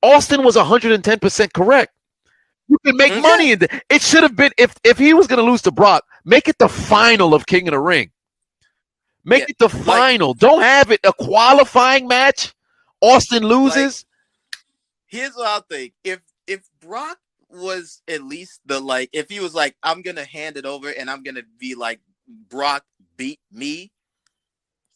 Speaker 1: Austin was 110% correct. You can make money in it. It should have been, if he was going to lose to Brock, make it the final of King of the Ring. Make it the final. Don't have it a qualifying match. Austin loses.
Speaker 5: Like, here's what I think. If Brock was at least the, like, if he was like, I'm going to hand it over and I'm going to be like, Brock beat me.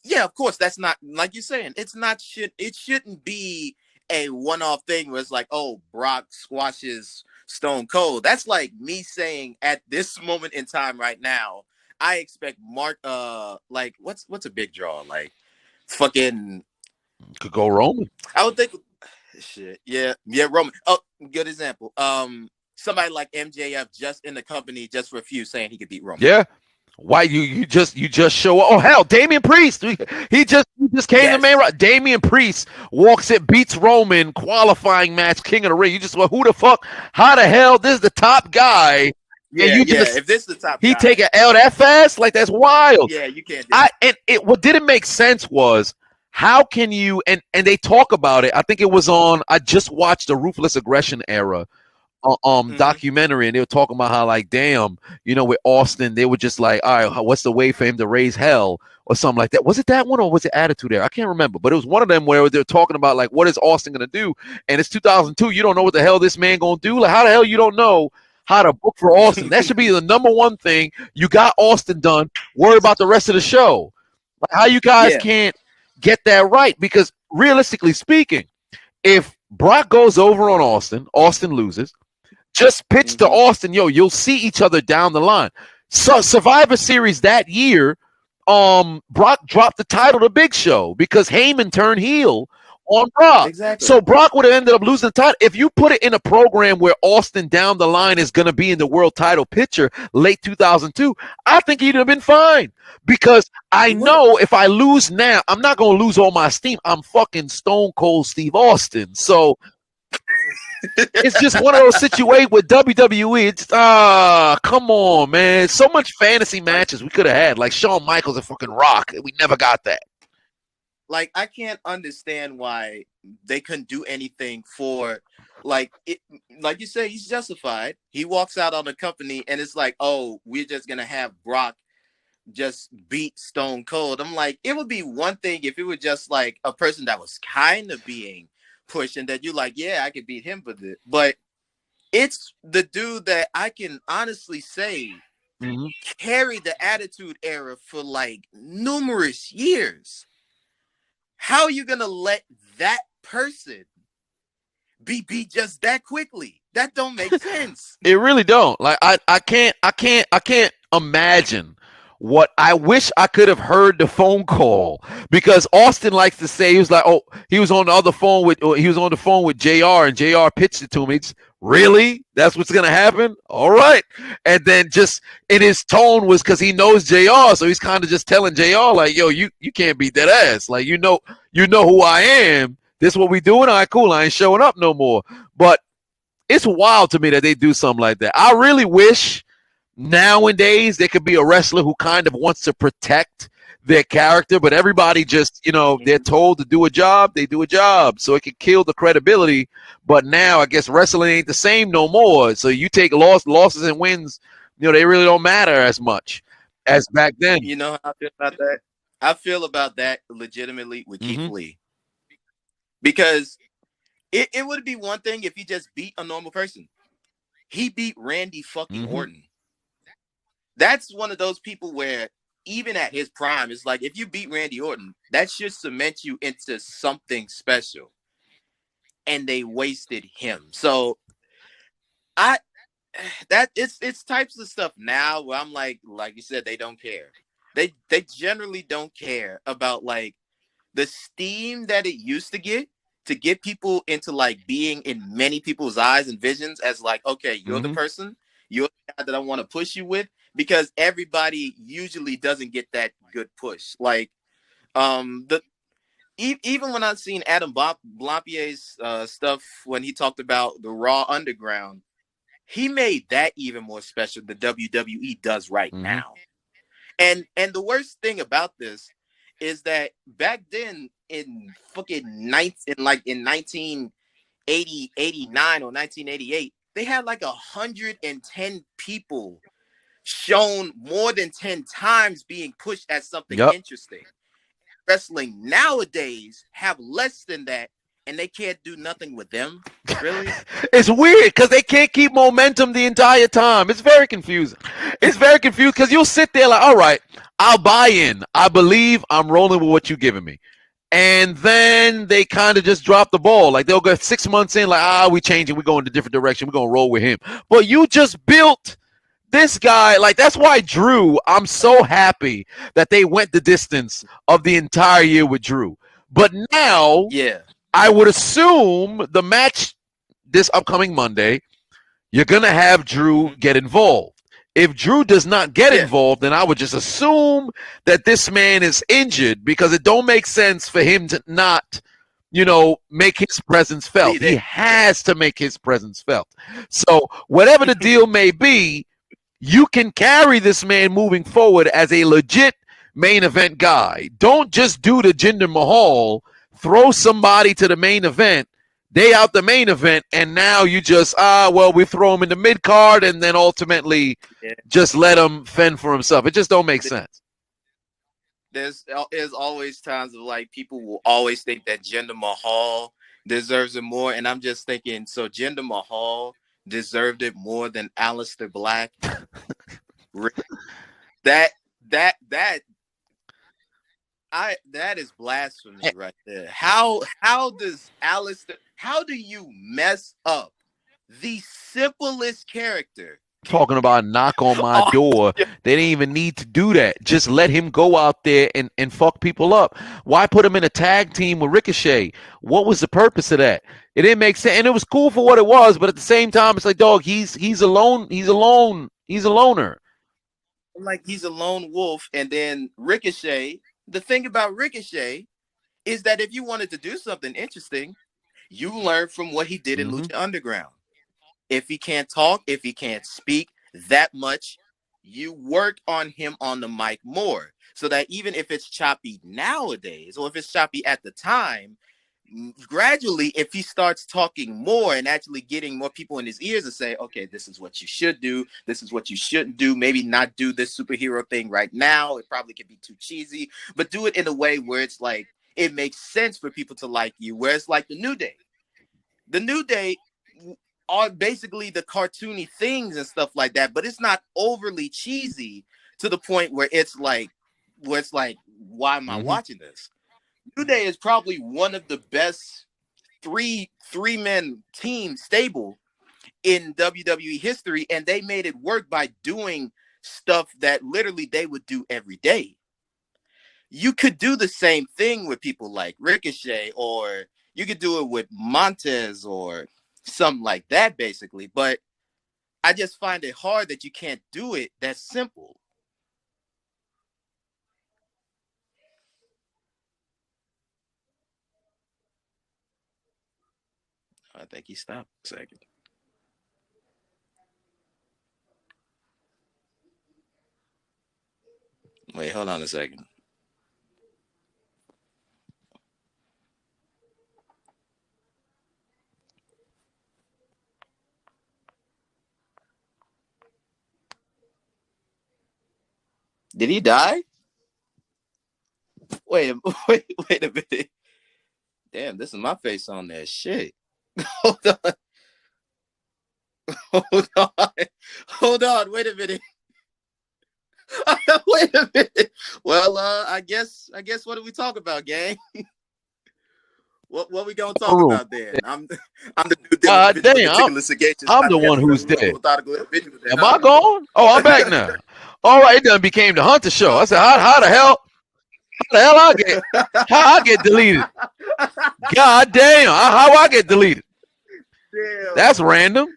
Speaker 5: Yeah, of course. That's not, like you're saying, it's not, it shouldn't be a one-off thing where it's like, oh, Brock squashes Stone Cold. That's like me saying at this moment in time right now, I expect Mark like what's a big draw? Like fucking
Speaker 1: could go Roman.
Speaker 5: I would think shit. Yeah, Roman. Oh, good example. Somebody like MJF just in the company just for a few saying he could beat Roman.
Speaker 1: Yeah. Why you just show up? Oh hell, Damian Priest. He just came to main roster. Damian Priest walks it, beats Roman, qualifying match, King of the Ring. You just who the fuck? How the hell? This is the top guy.
Speaker 5: Yeah, and if this is the top
Speaker 1: he
Speaker 5: guy,
Speaker 1: take an L that fast? Like that's wild.
Speaker 5: Yeah, you can't do
Speaker 1: it. What didn't make sense was how can you and they talk about it. I think it was on. I just watched the Ruthless Aggression era. Documentary, and they were talking about how like, damn, you know, with Austin, they were just like, all right, what's the way for him to raise hell or something like that? Was it that one or was it Attitude Era? I can't remember, but it was one of them where they're talking about like, what is Austin gonna do? And it's 2002. You don't know what the hell this man gonna do. Like, how the hell you don't know how to book for Austin? That should be the number one thing. You got Austin done. Worry about the rest of the show. Like, how you guys can't get that right? Because realistically speaking, if Brock goes over on Austin loses. Just pitch to Austin, yo, you'll see each other down the line. So Survivor Series that year, Brock dropped the title to Big Show because Heyman turned heel on Brock.
Speaker 5: Exactly.
Speaker 1: So Brock would have ended up losing the title. If you put it in a program where Austin down the line is going to be in the world title picture late 2002, I think he'd have been fine. Because I know if I lose now, I'm not going to lose all my steam. I'm fucking Stone Cold Steve Austin. So it's just one of those situations with WWE. It's come on, man. So much fantasy matches we could have had, like Shawn Michaels and fucking Rock. We never got that.
Speaker 5: Like, I can't understand why they couldn't do anything for, like, it. Like you say, he's justified. He walks out on the company, and it's like, oh, we're just gonna have Brock just beat Stone Cold. I'm like, it would be one thing if it was just like a person that was kind of being push and that you're like, yeah, I could beat him for this, but it's the dude that I can honestly say carried the Attitude Era for like numerous years. How are you gonna let that person be beat just that quickly? That don't make sense.
Speaker 1: It really don't. Like I can't imagine what I wish I could have heard the phone call, because Austin likes to say, he was like, oh, he was on the other phone with JR, and JR pitched it to me. Really? That's what's gonna happen? All right. And then just in his tone was, because he knows JR, so he's kind of just telling JR like, yo, you can't beat that ass. Like, you know who I am. This what we doing? All right, cool. I ain't showing up no more. But it's wild to me that they do something like that. I really wish nowadays there could be a wrestler who kind of wants to protect their character, but everybody just, they're told to do a job, they do a job. So it could kill the credibility. But now I guess wrestling ain't the same no more. So you take losses and wins, they really don't matter as much as back then.
Speaker 5: You know how I feel about that? I feel about that legitimately with Keith Lee. Because it would be one thing if he just beat a normal person. He beat Randy fucking Orton. That's one of those people where even at his prime, it's like, if you beat Randy Orton, that should cement you into something special. And they wasted him. So it's types of stuff now where I'm like you said, they don't care. They generally don't care about like the steam that it used to get people into like being in many people's eyes and visions as like, okay, you're the person, you're the guy that I want to push you with, because everybody usually doesn't get that good push. Like, even when I've seen Adam Blampier's stuff when he talked about the Raw Underground, he made that even more special than WWE does right now. And the worst thing about this is that back then in 1980, 89 or 1988, they had like 110 people shown more than 10 times being pushed at something interesting. Wrestling nowadays have less than that, and they can't do nothing with them. Really?
Speaker 1: It's weird because they can't keep momentum the entire time. It's very confusing. It's very confusing because you'll sit there like, all right, I'll buy in. I believe I'm rolling with what you're giving me. And then they kind of just drop the ball. Like, they'll go 6 months in, like, we changing. We're going a different direction. We're going to roll with him. But you just built this guy. Like, that's why Drew, I'm so happy that they went the distance of the entire year with Drew. But now, I would assume the match this upcoming Monday, you're going to have Drew get involved. If Drew does not get involved, then I would just assume that this man is injured, because it don't make sense for him to not, make his presence felt. He has to make his presence felt. So whatever the deal may be, you can carry this man moving forward as a legit main event guy. Don't just do the Jinder Mahal, throw somebody to the main event, they out the main event, and now you just, we throw him in the mid card and then ultimately just let him fend for himself. It just don't make sense.
Speaker 5: There's always times of like, people will always think that Jinder Mahal deserves it more, and I'm just thinking, so Jinder Mahal deserved it more than Aleister Black? That is blasphemy right there. How does Aleister? How do you mess up the simplest character?
Speaker 1: Talking about knock on my door. They didn't even need to do that. Just let him go out there and fuck people up. Why put him in a tag team with Ricochet? What was the purpose of that? It didn't make sense. And it was cool for what it was, but at the same time, it's like, dog, he's alone. He's a loner.
Speaker 5: Like, he's a lone wolf. And then Ricochet, the thing about Ricochet is that if you wanted to do something interesting, you learn from what he did in Lucha Underground. If he can't talk, if he can't speak that much, you work on him on the mic more, so that even if it's choppy nowadays, or if it's choppy at the time, gradually, if he starts talking more and actually getting more people in his ears to say, okay, this is what you should do, this is what you shouldn't do, maybe not do this superhero thing right now, it probably could be too cheesy, but do it in a way where it's like, it makes sense for people to like you, where it's like the New Day. The New Day are basically the cartoony things and stuff like that, but it's not overly cheesy to the point where it's like, why am I watching this? New Day is probably one of the best three-man team stable in WWE history, and they made it work by doing stuff that literally they would do every day. You could do the same thing with people like Ricochet, or you could do it with Montez or something like that, basically. But I just find it hard that you can't do it that simple. I think he stopped a second. Wait, hold on a second. Did he die? Wait a minute. Damn, this is my face on that shit. Hold on. Hold on. Wait a minute. Wait a minute. Well, I guess what do we talk about, gang? What we gonna talk about then? I'm the dude that
Speaker 1: damn, I'm the one who's dead. Am I gone? Oh, I'm back now. All right, it done became the Hunter show. I said, how the hell I get deleted? God damn, how I get deleted?
Speaker 5: Damn.
Speaker 1: That's random.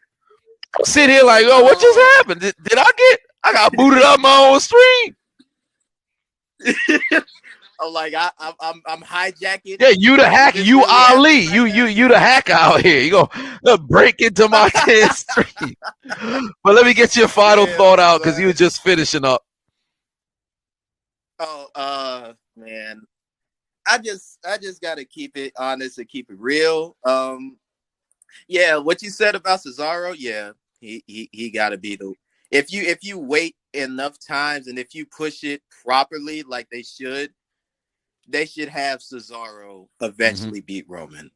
Speaker 1: I'm sitting here like, oh, what just happened? Did I got booted up my own stream?
Speaker 5: I'm like, I'm hijacking.
Speaker 1: Yeah, you the hacker, you Ali, you the hacker out here. You go break into my 10 stream. But let me get your final thought out because you were just finishing up.
Speaker 5: Oh, man, I just gotta keep it honest and keep it real. Yeah, what you said about Cesaro, yeah, he gotta be the. If you wait enough times and if you push it properly, like they should have Cesaro eventually beat Roman,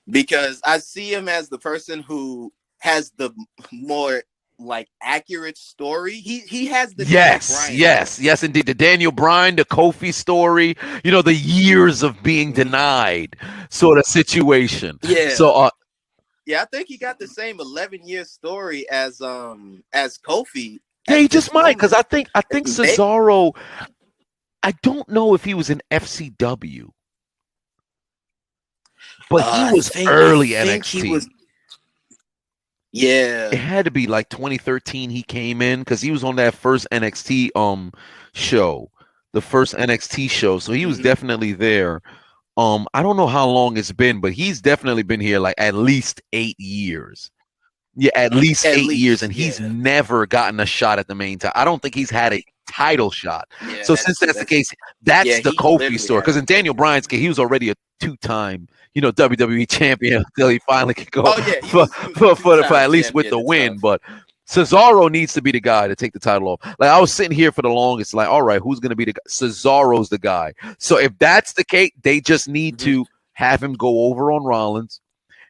Speaker 5: because I see him as the person who has the more like accurate story. He has the
Speaker 1: yes indeed, the Daniel Bryan, the Kofi story, the years of being denied sort of situation.
Speaker 5: Yeah.
Speaker 1: So
Speaker 5: yeah, I think he got the same 11-year story as Kofi.
Speaker 1: Yeah, he just might, because I think Cesaro, I don't know if he was in FCW, but he was early NXT.
Speaker 5: Yeah,
Speaker 1: it had to be like 2013 he came in, because he was on that first NXT show, the first NXT show. So he was definitely there. I don't know how long it's been, but he's definitely been here like at least 8 years. Yeah, at least 8 years, and he's never gotten a shot at the main title. I don't think he's had a title shot. Yeah, so since that's the case, that's the Kofi story. Because in Daniel Bryan's case, he was already a 2-time, WWE champion until he finally could go for at least with the win. But Cesaro needs to be the guy to take the title off. Like, I was sitting here for the longest, like, all right, who's going to be the guy? Cesaro's the guy. So if that's the case, they just need to have him go over on Rollins,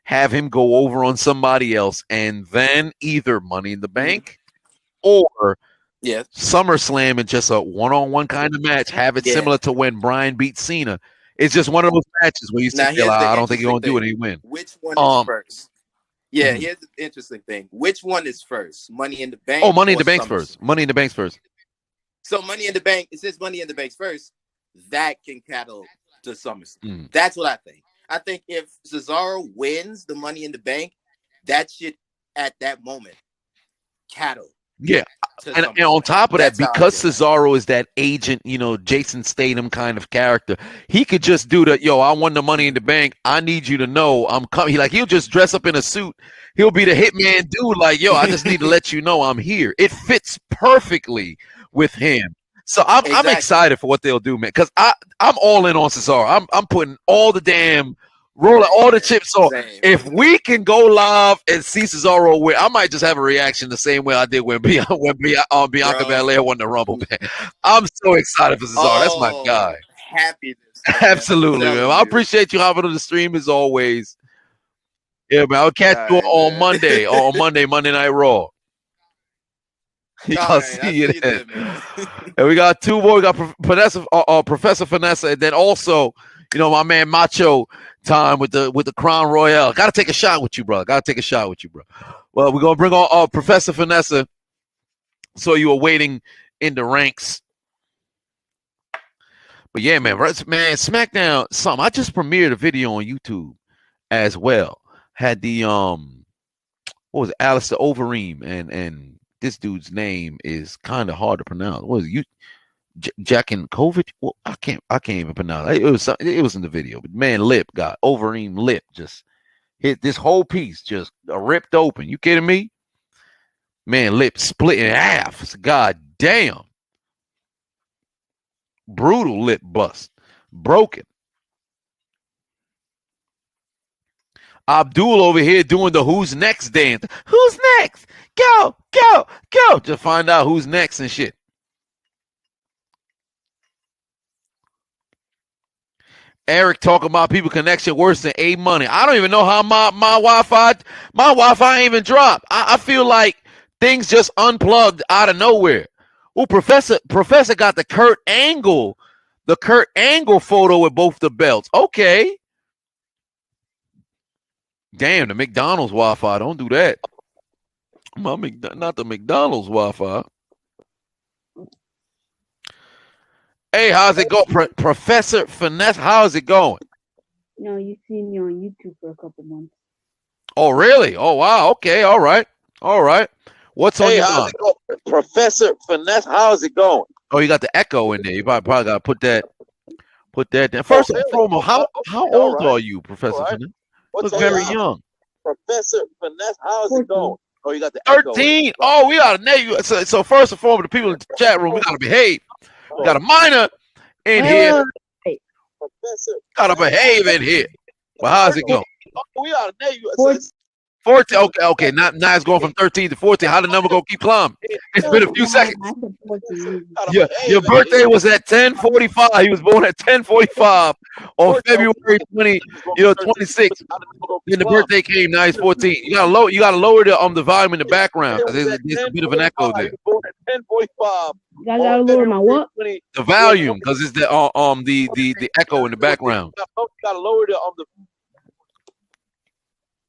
Speaker 1: have him go over on somebody else, and then either Money in the Bank or SummerSlam and just a one-on-one kind of match. Have it similar to when Bryan beat Cena. It's just one of those matches where you say, I don't think he's going to do it, and he win.
Speaker 5: Which one is first? Yeah, here's the interesting thing. Which one is first? Money in the Bank?
Speaker 1: Oh, Money in the Bank's first. Money in the Bank's first.
Speaker 5: So Money in the Bank, it says Money in the Bank's first. That can cattle to SummerSlam. That's what I think. I think if Cesaro wins the Money in the Bank, that should, at that moment, cattle.
Speaker 1: Yeah. And on top of that, because Cesaro is that agent, Jason Statham kind of character, he could just do the, I won the Money in the Bank. I need you to know I'm coming. He'll just dress up in a suit. He'll be the hitman dude. Like, I just need to let you know I'm here. It fits perfectly with him. So I'm excited for what they'll do, man. Because I'm all in on Cesaro. I'm putting all the damn rolling all the chips on. If we can go live and see Cesaro win, I might just have a reaction the same way I did when Bianca Belair won the Rumble, man. I'm so excited for Cesaro. That's my guy.
Speaker 5: Happiness.
Speaker 1: Absolutely, man. I appreciate you hopping on the stream as always. Yeah, man. I'll catch you on Monday. Monday Night Raw. I'll see you then. And we got two more. We got Professor Vanessa, and then also, You know, my man Macho time with the Crown Royale. Got to take a shot with you, bro. Got to take a shot with you, bro. Well, we're gonna bring on Professor Vanessa. So you were waiting in the ranks. But yeah, man, SmackDown, something. I just premiered a video on YouTube as well. Had the what was it, Alistair Overeem, and this dude's name is kind of hard to pronounce. What was it? Jakinkovic? Well, I can't even pronounce it. It was in the video. But man, Overeem lip just hit this whole piece, just ripped open. You kidding me? Man, lip split in half. God damn. Brutal lip bust. Broken. Abdul over here doing the who's next dance. Who's next? Go, go, go. To find out who's next and shit. Eric talking about people connection worse than A Money. I don't even know how my Wi-Fi ain't even dropped. I feel like things just unplugged out of nowhere. Oh, Professor got the Kurt Angle photo with both the belts. Okay. Damn, the McDonald's Wi-Fi. Don't do that. Not the McDonald's Wi-Fi. Hey, how's it go, Professor Finesse? How's it going?
Speaker 6: No, you seen me on YouTube for a couple months.
Speaker 1: Oh, really? Oh, wow. Okay. All right. What's on your mind? Professor Finesse, how's it going? Oh, you got the echo in there. You probably got to put that down. First and foremost, how old are you, Professor Finesse? Look very young. Professor Finesse, how's it going? Oh, you got the 13. Oh, we got to name you. So first and foremost, the people in the chat room, we got to behave. We got a minor in here. Got to behave in here. Well, how's it going? We got to name you. 14. Okay. Now it's going from 13 to 14. How the number gonna keep climbing? It's been a few seconds. Your birthday was at 10:45. He was born at 10:45 on February 26th. Then the birthday came. Now he's 14. You gotta lower the volume in the background because there's a bit of an echo there.
Speaker 6: You gotta lower my what?
Speaker 1: The volume, because it's the echo in the background. Gotta lower the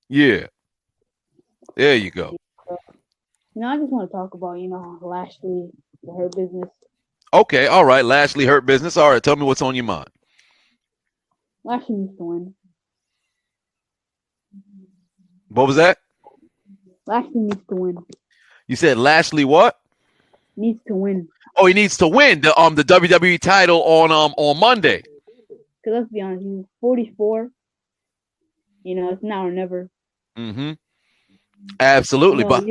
Speaker 1: Yeah. There you go.
Speaker 6: I just want to talk about, Lashley, her business.
Speaker 1: Okay, all right. Lashley hurt business. All right, tell me what's on your mind.
Speaker 6: Lashley needs to win.
Speaker 1: What was that?
Speaker 6: Lashley needs to win.
Speaker 1: You said Lashley what?
Speaker 6: Needs to win.
Speaker 1: Oh, he needs to win the WWE title on Monday.
Speaker 6: Because let's be honest, he's 44. It's now or never.
Speaker 1: Mm-hmm. Absolutely, but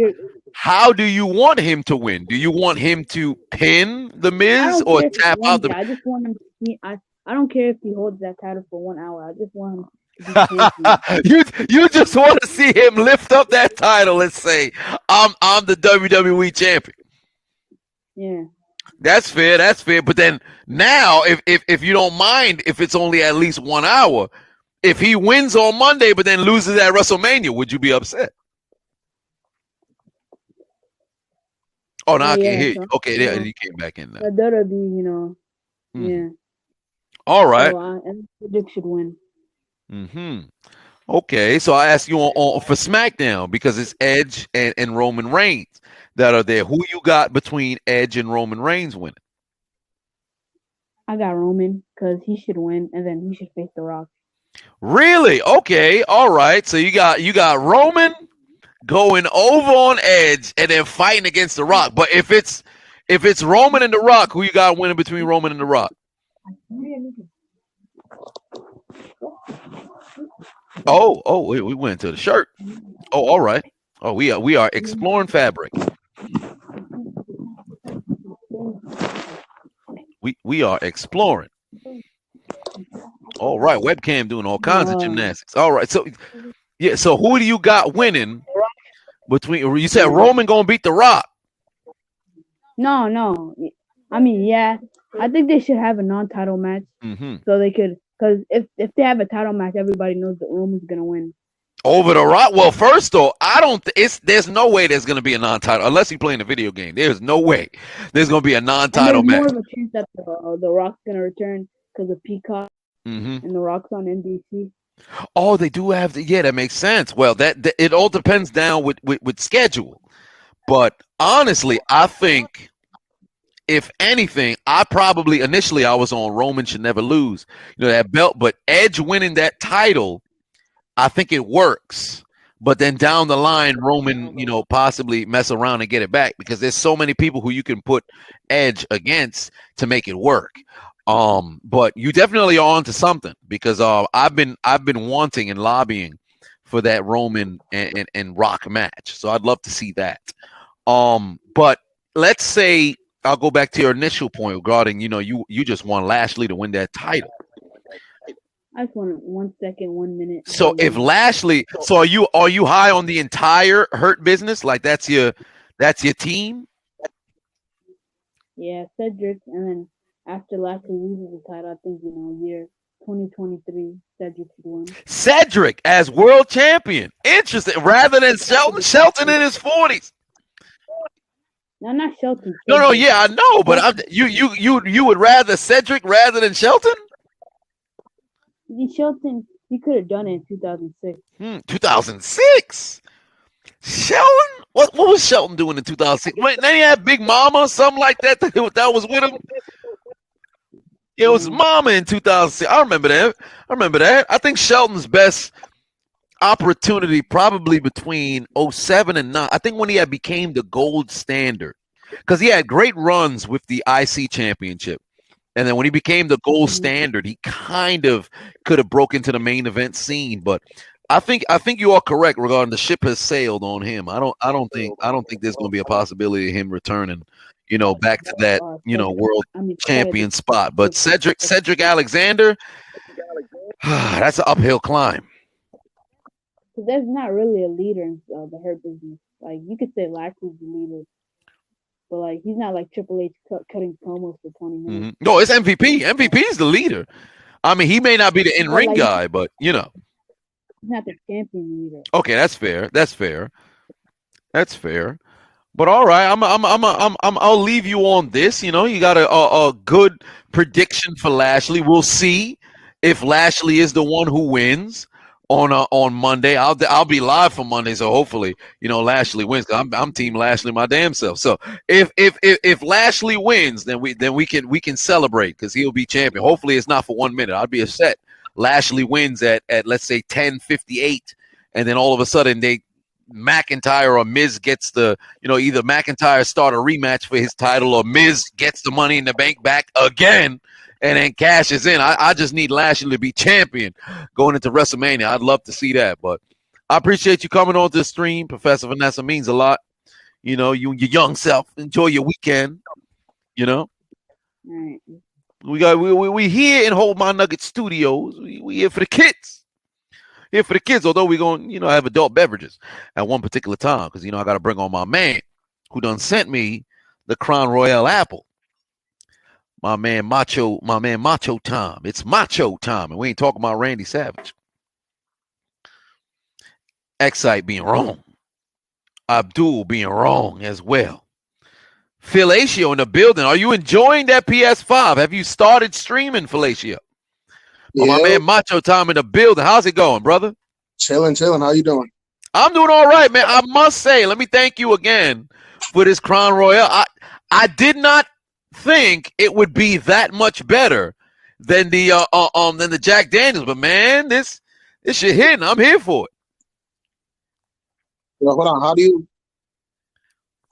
Speaker 1: how do you want him to win? Do you want him to pin the Miz or tap out the?
Speaker 6: I just want him to. I don't care if he holds that title for 1 hour. I just want him to be
Speaker 1: you just want to see him lift up that title and say, "I'm the WWE champion."
Speaker 6: Yeah,
Speaker 1: that's fair. That's fair. But then now, if you don't mind, if it's only at least 1 hour, if he wins on Monday but then loses at WrestleMania, would you be upset? Oh, now I can hear you. Okay, there you came back in now.
Speaker 6: That'll be, yeah.
Speaker 1: All right.
Speaker 6: So I predict should win.
Speaker 1: Mm-hmm. Okay, so I ask you on for SmackDown because it's Edge and Roman Reigns that are there. Who you got between Edge and Roman Reigns winning?
Speaker 6: I got Roman because he should win, and then he should face The Rock.
Speaker 1: Really? Okay. All right. So you got Roman going over on Edge and then fighting against The Rock. But if it's Roman and The Rock, who you got winning between Roman and The Rock? Oh, we went to the shirt. Oh, all right. Oh, we are exploring fabric. We are exploring. All right, webcam doing all kinds of gymnastics. All right, so yeah, so who do you got winning between? You said Roman gonna beat The Rock.
Speaker 6: No. I mean, yeah, I think they should have a non-title match so they could. Because if they have a title match, everybody knows that Roman's gonna win.
Speaker 1: Over The Rock? Well, first though, there's no way there's gonna be a non-title unless you're playing a video game. There's no way there's gonna be a non-title match.
Speaker 6: There's more of a chance that the Rock's gonna return because of Peacock. and The Rock's on NBC.
Speaker 1: Oh, they do have the, yeah, that makes sense. Well, that it all depends down with schedule. But honestly, I think if anything, I probably initially I was on Roman should never lose, that belt, but Edge winning that title, I think it works. But then down the line, Roman, possibly mess around and get it back because there's so many people who you can put Edge against to make it work. But you definitely are onto something because I've been wanting and lobbying for that Roman and Rock match. So I'd love to see that. But let's say I'll go back to your initial point regarding, you just want Lashley to win that title.
Speaker 6: I just want 1 second, 1 minute.
Speaker 1: So if Lashley, so are you high on the entire Hurt Business? Like that's your team?
Speaker 6: Yeah, Cedric, and then after Lashley loses the title, I think year 2023, Cedric should win.
Speaker 1: Cedric as world champion, interesting. Rather than Shelton in his 40s.
Speaker 6: No, not Shelton.
Speaker 1: No, yeah, I know, but you would rather Cedric rather than Shelton?
Speaker 6: Shelton, he could have done it in 2006.
Speaker 1: 2006. Shelton? What was Shelton doing in 2006? Wait, then he had Big Mama or something like that that was with him. Yeah, it was Mama in 2006. I remember that. I think Shelton's best opportunity probably between 07 and 09. I think when he had became the gold standard because he had great runs with the IC championship. And then when he became the gold standard, he kind of could have broke into the main event scene. But I think you are correct regarding the ship has sailed on him. I don't think there's going to be a possibility of him returning, back to that, world champion spot. But Cedric Alexander, that's an uphill climb.
Speaker 6: Because there's not really a leader in the Hurt Business. Like you could say Lashley's the leader. But like he's not like Triple H cutting promos for 20 minutes.
Speaker 1: Mm-hmm. No, it's MVP. MVP is the leader. I mean, he may not be the in-ring guy, but
Speaker 6: he's not the champion leader.
Speaker 1: Okay, that's fair. But all right, I'll leave you on this. You got a good prediction for Lashley. We'll see if Lashley is the one who wins on Monday. I'll be live for Monday, so hopefully Lashley wins. I'm Team Lashley my damn self. So if Lashley wins, then we can celebrate because he'll be champion. Hopefully it's not for 1 minute. I'd be upset. Lashley wins at let's say 10:58, and then all of a sudden McIntyre or Miz gets the either McIntyre start a rematch for his title or Miz gets the Money in the Bank back again. And then cashes in. I just need Lashley to be champion going into WrestleMania. I'd love to see that. But I appreciate you coming on to the stream. Professor Vanessa means a lot. You and your young self. Enjoy your weekend.
Speaker 6: Right.
Speaker 1: We here in Hold My Nugget Studios. We here for the kids. Here for the kids. Although we're going, have adult beverages at one particular time. Because, I got to bring on my man who done sent me the Crown Royale apple. My man Macho Tom. It's Macho Tom, and we ain't talking about Randy Savage. Excite being wrong. Abdul being wrong as well. Fellatio in the building. Are you enjoying that PS5? Have you started streaming, Fellatio? Yeah. My man Macho Tom in the building. How's it going, brother?
Speaker 7: Chilling. How you doing?
Speaker 1: I'm doing all right, man. I must say, let me thank you again for this Crown Royale. I did not think it would be that much better than the Jack Daniels, but man, this shit hitting. I'm here for it.
Speaker 7: Well, hold on.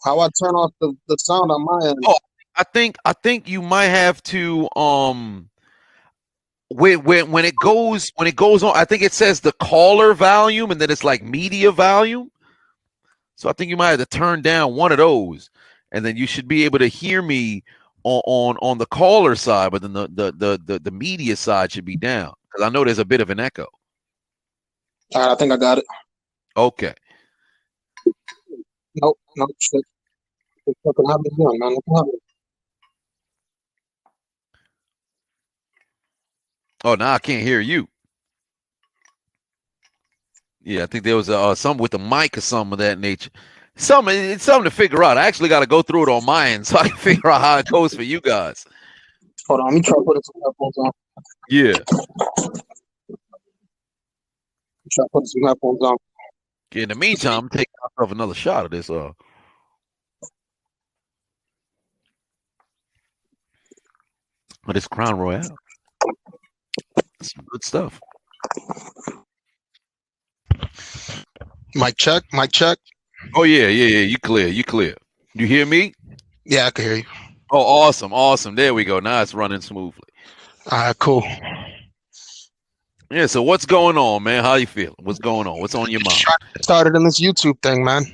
Speaker 7: How I turn off the sound on my end?
Speaker 1: Oh, I think you might have to when it goes on. I think it says the caller volume, and then it's like media volume. So I think you might have to turn down one of those, and then you should be able to hear me on the caller side, but then the media side should be down because I know there's a bit of an echo.
Speaker 7: All right, I think I got it.
Speaker 1: Okay.
Speaker 7: Nope. Shit. What fucking happened here, man? What happened?
Speaker 1: Oh, now I can't hear you. Yeah, I think there was something with the mic or something of that nature. It's something to figure out. I actually got to go through it on my end so I can figure out how it goes for you guys.
Speaker 7: Hold on, let me try to put some headphones on.
Speaker 1: Yeah.
Speaker 7: Try to put some headphones on.
Speaker 1: In the meantime, I'm taking myself another shot of this. Of this Crown Royale. Some good stuff.
Speaker 7: Mic check. Mic check.
Speaker 1: Oh yeah. You clear. You hear me?
Speaker 7: Yeah, I can hear you.
Speaker 1: Oh, awesome. There we go. Now it's running smoothly.
Speaker 7: All right, cool.
Speaker 1: Yeah. So what's going on, man? How you feeling? What's going on? What's on your mind?
Speaker 7: Started in this YouTube thing, man.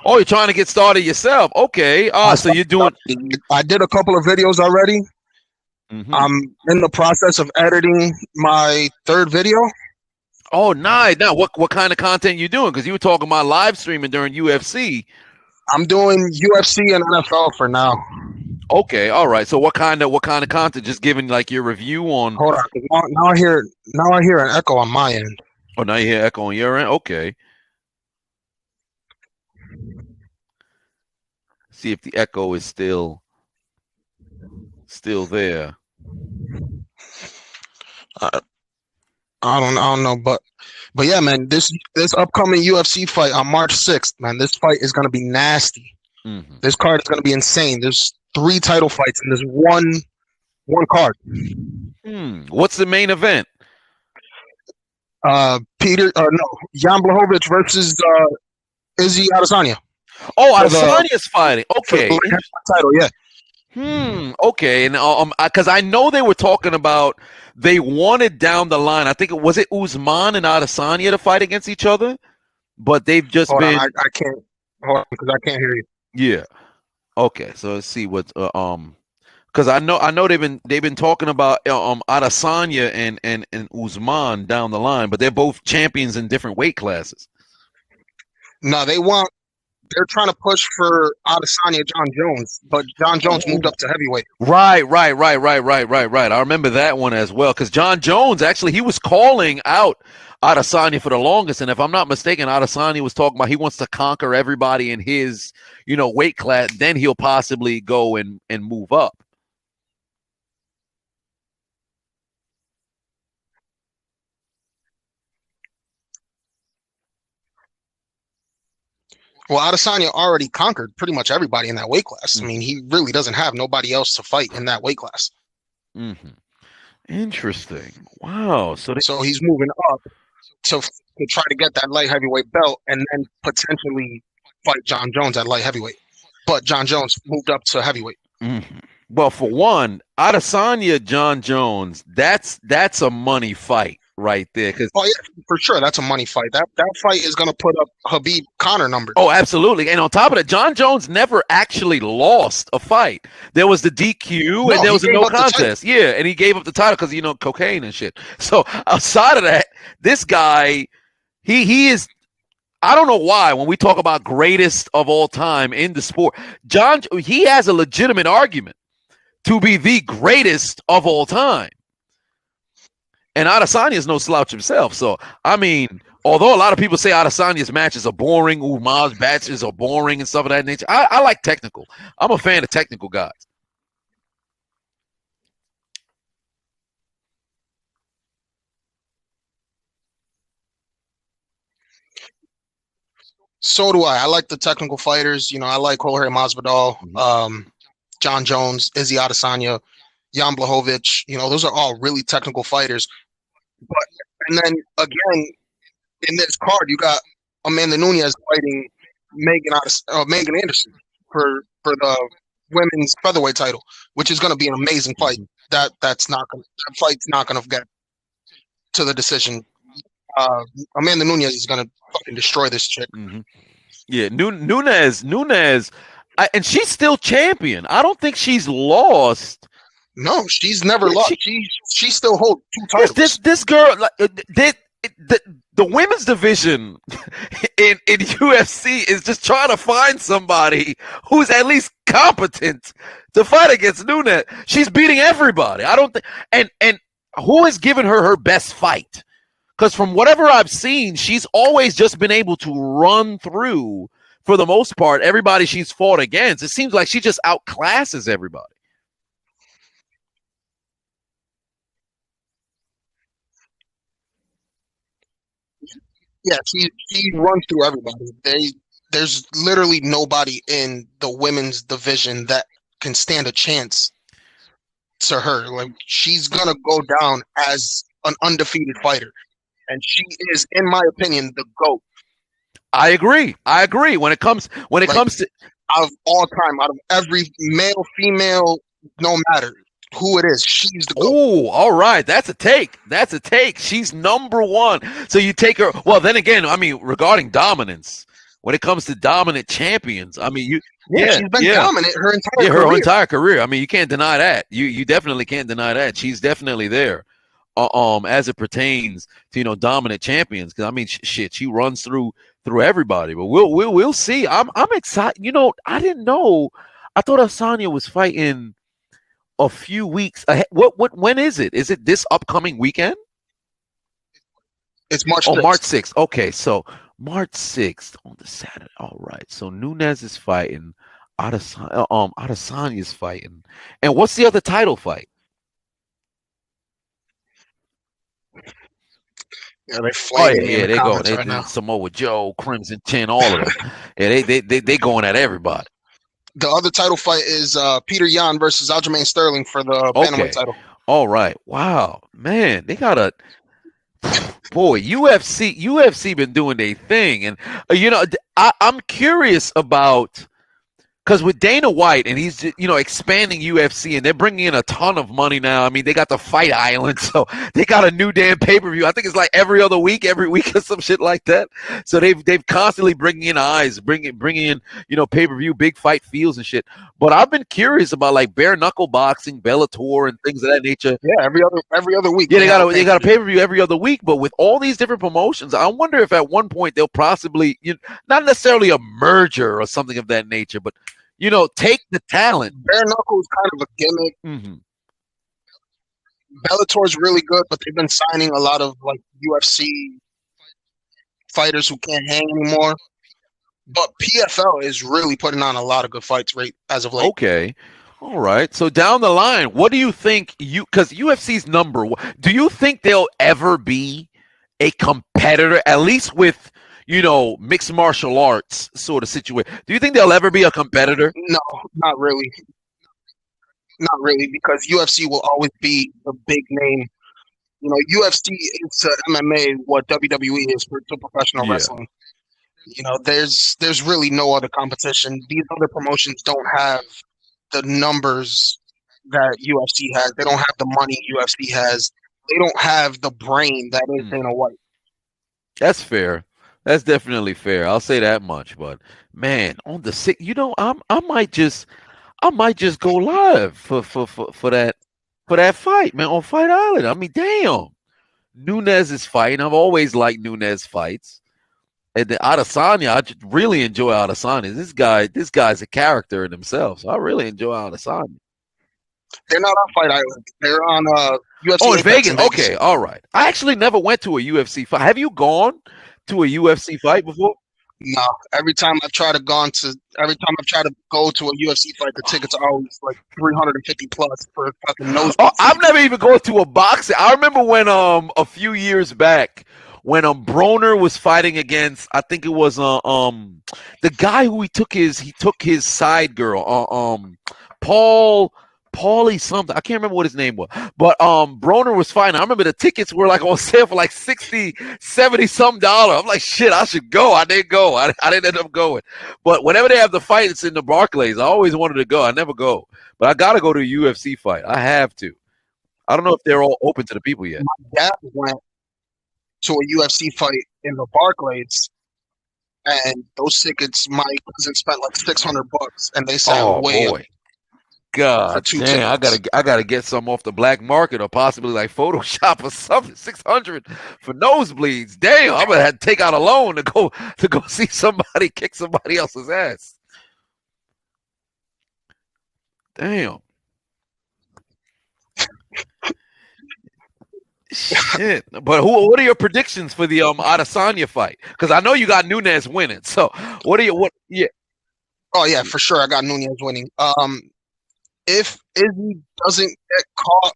Speaker 1: Oh, you're trying to get started yourself? Okay. So you're doing.
Speaker 7: I did a couple of videos already.
Speaker 1: Mm-hmm.
Speaker 7: I'm in the process of editing my third video.
Speaker 1: Oh, nice. Now, what kind of content you doing? Because you were talking about live streaming during UFC.
Speaker 7: I'm doing UFC and NFL for now.
Speaker 1: Okay, all right. So what kind of content? Just giving like your review on.
Speaker 7: Hold on, 'cause now I hear an echo on my end.
Speaker 1: Oh, now you hear echo on your end. Okay. See if the echo is still there.
Speaker 7: I don't know, but yeah, man, this upcoming UFC fight on March 6th, man, this fight is gonna be nasty.
Speaker 1: Mm-hmm.
Speaker 7: This card is gonna be insane. There's 3 title fights in this one card.
Speaker 1: What's the main event?
Speaker 7: Jan Blachowicz versus Izzy Adesanya.
Speaker 1: Oh, Adesanya's fighting. Okay.
Speaker 7: Title, yeah.
Speaker 1: Okay, and because I know they were talking about they wanted down the line. I think it Usman and Adesanya to fight against each other, but they've just been.
Speaker 7: I can't hold on because I can't hear you.
Speaker 1: Yeah. Okay, so let's see what because I know they've been talking about Adesanya and Usman down the line, but they're both champions in different weight classes.
Speaker 7: No, they're trying to push for Adesanya John Jones, but John Jones moved up to heavyweight.
Speaker 1: Right. I remember that one as well, because John Jones, actually, he was calling out Adesanya for the longest, and if I'm not mistaken, Adesanya was talking about he wants to conquer everybody in his, weight class, then he'll possibly go and move up.
Speaker 7: Well, Adesanya already conquered pretty much everybody in that weight class. I mean, he really doesn't have nobody else to fight in that weight class.
Speaker 1: Mm-hmm. Interesting. Wow. So
Speaker 7: he's moving up to try to get that light heavyweight belt and then potentially fight John Jones at light heavyweight. But John Jones moved up to heavyweight.
Speaker 1: Mm-hmm. Well, for one, Adesanya John Jones, that's a money fight right there. Oh
Speaker 7: yeah, for sure, that's a money fight. That fight is going to put up Khabib Conor numbers.
Speaker 1: Oh, absolutely. And on top of that, John Jones never actually lost a fight. There was the DQ and there was a no contest. Yeah, and he gave up the title because cocaine and shit. So outside of that, this guy, he is. I don't know why when we talk about greatest of all time in the sport, he has a legitimate argument to be the greatest of all time. And Adesanya is no slouch himself. So, I mean, although a lot of people say Adesanya's matches are boring, Umar's matches are boring and stuff of that nature, I like technical. I'm a fan of technical guys.
Speaker 7: So do I. I like the technical fighters. I like Jorge Masvidal, John Jones, Izzy Adesanya, Jan Blachowicz. Those are all really technical fighters. And then again, in this card, you got Amanda Nunes fighting Megan Anderson for the women's featherweight title, which is going to be an amazing fight. That fight's not going to get to the decision. Amanda Nunes is going to fucking destroy this chick.
Speaker 1: Mm-hmm. Yeah, Nunes, and she's still champion. I don't think she's lost.
Speaker 7: No, she's never lost. She still holds 2 titles.
Speaker 1: This girl, the women's division in UFC is just trying to find somebody who's at least competent to fight against Nunes. She's beating everybody. I don't think, and who has given her best fight? Because from whatever I've seen, she's always just been able to run through, for the most part, everybody she's fought against. It seems like she just outclasses everybody.
Speaker 7: Yeah, she runs through everybody. There's literally nobody in the women's division that can stand a chance to her. Like, she's gonna go down as an undefeated fighter, and she is, in my opinion, the GOAT.
Speaker 1: I agree. When it comes to
Speaker 7: out of all time, out of every male, female, no matter who it is, she's the GOAT.
Speaker 1: Oh, all right. That's a take. She's number one. So you take her. Well, then again, I mean, regarding dominance, when it comes to dominant champions, I mean,
Speaker 7: she's been dominant her entire career.
Speaker 1: Her entire career. I mean, you can't deny that. You definitely can't deny that. She's definitely there. As it pertains to dominant champions, because I mean, shit, she runs through everybody. But we'll see. I'm excited. I didn't know. I thought Asanya was fighting a few weeks ahead. When is it? Is it this upcoming weekend?
Speaker 7: It's March 6th.
Speaker 1: Oh, March 6th. Okay, so March 6th on the Saturday. All right. So Nunes is fighting. Adesanya is fighting. And what's the other title fight?
Speaker 7: Yeah, they're flaming.
Speaker 1: Yeah, they go. They
Speaker 7: right now.
Speaker 1: Samoa Joe, Crimson 10, all of them. Yeah, they going at everybody.
Speaker 7: The other title fight is Peter Yan versus Aljamain Sterling for the bantamweight title.
Speaker 1: All right. Wow, man, they got UFC been doing their thing, and I'm curious about. Because with Dana White, and he's expanding UFC, and they're bringing in a ton of money now. I mean, they got the Fight Island, so they got a new damn pay-per-view. I think it's like every week or some shit like that. So they've constantly bringing in eyes, bringing in pay-per-view, big fight fields and shit. But I've been curious about like bare knuckle boxing, Bellator, and things of that nature.
Speaker 7: Yeah, every other week.
Speaker 1: Yeah, they got a pay-per-view every other week. But with all these different promotions, I wonder if at one point they'll possibly, not necessarily a merger or something of that nature, but take the talent.
Speaker 7: Bare knuckle is kind of a gimmick.
Speaker 1: Mm-hmm.
Speaker 7: Bellator's really good, but they've been signing a lot of like UFC fighters who can't hang anymore. But PFL is really putting on a lot of good fights right as of late.
Speaker 1: Okay. All right. So down the line, what do you think because UFC's number one, do you think they'll ever be a competitor, at least with mixed martial arts sort of situation? Do you think they'll ever be a competitor?
Speaker 7: No, not really. Not really, because UFC will always be the big name. UFC is to MMA what WWE is to professional wrestling. There's really no other competition. These other promotions don't have the numbers that UFC has. They don't have the money UFC has. They don't have the brain that is Dana White.
Speaker 1: That's fair. That's definitely fair. I'll say that much. But man, on the sick, I might just go live for that fight, man, on Fight Island. I mean, damn, Nunes is fighting. I've always liked Nunes fights, and the Adesanya, I just really enjoy Adesanya. This guy's a character in himself. So I really enjoy Adesanya.
Speaker 7: They're not on Fight Island. They're on UFC.
Speaker 1: Oh, in Vegas. Okay, all right. I actually never went to a UFC fight. Have you gone to a UFC fight before?
Speaker 7: No. Every time I've tried to go to a UFC fight, the tickets are always like $350 plus for fucking nose.
Speaker 1: Oh, I've never even gone to a boxing. I remember when a few years back when Broner was fighting against, I think it was the guy who he took his side girl, Paulie something. I can't remember what his name was. But Broner was fine. I remember the tickets were like on sale for like $60, $70 some dollar. I'm like, shit, I should go. I didn't go. I didn't end up going. But whenever they have the fight, it's in the Barclays. I always wanted to go. I never go. But I gotta go to a UFC fight. I have to. I don't know if they're all open to the people yet.
Speaker 7: My dad went to a UFC fight in the Barclays, and those tickets, my cousin spent like $600, and they said, way up.
Speaker 1: God damn, I gotta get some off the black market or possibly like Photoshop or something. 600 for nosebleeds. Damn, I'm gonna have to take out a loan to go see somebody kick somebody else's ass. Damn. Shit. But what are your predictions for the Adesanya fight? Because I know you got Nunes winning. So yeah.
Speaker 7: Oh yeah, for sure. I got Nunes winning. If Izzy doesn't get caught,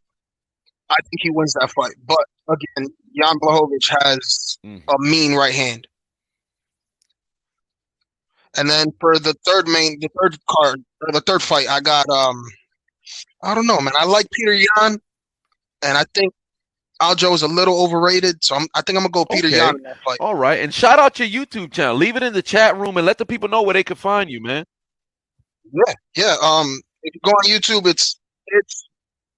Speaker 7: I think he wins that fight. But again, Jan Blachowicz has a mean right hand. And then for the third fight, I got I don't know, man. I like Peter Yan, and I think Aljo is a little overrated, so I think I'm gonna go Peter Yan in that fight.
Speaker 1: All right, and shout out your YouTube channel. Leave it in the chat room and let the people know where they can find you, man.
Speaker 7: Yeah. If you go on YouTube, it's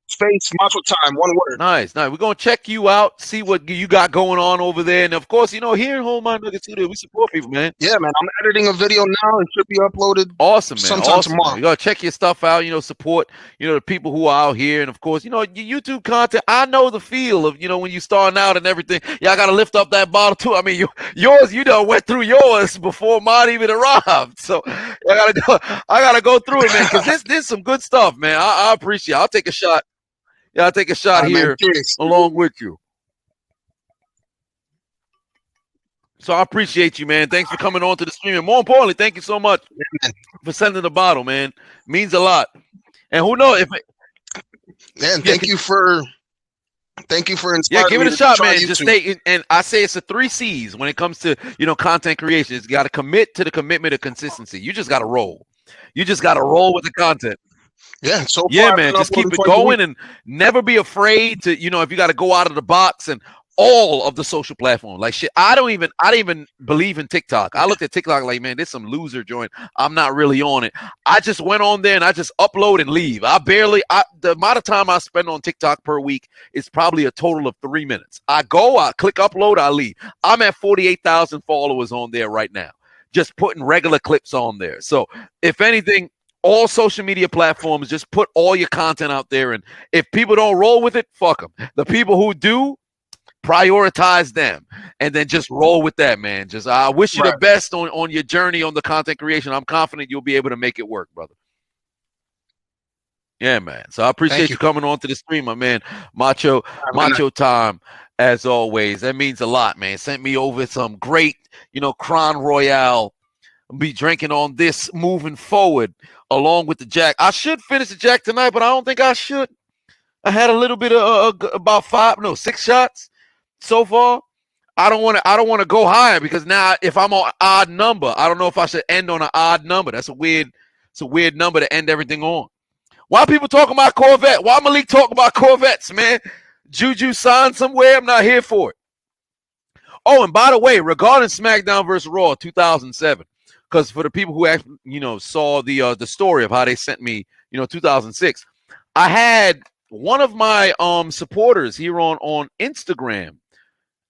Speaker 7: space Macho Time, one word.
Speaker 1: Nice. We're gonna check you out, see what you got going on over there, and of course, here in Hold My Nugget Studio, we support people, man.
Speaker 7: Yeah, man. I'm editing a video now. It should be uploaded.
Speaker 1: Awesome, man.
Speaker 7: Sometime tomorrow.
Speaker 1: You gotta check your stuff out. Support the people who are out here, and of course, your YouTube content. I know the feel of when you starting out and everything. Y'all gotta lift up that bottle too. I mean, yours, went through yours before mine even arrived. So I gotta go through it, man, because this some good stuff, man. I appreciate it. I'll take a shot. Yeah, I'll take a shot here along with you. So I appreciate you, man. Thanks for coming on to the stream. And more importantly, thank you so much for sending the bottle, man. Means a lot. And who knows
Speaker 7: thank you for inspiring me.
Speaker 1: Yeah, give it a shot, man.
Speaker 7: YouTube.
Speaker 1: Just stay and I say it's the 3 C's when it comes to content creation. It's got to commit to the commitment of consistency. You just got to roll. You just got to roll with the content.
Speaker 7: Yeah,
Speaker 1: man, just keep it going and never be afraid to, if you got to go out of the box and all of the social platforms. Like shit, I don't even believe in TikTok. I looked at TikTok like, man, this some loser joint. I'm not really on it. I just went on there and I just upload and leave. The amount of time I spend on TikTok per week is probably a total of 3 minutes. I click upload, I leave. I'm at 48,000 followers on there right now, just putting regular clips on there. So if anything, all social media platforms, just put all your content out there. And if people don't roll with it, fuck them. The people who do, prioritize them. And then just roll with that, man. I wish you the best on your journey on the content creation. I'm confident you'll be able to make it work, brother. Yeah, man. So I appreciate you coming on to the stream, my man. Macho Time, as always. That means a lot, man. Sent me over some great, Crown Royale. I'll be drinking on this moving forward along with the Jack. I should finish the Jack tonight, but I don't think I should. I had a little bit of about 6 shots so far. I don't want to go higher because now if I'm on odd number, I don't know if I should end on an odd number. It's a weird number to end everything on. Why people talking about Corvette? Why Malik talking about Corvettes, man? Juju signed somewhere. I'm not here for it. Oh, and by the way, regarding SmackDown versus Raw 2007. Because for the people who actually, saw the story of how they sent me, 2006, I had one of my supporters here on Instagram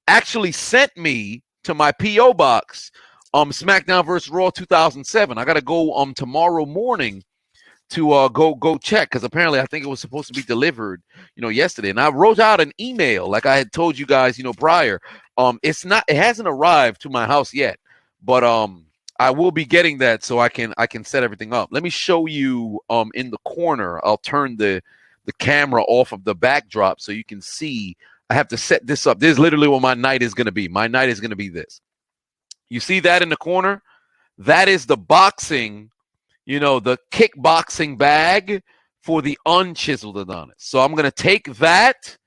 Speaker 1: actually sent me to my P.O. box SmackDown vs. Raw 2007. I got to go tomorrow morning to go check because apparently I think it was supposed to be delivered, yesterday. And I wrote out an email like I had told you guys, prior. It hasn't arrived to my house yet, but I will be getting that so I can set everything up. Let me show you in the corner. I'll turn the camera off of the backdrop so you can see. I have to set this up. This is literally what my night is going to be. My night is going to be this. You see that in the corner? That is the boxing, the kickboxing bag for the Unchiseled Adonis. So I'm going to take that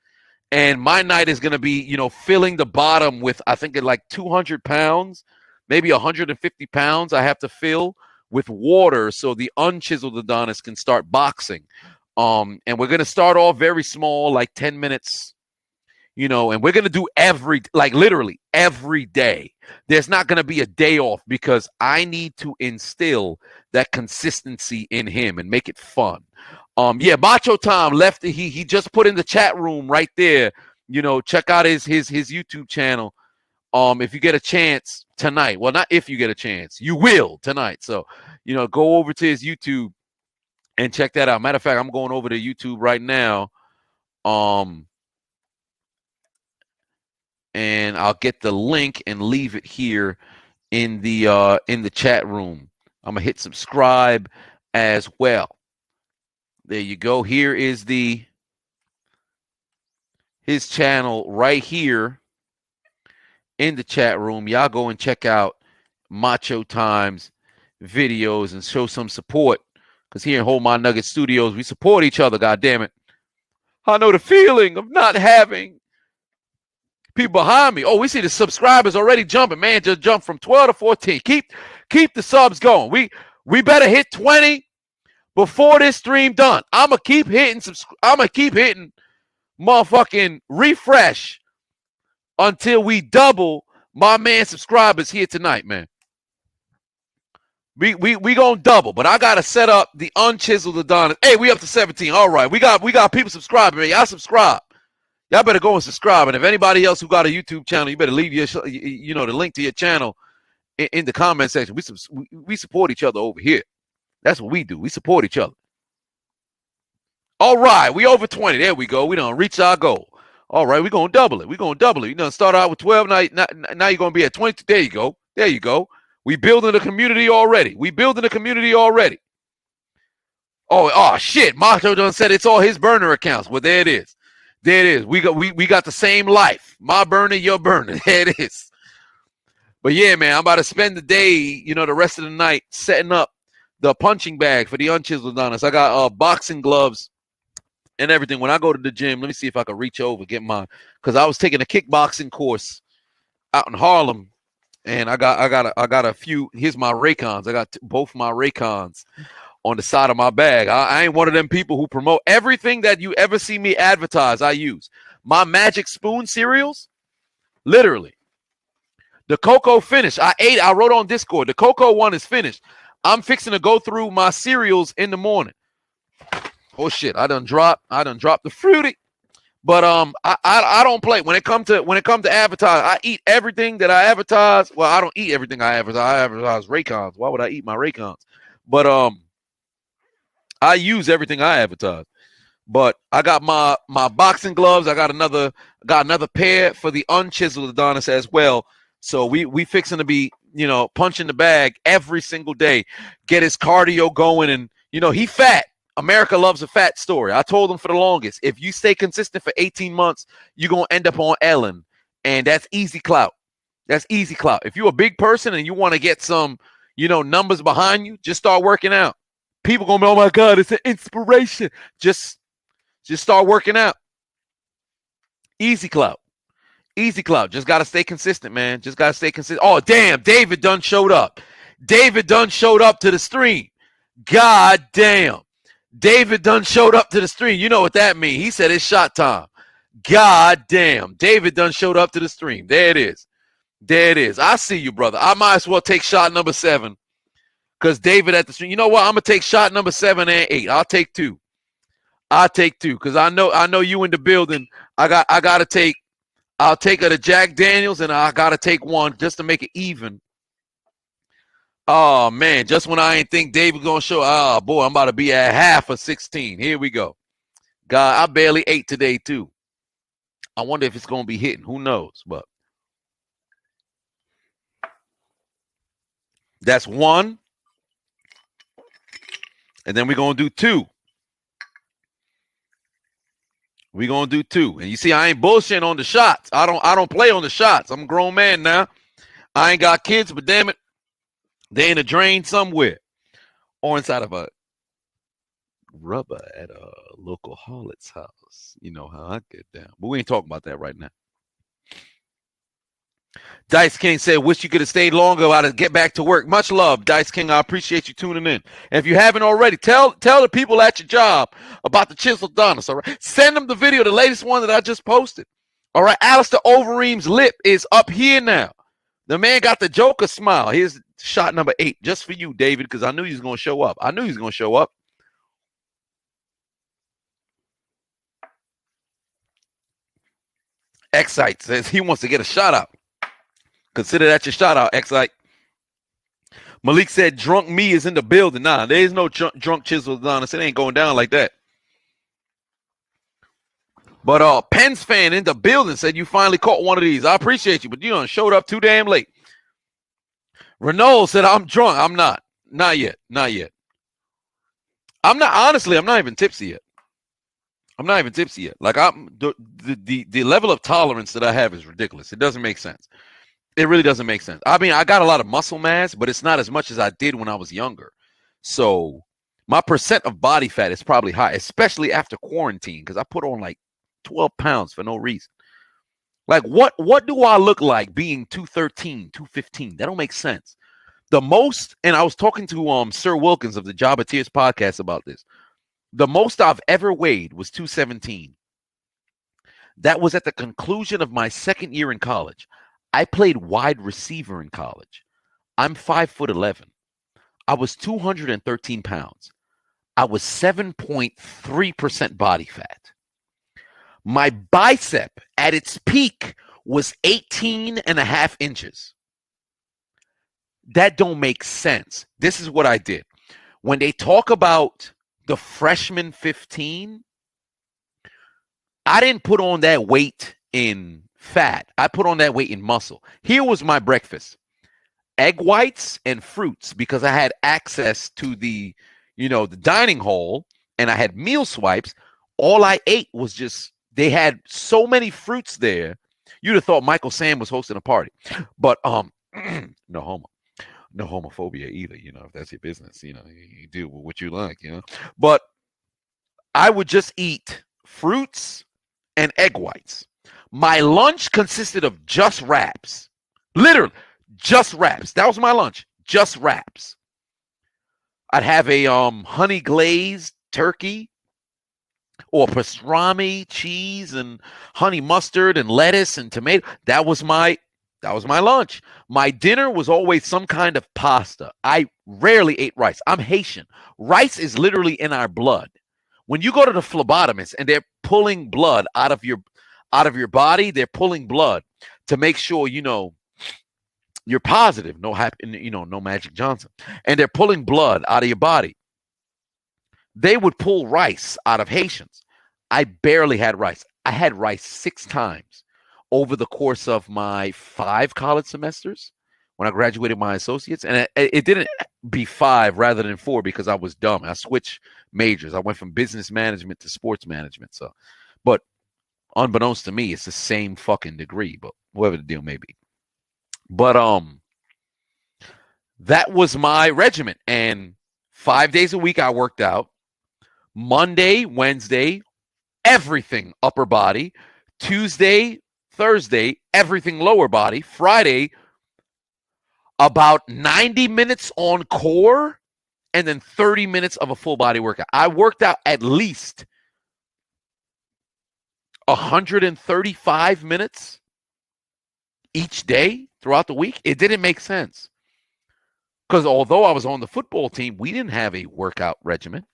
Speaker 1: and my night is going to be, filling the bottom with, I think, like 200 pounds. Maybe 150 pounds I have to fill with water so the Unchiseled Adonis can start boxing. And we're going to start off very small, like 10 minutes, and we're going to do literally every day. There's not going to be a day off because I need to instill that consistency in him and make it fun. Macho Time left. He just put in the chat room right there, check out his YouTube channel. If you get a chance tonight, well, not if you get a chance, you will tonight. So, go over to his YouTube and check that out. Matter of fact, I'm going over to YouTube right now. And I'll get the link and leave it here in the chat room. I'm gonna hit subscribe as well. There you go. Here is his channel right here in the chat room. Y'all go and check out Macho Time's videos and show some support. Because here in Hold My Nugget Studios, we support each other, goddammit. I know the feeling of not having People behind me. Oh, we see the subscribers already jumping. Man, just jumped from 12 to 14. Keep the subs going. We better hit 20 before this stream done. I'ma keep hitting motherfucking refresh until we double my man subscribers here tonight, man. We gonna double, but I gotta set up the Unchiseled Adonis. Hey, we up to 17. All right, we got people subscribing, man. Y'all subscribe. Y'all better go and subscribe. And if anybody else who got a YouTube channel, you better leave the link to your channel in the comment section. We support each other over here. That's what we do. We support each other. All right, we over 20. There we go. We done reach our goal. All right, we gonna double it. You done start out with 12. Now you're gonna be at 22. There you go. There you go. We building a community already. Oh shit. Macho done said it's all his burner accounts. Well, there it is. We got the same life. My burner, your burner. There it is. But yeah, man, I'm about to spend the day, the rest of the night setting up the punching bag for the Unchiseled Adonis. I got boxing gloves and everything. When I go to the gym, let me see if I can reach over, get mine. Because I was taking a kickboxing course out in Harlem. And I got a few. Here's my Raycons. I got both my Raycons on the side of my bag. I ain't one of them people who promote everything that you ever see me advertise. I use my Magic Spoon cereals. Literally, the cocoa finished. I wrote on Discord. The cocoa one is finished. I'm fixing to go through my cereals in the morning. Oh shit! I done dropped the fruity. But I don't play when it comes to advertise. I eat everything that I advertise. Well, I don't eat everything I advertise. I advertise Raycons. Why would I eat my Raycons? But I use everything I advertise. But I got my boxing gloves. I got another pair for the Unchiseled Adonis as well. So we fixing to be punching the bag every single day. Get his cardio going, and he fat. America loves a fat story. I told them for the longest, if you stay consistent for 18 months, you're going to end up on Ellen. And that's easy clout. That's easy clout. If you're a big person and you want to get some, numbers behind you, just start working out. People going to be, oh my God, it's an inspiration. Just start working out. Easy clout. Easy clout. Just got to stay consistent, man. Just got to stay consistent. Oh, damn. David done showed up. David done showed up to the stream. God damn. David done showed up to the stream. You know what that means. He said it's shot time. God damn. David done showed up to the stream. There it is. There it is. I see you, brother. I might as well take shot number 7 because David at the stream. You know what? I'm going to take shot number 7 and 8. I'll take 2. Because I know you in the building. I'll take a Jack Daniels and I got to take 1 just to make it even. Oh, man, just when I ain't think David going to show, oh, boy, I'm about to be at half of 16. Here we go. God, I barely ate today, too. I wonder if it's going to be hitting. Who knows? But that's 1. And then we're going to do 2. We're going to do 2. And you see, I ain't bullshitting on the shots. I don't play on the shots. I'm a grown man now. I ain't got kids, but damn it. They in a drain somewhere or inside of a rubber at a local harlot's house. You know how I get down. But we ain't talking about that right now. Dice King said, wish you could have stayed longer while to get back to work. Much love, Dice King. I appreciate you tuning in. And if you haven't already, tell the people at your job about the Chiseled Adonis, all right? Send them the video, the latest one that I just posted. All right, Alistair Overeem's lip is up here now. The man got the Joker smile. Here's shot number 8 just for you, David, because I knew he was going to show up. Excite says he wants to get a shot out. Consider that your shout out, Excite. Malik said drunk me is in the building. Nah, there is no drunk Chiseled Adonis. It ain't going down like that. But Penn's fan in the building said you finally caught one of these. I appreciate you, but you done showed up too damn late. Renault said I'm drunk. I'm not. Not yet. I'm not even tipsy yet. Like the level of tolerance that I have is ridiculous. It doesn't make sense. It really doesn't make sense. I mean, I got a lot of muscle mass, but it's not as much as I did when I was younger. So my percent of body fat is probably high, especially after quarantine, because I put on like 12 pounds for no reason. Like, what do I look like being 213, 215? That don't make sense. The most, and I was talking to Sir Wilkins of the Job of Tears podcast about this. The most I've ever weighed was 217. That was at the conclusion of my second year in college. I played wide receiver in college. I'm 5'11". I was 213 pounds. I was 7.3% body fat. My bicep at its peak was 18 and a half inches. That don't make sense. This is what I did. When they talk about the freshman 15, I didn't put on that weight in fat. I put on that weight in muscle. Here was my breakfast. Egg whites and fruits, because I had access to the dining hall and I had meal swipes. All I ate was just, they had so many fruits there. You'd have thought Michael Sam was hosting a party. But no homophobia either, if that's your business, you do what you like, But I would just eat fruits and egg whites. My lunch consisted of just wraps. Literally, just wraps. That was my lunch. Just wraps. I'd have a honey glazed turkey or pastrami cheese and honey mustard and lettuce and tomato. That was my lunch. My dinner was always some kind of pasta. I rarely ate rice. I'm Haitian. Rice is literally in our blood. When you go to the phlebotomist and they're pulling blood out of your body, they're pulling blood to make sure you're positive. No Magic Johnson. And they're pulling blood out of your body. They would pull rice out of Haitians. I barely had rice. I had rice 6 times over the course of my 5 college semesters when I graduated my associates. And it didn't be 5 rather than 4 because I was dumb. I switched majors. I went from business management to sports management. So, but unbeknownst to me, it's the same fucking degree, but whatever the deal may be. But that was my regimen. And 5 days a week I worked out. Monday, Wednesday, everything upper body. Tuesday, Thursday, everything lower body. Friday, about 90 minutes on core and then 30 minutes of a full body workout. I worked out at least 135 minutes each day throughout the week. It didn't make sense. Because although I was on the football team, we didn't have a workout regimen.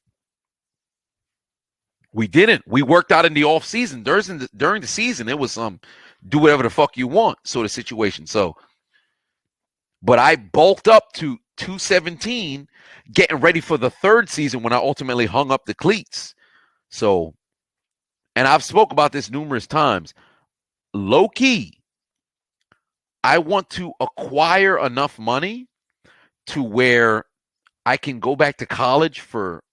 Speaker 1: We didn't. We worked out in the off season. During the season, it was do whatever the fuck you want sort of situation. So, but I bulked up to 217, getting ready for the 3rd season when I ultimately hung up the cleats. So, and I've spoke about this numerous times. Low key, I want to acquire enough money to where I can go back to college for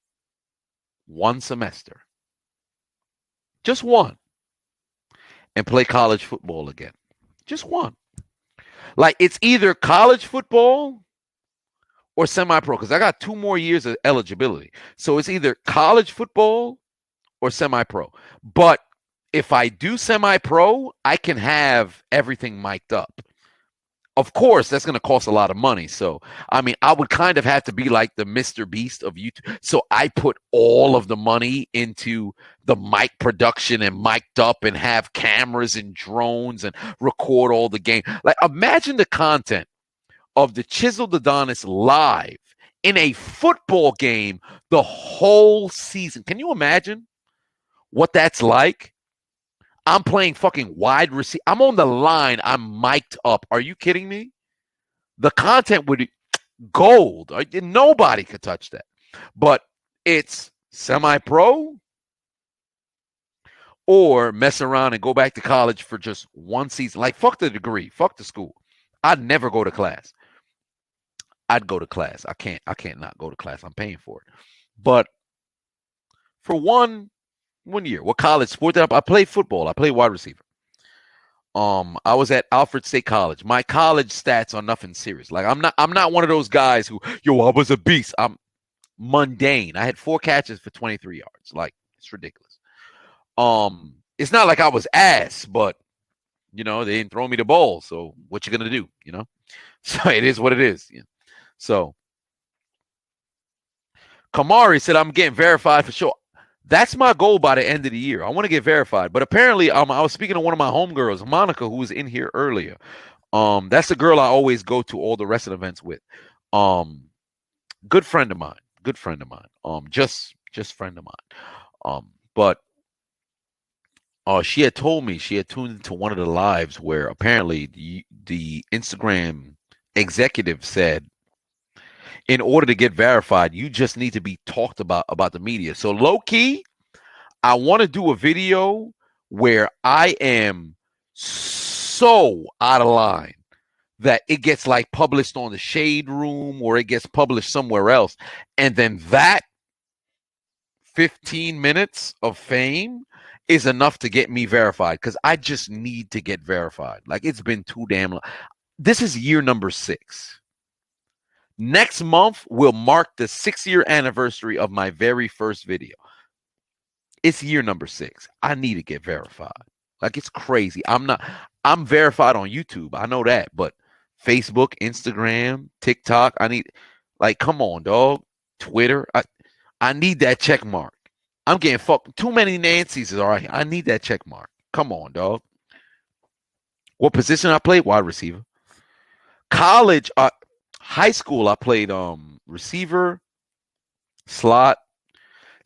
Speaker 1: 1 semester. Just 1. And play college football again. Just 1. Like, it's either college football or semi-pro, because I got 2 more years of eligibility. So it's either college football or semi-pro. But if I do semi-pro, I can have everything mic'd up. Of course, that's going to cost a lot of money. So, I mean, I would kind of have to be like the Mr. Beast of YouTube. So I put all of the money into the mic production and mic'd up and have cameras and drones and record all the game. Like, imagine the content of the Chiseled Adonis live in a football game the whole season. Can you imagine what that's like? I'm playing fucking wide receiver. I'm on the line. I'm mic'd up. Are you kidding me? The content would be gold. Nobody could touch that. But it's semi-pro or mess around and go back to college for just 1 season. Like, fuck the degree. Fuck the school. I'd never go to class. I'd go to class. I can't not go to class. I'm paying for it. But for one year, what college sport did I played football. I played wide receiver. I was at Alfred State College. My college stats are nothing serious. Like, I'm not one of those guys who, I was a beast. I'm mundane. I had 4 catches for 23 yards. Like, it's ridiculous. It's not like I was ass, but You know, they didn't throw me the ball. So what you gonna do? You know, so it is what it is. You know? So Kamari said, I'm getting verified for sure. That's my goal by the end of the year. I want to get verified. But apparently, I was speaking to one of my homegirls, Monica, who was in here earlier. That's the girl I always go to all the wrestling events with. Good friend of mine. Good friend of mine. Just friend of mine. But she had told me she had tuned into one of the lives where apparently the Instagram executive said, in order to get verified, you just need to be talked about the media. So low key, I want to do a video where I am so out of line that it gets like published on the Shade Room or it gets published somewhere else. And then that 15 minutes of fame is enough to get me verified because I just need to get verified. Like it's been too damn long. This is year number 6. Next month will mark the 6-year anniversary of my very first video. It's year number 6. I need to get verified. Like it's crazy. I'm verified on YouTube. I know that, but Facebook, Instagram, TikTok, come on, dog. Twitter. I need that check mark. I'm getting fucked. Too many Nancy's is all right. I need that check mark. Come on, dog. What position I played? Wide receiver. College, high school, I played receiver, slot,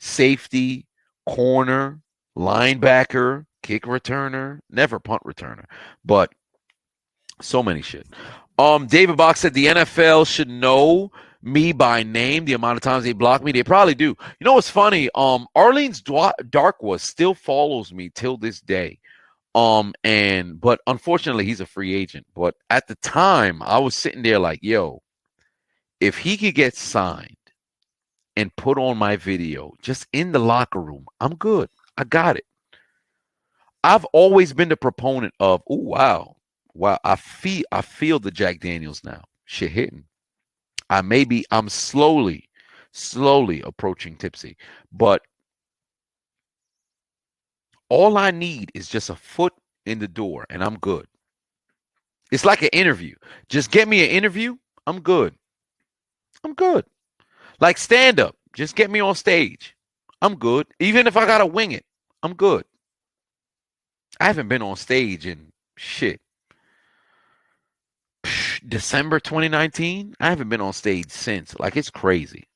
Speaker 1: safety, corner, linebacker, kick returner, never punt returner, but so many shit. David Box said the NFL should know me by name, the amount of times they block me. They probably do. You know what's funny? Arlene's Darkwa still follows me till this day. But unfortunately he's a free agent. But at the time I was sitting there like, yo, if he could get signed and put on my video just in the locker room, I'm good. I got it. I've always been the proponent of, oh wow, I feel the Jack Daniels now. Shit hitting. I'm slowly approaching tipsy, but all I need is just a foot in the door and I'm good. It's like an interview. Just get me an interview. I'm good. I'm good. Like stand up. Just get me on stage. I'm good. Even if I got to wing it, I'm good. I haven't been on stage in shit. December 2019. I haven't been on stage since. Like it's crazy.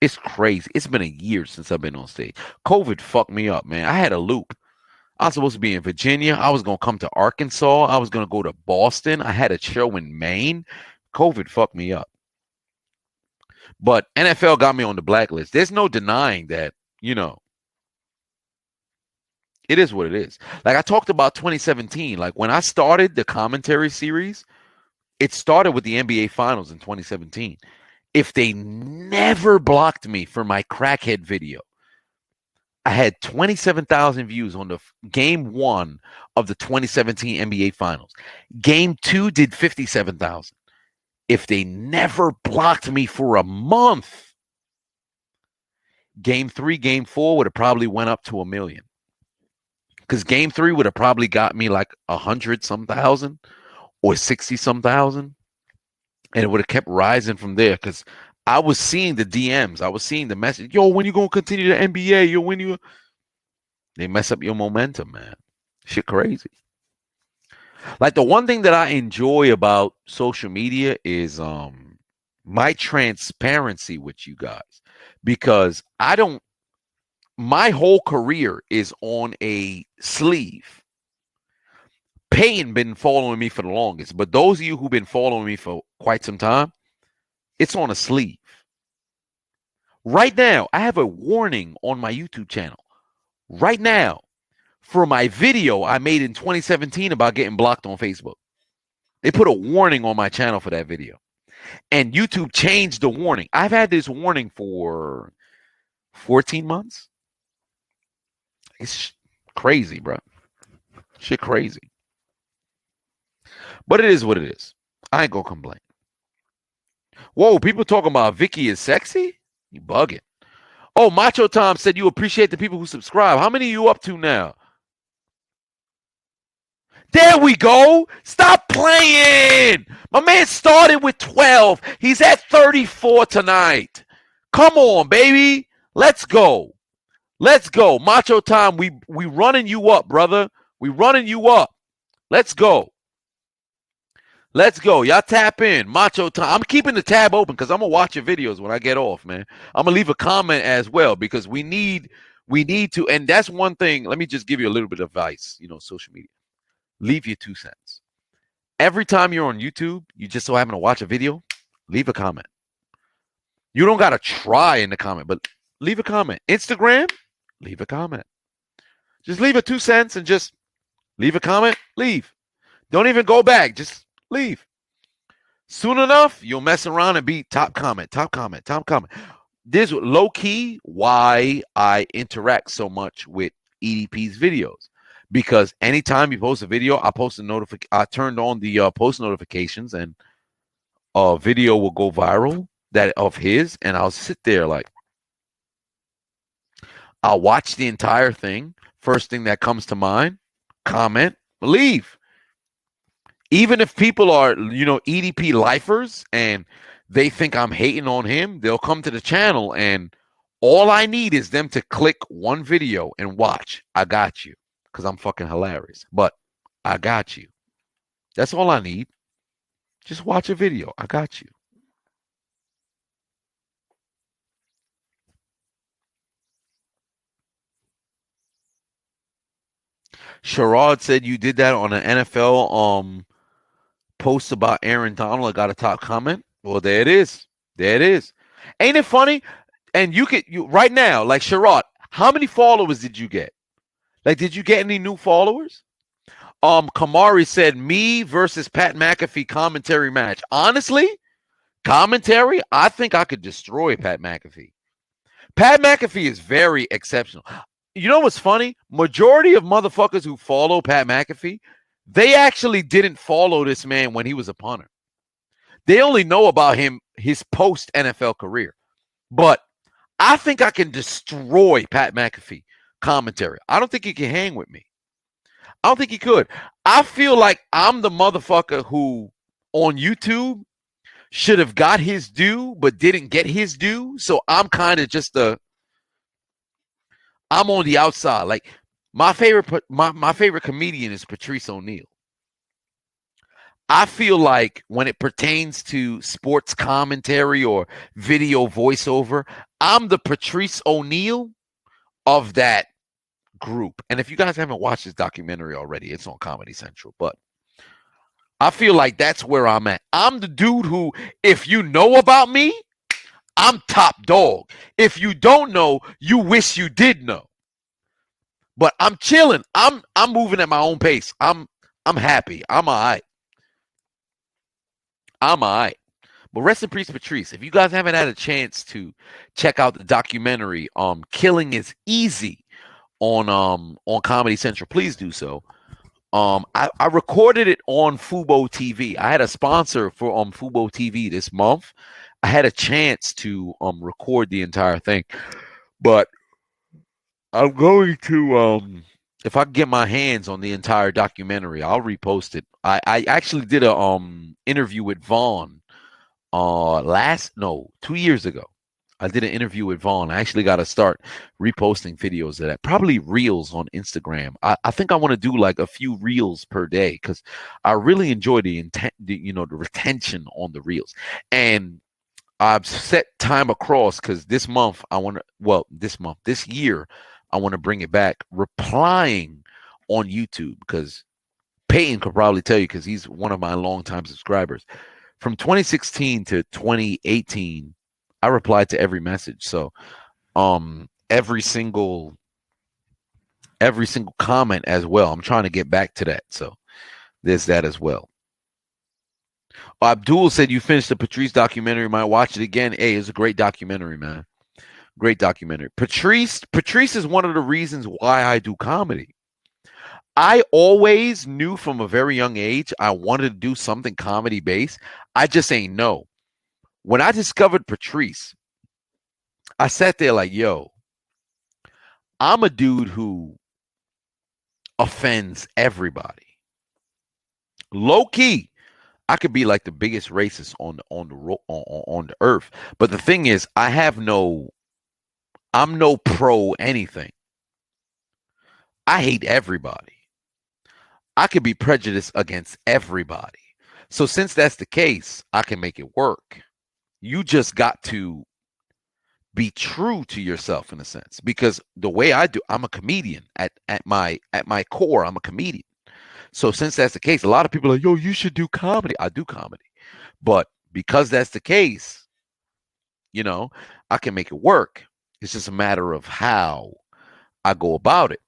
Speaker 1: It's crazy. It's been a year since I've been on stage. COVID fucked me up, man. I had a loop. I was supposed to be in Virginia. I was going to come to Arkansas. I was going to go to Boston. I had a show in Maine. COVID fucked me up. But NFL got me on the blacklist. There's no denying that, you know, it is what it is. Like I talked about 2017. Like when I started the commentary series, it started with the NBA Finals in 2017. If they never blocked me for my crackhead video, I had 27,000 views on the game 1 of the 2017 NBA Finals. Game 2 did 57,000. If they never blocked me for a month, game 3, game 4 would have probably went up to 1 million. Because game 3 would have probably got me like 100-some thousand or 60-some thousand. And it would have kept rising from there because I was seeing the DMs. I was seeing the message. Yo, when you going to continue the NBA? Yo, when you... They mess up your momentum, man. Shit crazy. Like the one thing that I enjoy about social media is my transparency with you guys. Because my whole career is on a sleeve. Peyton been following me for the longest, but those of you who've been following me for quite some time, it's on a sleeve. Right now, I have a warning on my YouTube channel. Right now, for my video I made in 2017 about getting blocked on Facebook. They put a warning on my channel for that video. And YouTube changed the warning. I've had this warning for 14 months. It's crazy, bro. Shit crazy. But it is what it is. I ain't gonna complain. Whoa, people talking about Vicky is sexy? You bugging. Oh, Macho Tom said you appreciate the people who subscribe. How many are you up to now? There we go. Stop playing. My man started with 12. He's at 34 tonight. Come on, baby. Let's go. Let's go. Macho time. We running you up, brother. We running you up. Let's go. Let's go. Y'all tap in. Macho time. I'm keeping the tab open because I'm going to watch your videos when I get off, man. I'm going to leave a comment as well because we need to. And that's one thing. Let me just give you a little bit of advice, social media. Leave your 2 cents. Every time you're on YouTube, you just so happen to watch a video, leave a comment. You don't got to try in the comment, but leave a comment. Instagram, leave a comment. Just leave a 2 cents and just leave a comment, leave. Don't even go back, just leave. Soon enough, you'll mess around and be top comment, top comment, top comment. This is low-key why I interact so much with EDP's videos. Because anytime you post a video, I turned on the post notifications, and a video will go viral that of his, and I'll sit there like, I'll watch the entire thing. First thing that comes to mind, comment, leave. Even if people are, EDP lifers and they think I'm hating on him, they'll come to the channel, and all I need is them to click one video and watch. I got you. Because I'm fucking hilarious. But I got you. That's all I need. Just watch a video. I got you. Sherrod said you did that on an NFL post about Aaron Donald. I got a top comment. Well, there it is. There it is. Ain't it funny? And you right now, like Sherrod, how many followers did you get? Like, did you get any new followers? Kamari said, me versus Pat McAfee commentary match. Honestly, commentary, I think I could destroy Pat McAfee. Pat McAfee is very exceptional. You know what's funny? Majority of motherfuckers who follow Pat McAfee, they actually didn't follow this man when he was a punter. They only know about him, his post-NFL career. But I think I can destroy Pat McAfee commentary. I don't think he can hang with me. I don't think he could. I feel like I'm the motherfucker who on YouTube should have got his due but didn't get his due. So I'm kind of just I'm on the outside. Like my favorite comedian is Patrice O'Neal. I feel like when it pertains to sports commentary or video voiceover, I'm the Patrice O'Neal of that group. And if you guys haven't watched this documentary already, it's on Comedy Central. But I feel like that's where I'm at. I'm the dude who, if you know about me, I'm top dog. If you don't know, you wish you did know. But I'm chilling. I'm moving at my own pace. I'm happy. I'm all right. I'm all right. But rest in peace, Patrice. If you guys haven't had a chance to check out the documentary, Killing is Easy on Comedy Central, please do so. I recorded it on Fubo TV. I had a sponsor for Fubo TV this month. I had a chance to record the entire thing. But I'm going to if I can get my hands on the entire documentary, I'll repost it. I actually did a interview with Vaughn 2 years ago. I did an interview with Vaughn. I actually got to start reposting videos of that. Probably reels on Instagram. I think I want to do like a few reels per day because I really enjoy the retention on the reels. And I've set time across because this year, I want to bring it back. Replying on YouTube because Peyton could probably tell you because he's one of my longtime subscribers. From 2016 to 2018, I replied to every message. So every single comment as well. I'm trying to get back to that. So there's that as well. Abdul said you finished the Patrice documentary. Might watch it again. Hey, it's a great documentary, man. Great documentary. Patrice is one of the reasons why I do comedy. I always knew from a very young age I wanted to do something comedy based. I just ain't know. When I discovered Patrice, I sat there like, yo, I'm a dude who offends everybody. Low key, I could be like the biggest racist on the earth. But the thing is, I'm no pro anything. I hate everybody. I could be prejudiced against everybody. So since that's the case, I can make it work. You just got to be true to yourself in a sense, because the way I do, I'm a comedian at my core. I'm a comedian. So since that's the case, a lot of people are like, yo, you should do comedy. I do comedy. But because that's the case, you know, I can make it work. It's just a matter of how I go about it.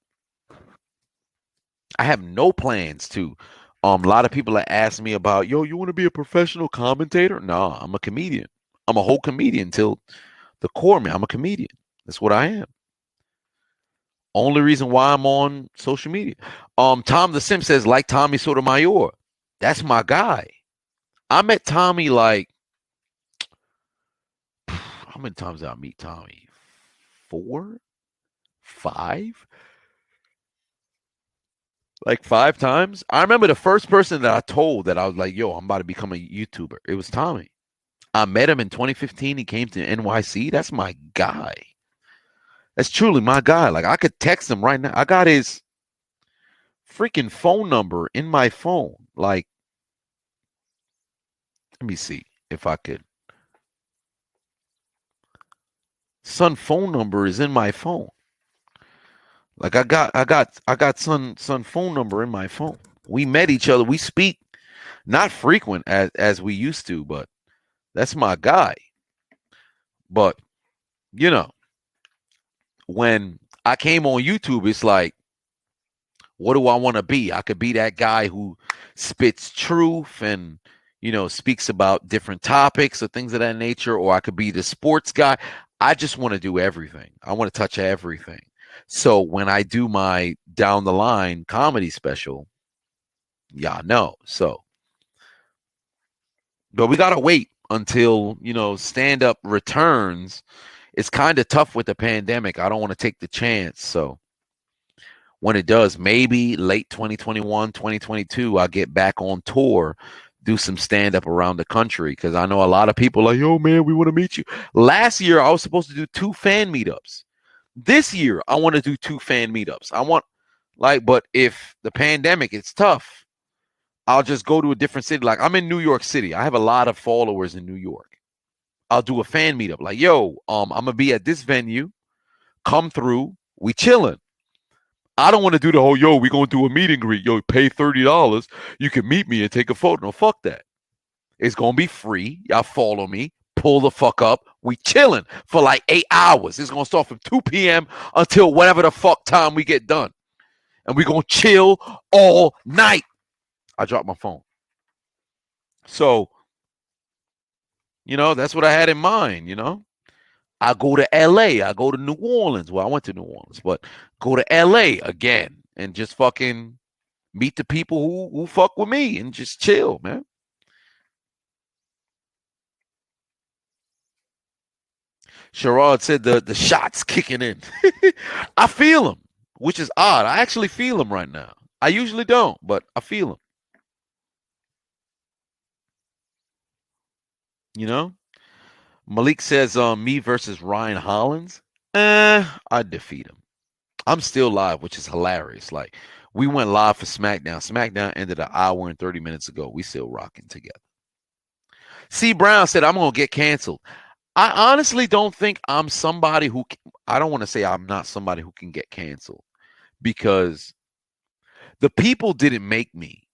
Speaker 1: I have no plans to. A lot of people that ask me about, yo, you want to be a professional commentator? No, I'm a comedian. I'm a whole comedian till the core of me. I'm a comedian. That's what I am. Only reason why I'm on social media. Tom the Sim says, like Tommy Sotomayor. That's my guy. I met Tommy like, how many times did I meet Tommy? 4? 5? Like 5 times. I remember the first person that I told that I was like, yo, I'm about to become a YouTuber. It was Tommy. I met him in 2015. He came to NYC. That's my guy. That's truly my guy. Like, I could text him right now. I got his freaking phone number in my phone. Like, let me see if I could. Son phone number is in my phone. Like, I got son phone number in my phone. We met each other. We speak not frequent as we used to, but that's my guy. But, you know, when I came on YouTube, it's like, what do I want to be? I could be that guy who spits truth and, you know, speaks about different topics or things of that nature, or I could be the sports guy. I just want to do everything. I want to touch everything. So when I do my down the line comedy special, yeah, no. So, but we got to wait until, you know, stand up returns. It's kind of tough with the pandemic. I don't want to take the chance. So when it does, maybe late 2021, 2022, I'll get back on tour, do some stand up around the country. Cause I know a lot of people are like, yo, man, we want to meet you. Last year, I was supposed to do 2 fan meetups. This year, I want to do 2 fan meetups. But if the pandemic, it's tough, I'll just go to a different city. Like, I'm in New York City. I have a lot of followers in New York. I'll do a fan meetup. Like, yo, I'm going to be at this venue. Come through. We chilling. I don't want to do the whole, yo, we going to do a meet and greet. Yo, pay $30. You can meet me and take a photo. No, fuck that. It's going to be free. Y'all follow me. Pull the fuck up. We chilling for like 8 hours. It's going to start from 2 p.m. until whatever the fuck time we get done. And we going to chill all night. I dropped my phone. So, you know, that's what I had in mind, you know. I go to LA. I go to New Orleans. Well, I went to New Orleans, but go to LA again and just fucking meet the people who fuck with me and just chill, man. Sherrod said the shots kicking in. I feel them, which is odd. I actually feel them right now. I usually don't, but I feel them. You know? Malik says, me versus Ryan Hollins. I'd defeat him. I'm still live, which is hilarious. Like, we went live for Smackdown. Smackdown ended an hour and 30 minutes ago. We still rocking together. C. Brown said, I'm going to get canceled. I honestly don't think I'm somebody who, I don't want to say I'm not somebody who can get canceled, because the people didn't make me.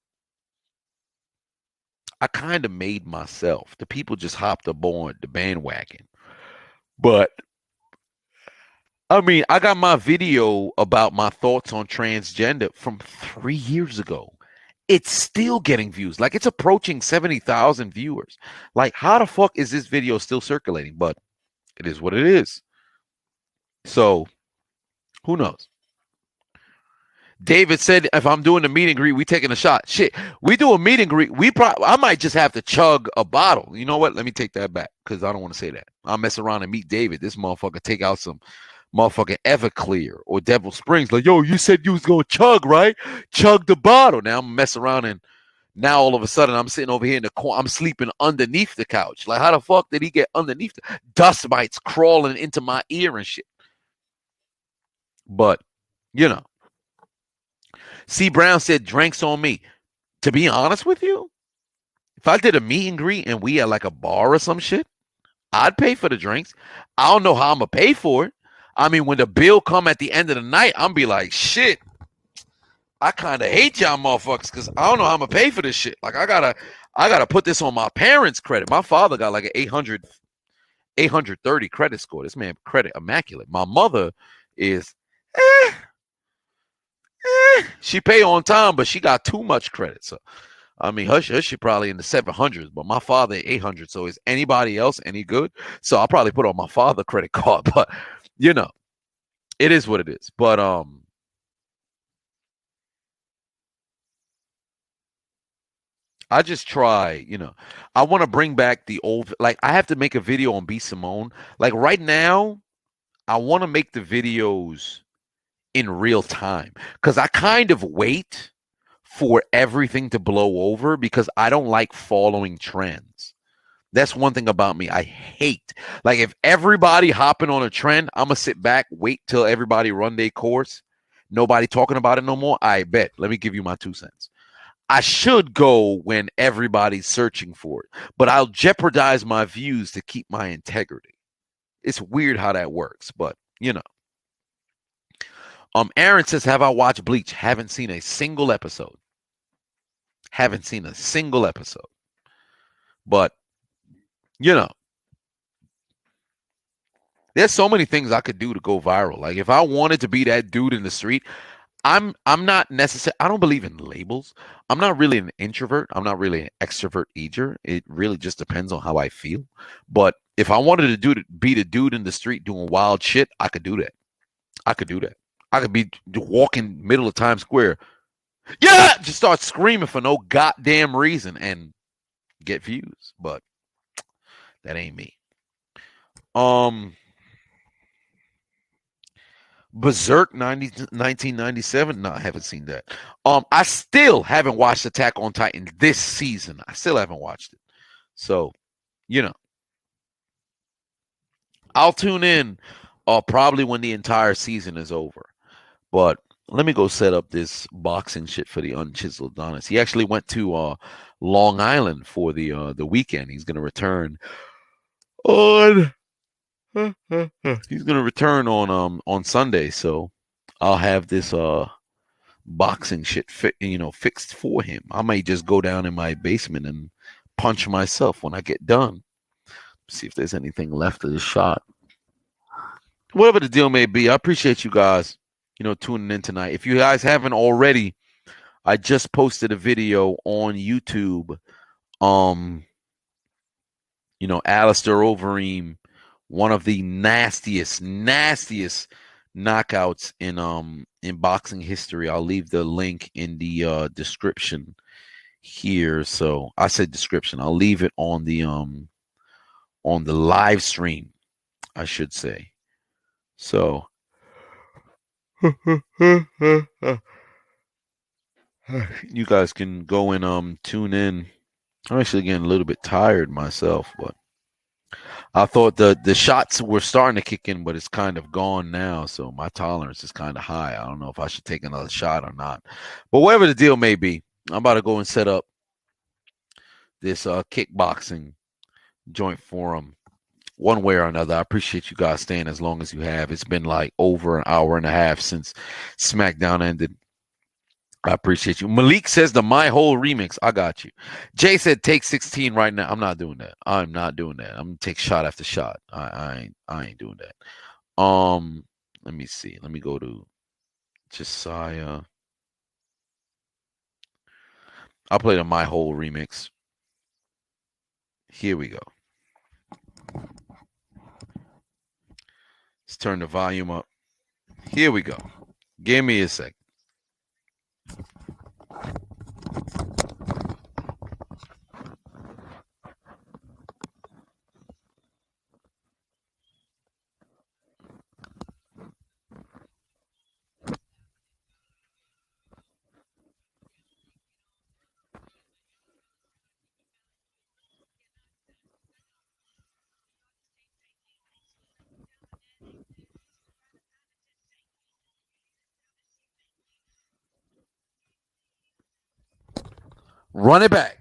Speaker 1: I kind of made myself. The people just hopped aboard the bandwagon. But, I mean, I got my video about my thoughts on transgender from 3 years ago. It's still getting views. Like, it's approaching 70,000 viewers. Like, how the fuck is this video still circulating? But it is what it is. So, who knows? David said, if I'm doing a meet and greet, we taking a shot. Shit, we do a meet and greet. I might just have to chug a bottle. You know what? Let me take that back, because I don't want to say that. I'll mess around and meet David. This motherfucker take out some motherfucking Everclear or Devil Springs. Like, yo, you said you was going to chug, right? Chug the bottle. Now I'm mess around and Now all of a sudden I'm sitting over here in the corner. I'm sleeping underneath the couch. Like, how the fuck did he get underneath? Dust mites crawling into my ear and shit. But, you know. C. Brown said, drinks on me. To be honest with you, if I did a meet and greet and we at like a bar or some shit, I'd pay for the drinks. I don't know how I'm going to pay for it. I mean, when the bill come at the end of the night, I'm be like, shit, I kind of hate y'all motherfuckers because I don't know how I'm going to pay for this shit. Like, I gotta put this on my parents' credit. My father got like an 830 credit score. This man credit immaculate. My mother is, she pay on time, but she got too much credit. So, I mean, her shit probably in the 700s, but my father 800. So is anybody else any good? So I'll probably put on my father credit card, but you know, it is what it is. But I just try, you know, I want to bring back the old, like I have to make a video on B. Simone. Like right now, I want to make the videos in real time because I kind of wait for everything to blow over because I don't like following trends. That's one thing about me. I hate, like, if everybody hopping on a trend, I'm gonna sit back, wait till everybody run their course. Nobody talking about it no more. I bet. Let me give you my 2 cents. I should go when everybody's searching for it, but I'll jeopardize my views to keep my integrity. It's weird how that works, but you know. Aaron says, have I watched Bleach? Haven't seen a single episode. Haven't seen a single episode. But, you know, there's so many things I could do to go viral. Like if I wanted to be that dude in the street, I'm not necessary. I don't believe in labels. I'm not really an introvert. I'm not really an extrovert either. It really just depends on how I feel. But if I wanted to be the dude in the street doing wild shit, I could do that. I could do that. I could be walking middle of Times Square. Yeah, just start screaming for no goddamn reason and get views. But that ain't me. Berserk 1997. No, I haven't seen that. I still haven't watched Attack on Titan this season. I still haven't watched it. So, you know, I'll tune in probably when the entire season is over. But let me go set up this boxing shit for the Unchiseled Adonis. He actually went to Long Island for the weekend. He's gonna return on on Sunday. So I'll have this boxing shit fixed for him. I might just go down in my basement and punch myself when I get done. See if there's anything left of the shot. Whatever the deal may be, I appreciate you guys, tuning in tonight. If you guys haven't already, I just posted a video on YouTube. Alistair Overeem, one of the nastiest knockouts in boxing history. I'll leave the link in the description here. So I said description. I'll leave it on the live stream, I should say. So you guys can go and tune in. I'm actually getting a little bit tired myself, but I thought the shots were starting to kick in, but it's kind of gone now. So my tolerance is kind of high. I don't know if I should take another shot or not. But whatever the deal may be, I'm about to go and set up this kickboxing joint forum one way or another. I appreciate you guys staying as long as you have. It's been like over an hour and a half since Smackdown ended. I appreciate you. Malik says the My Whole remix. I got you. Jay said take 16 right now. I'm not doing that. I'm not doing that. I'm gonna take shot after shot. I ain't doing that. Let me see. Let me go to Josiah. I'll play the My Whole remix. Here we go. Let's turn the volume up. Here we go. Give me a sec. Run it back.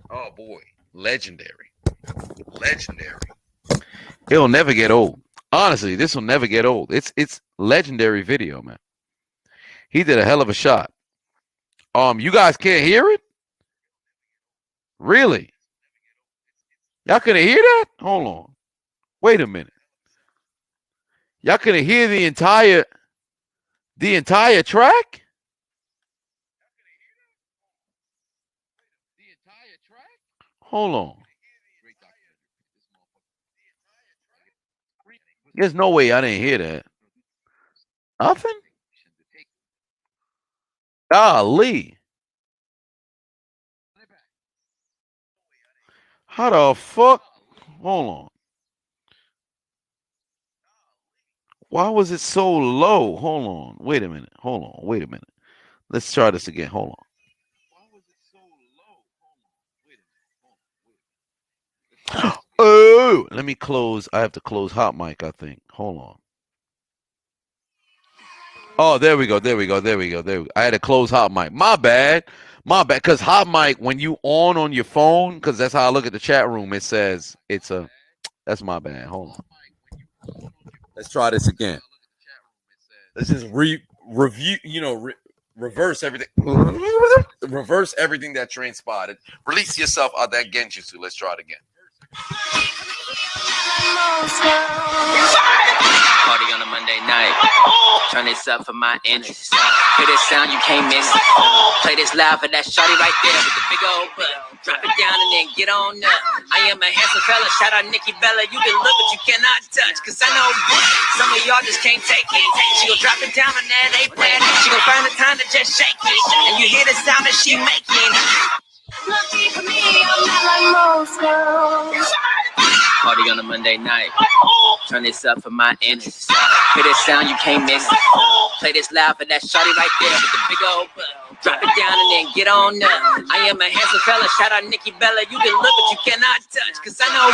Speaker 1: Oh boy, legendary. It'll never get old. Honestly, this will never get old. It's legendary video, man. He did a hell of a shot. You guys can't hear it? Really? Y'all couldn't hear that? Hold on. Wait a minute. Y'all couldn't hear the entire track? Hold on. There's no way I didn't hear that. Nothing? Golly. How the fuck? Hold on. Why was it so low? Hold on. Wait a minute. Hold on. Wait a minute. Let's try this again. Hold on. Oh, let me close. I have to close hot mic, I think. Hold on. Oh, there we go. I had to close hot mic. My bad. Because hot mic, when you on your phone, because that's how I look at the chat room, it says it's a. That's my bad. Hold on. Let's try this again. Let's just review. Reverse everything. Reverse everything that transpired. Release yourself out that genjutsu. Let's try it again.
Speaker 8: Party on a Monday night. Turn this up for my interest. Hear this sound, you can't miss it. Play this loud for that shorty right there with the big old butt. Drop it down and then get on up. I am a handsome fella. Shout out Nikki Bella. You can look, but you cannot touch. Cause I know some of y'all just can't take it. She gon' drop it down on that A-plan. She gon' find the time to just shake it. And you hear the sound that she making. Lucky for me, I'm not like most girls. Party on a Monday night. Turn this up for my interest. Hear this sound, you can't miss it. Play this loud for that shorty right there with the big old butt. Drop it down and then get on up. I am a handsome fella. Shout out Nikki Bella. You can look, but you cannot touch. Cause I know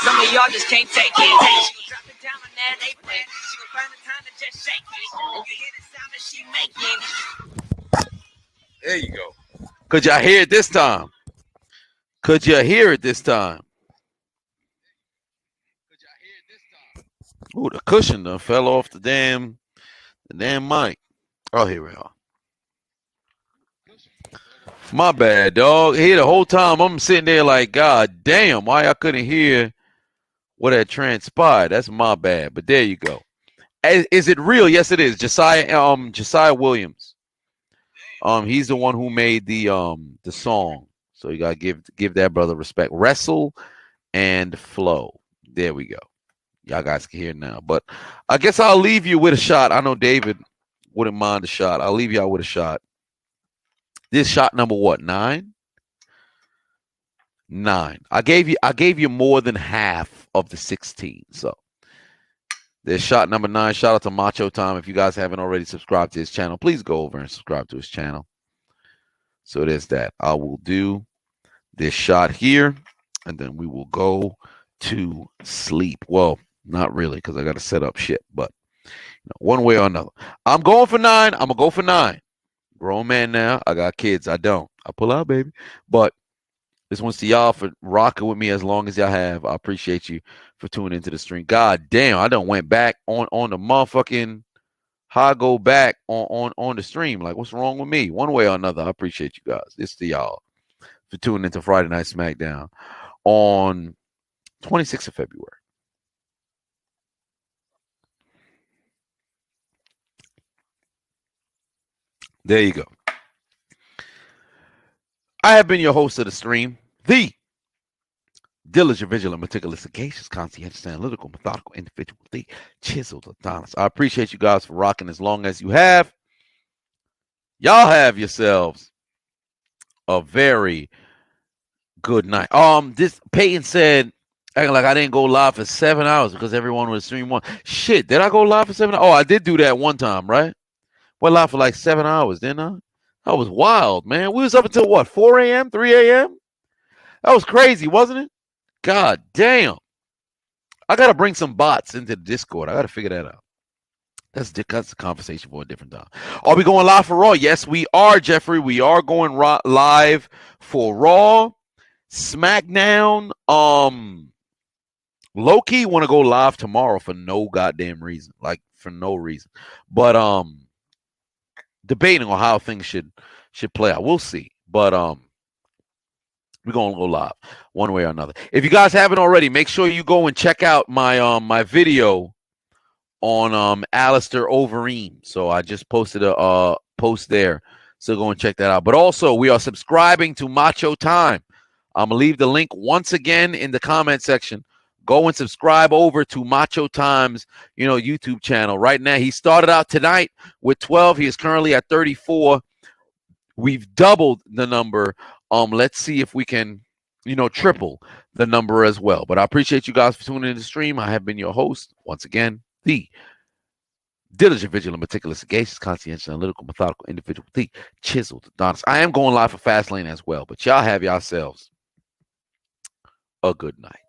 Speaker 8: some of y'all just can't take it. She gon' drop it down on that A-plan. She gon' find the time to just shake it. And you hear the sound that she making.
Speaker 1: There you go. Could y'all hear it this time? Ooh, the cushion done fell off the damn mic. Oh, here we are. My bad, dog. Here the whole time I'm sitting there like, God damn, why I couldn't hear what had transpired. That's my bad. But there you go. Is it real? Yes, it is. Josiah Williams. He's the one who made the song. So you gotta give that brother respect. Wrestle and Flow. There we go. Y'all guys can hear it now. But I guess I'll leave you with a shot. I know David wouldn't mind a shot. I'll leave y'all with a shot. This shot number what? 9? 9. I gave you more than half of the 16. So there's shot number 9. Shout out to Macho Time. If you guys haven't already subscribed to his channel, please go over and subscribe to his channel. So there's that. I will do this shot here, and then we will go to sleep. Well, not really, because I got to set up shit, but one way or another. I'm going for 9. I'm going to go for 9. Grown man now. I got kids. I don't. I pull out, baby. But this one's to y'all for rocking with me as long as y'all have. I appreciate you for tuning into the stream. God damn, I done went back on the motherfucking how I go back on the stream. Like, what's wrong with me? One way or another, I appreciate you guys. This to y'all for tuning into Friday Night Smackdown on 26th of February. There you go. I have been your host of the stream, the diligent, vigilant, meticulous, sagacious, conscientious, analytical, methodical individual, the Chiseled Adonis. I appreciate you guys for rocking as long as you have. Y'all have yourselves a very good night. This Peyton said Acting like I didn't go live for 7 hours because everyone was stream one. Shit, did I go live for 7 hours? Oh, I did do that one time, right? Went live for like 7 hours, didn't I? That was wild, man. We was up until what, 4 a.m., 3 a.m.? That was crazy, wasn't it? God damn. I got to bring some bots into the Discord. I got to figure that out. That's a conversation for a different time. Are we going live for Raw? Yes, we are, Jeffrey. We are going live for Raw. Smackdown. Low-key want to go live tomorrow for no goddamn reason. Like, for no reason. But debating on how things should play out. We'll see. But we're gonna go live one way or another. If you guys haven't already, make sure you go and check out my my video on Alistair Overeem. So I just posted a post there. So go and check that out. But also we are subscribing to Macho Time. I'm gonna leave the link once again in the comment section. Go and subscribe over to Macho Time's, YouTube channel. Right now, he started out tonight with 12. He is currently at 34. We've doubled the number. Let's see if we can, triple the number as well. But I appreciate you guys for tuning in to the stream. I have been your host, once again, the diligent, vigilant, meticulous, sagacious, conscientious, analytical, methodical individual, the Chiseled Adonis. I am going live for Fastlane as well. But y'all have yourselves a good night.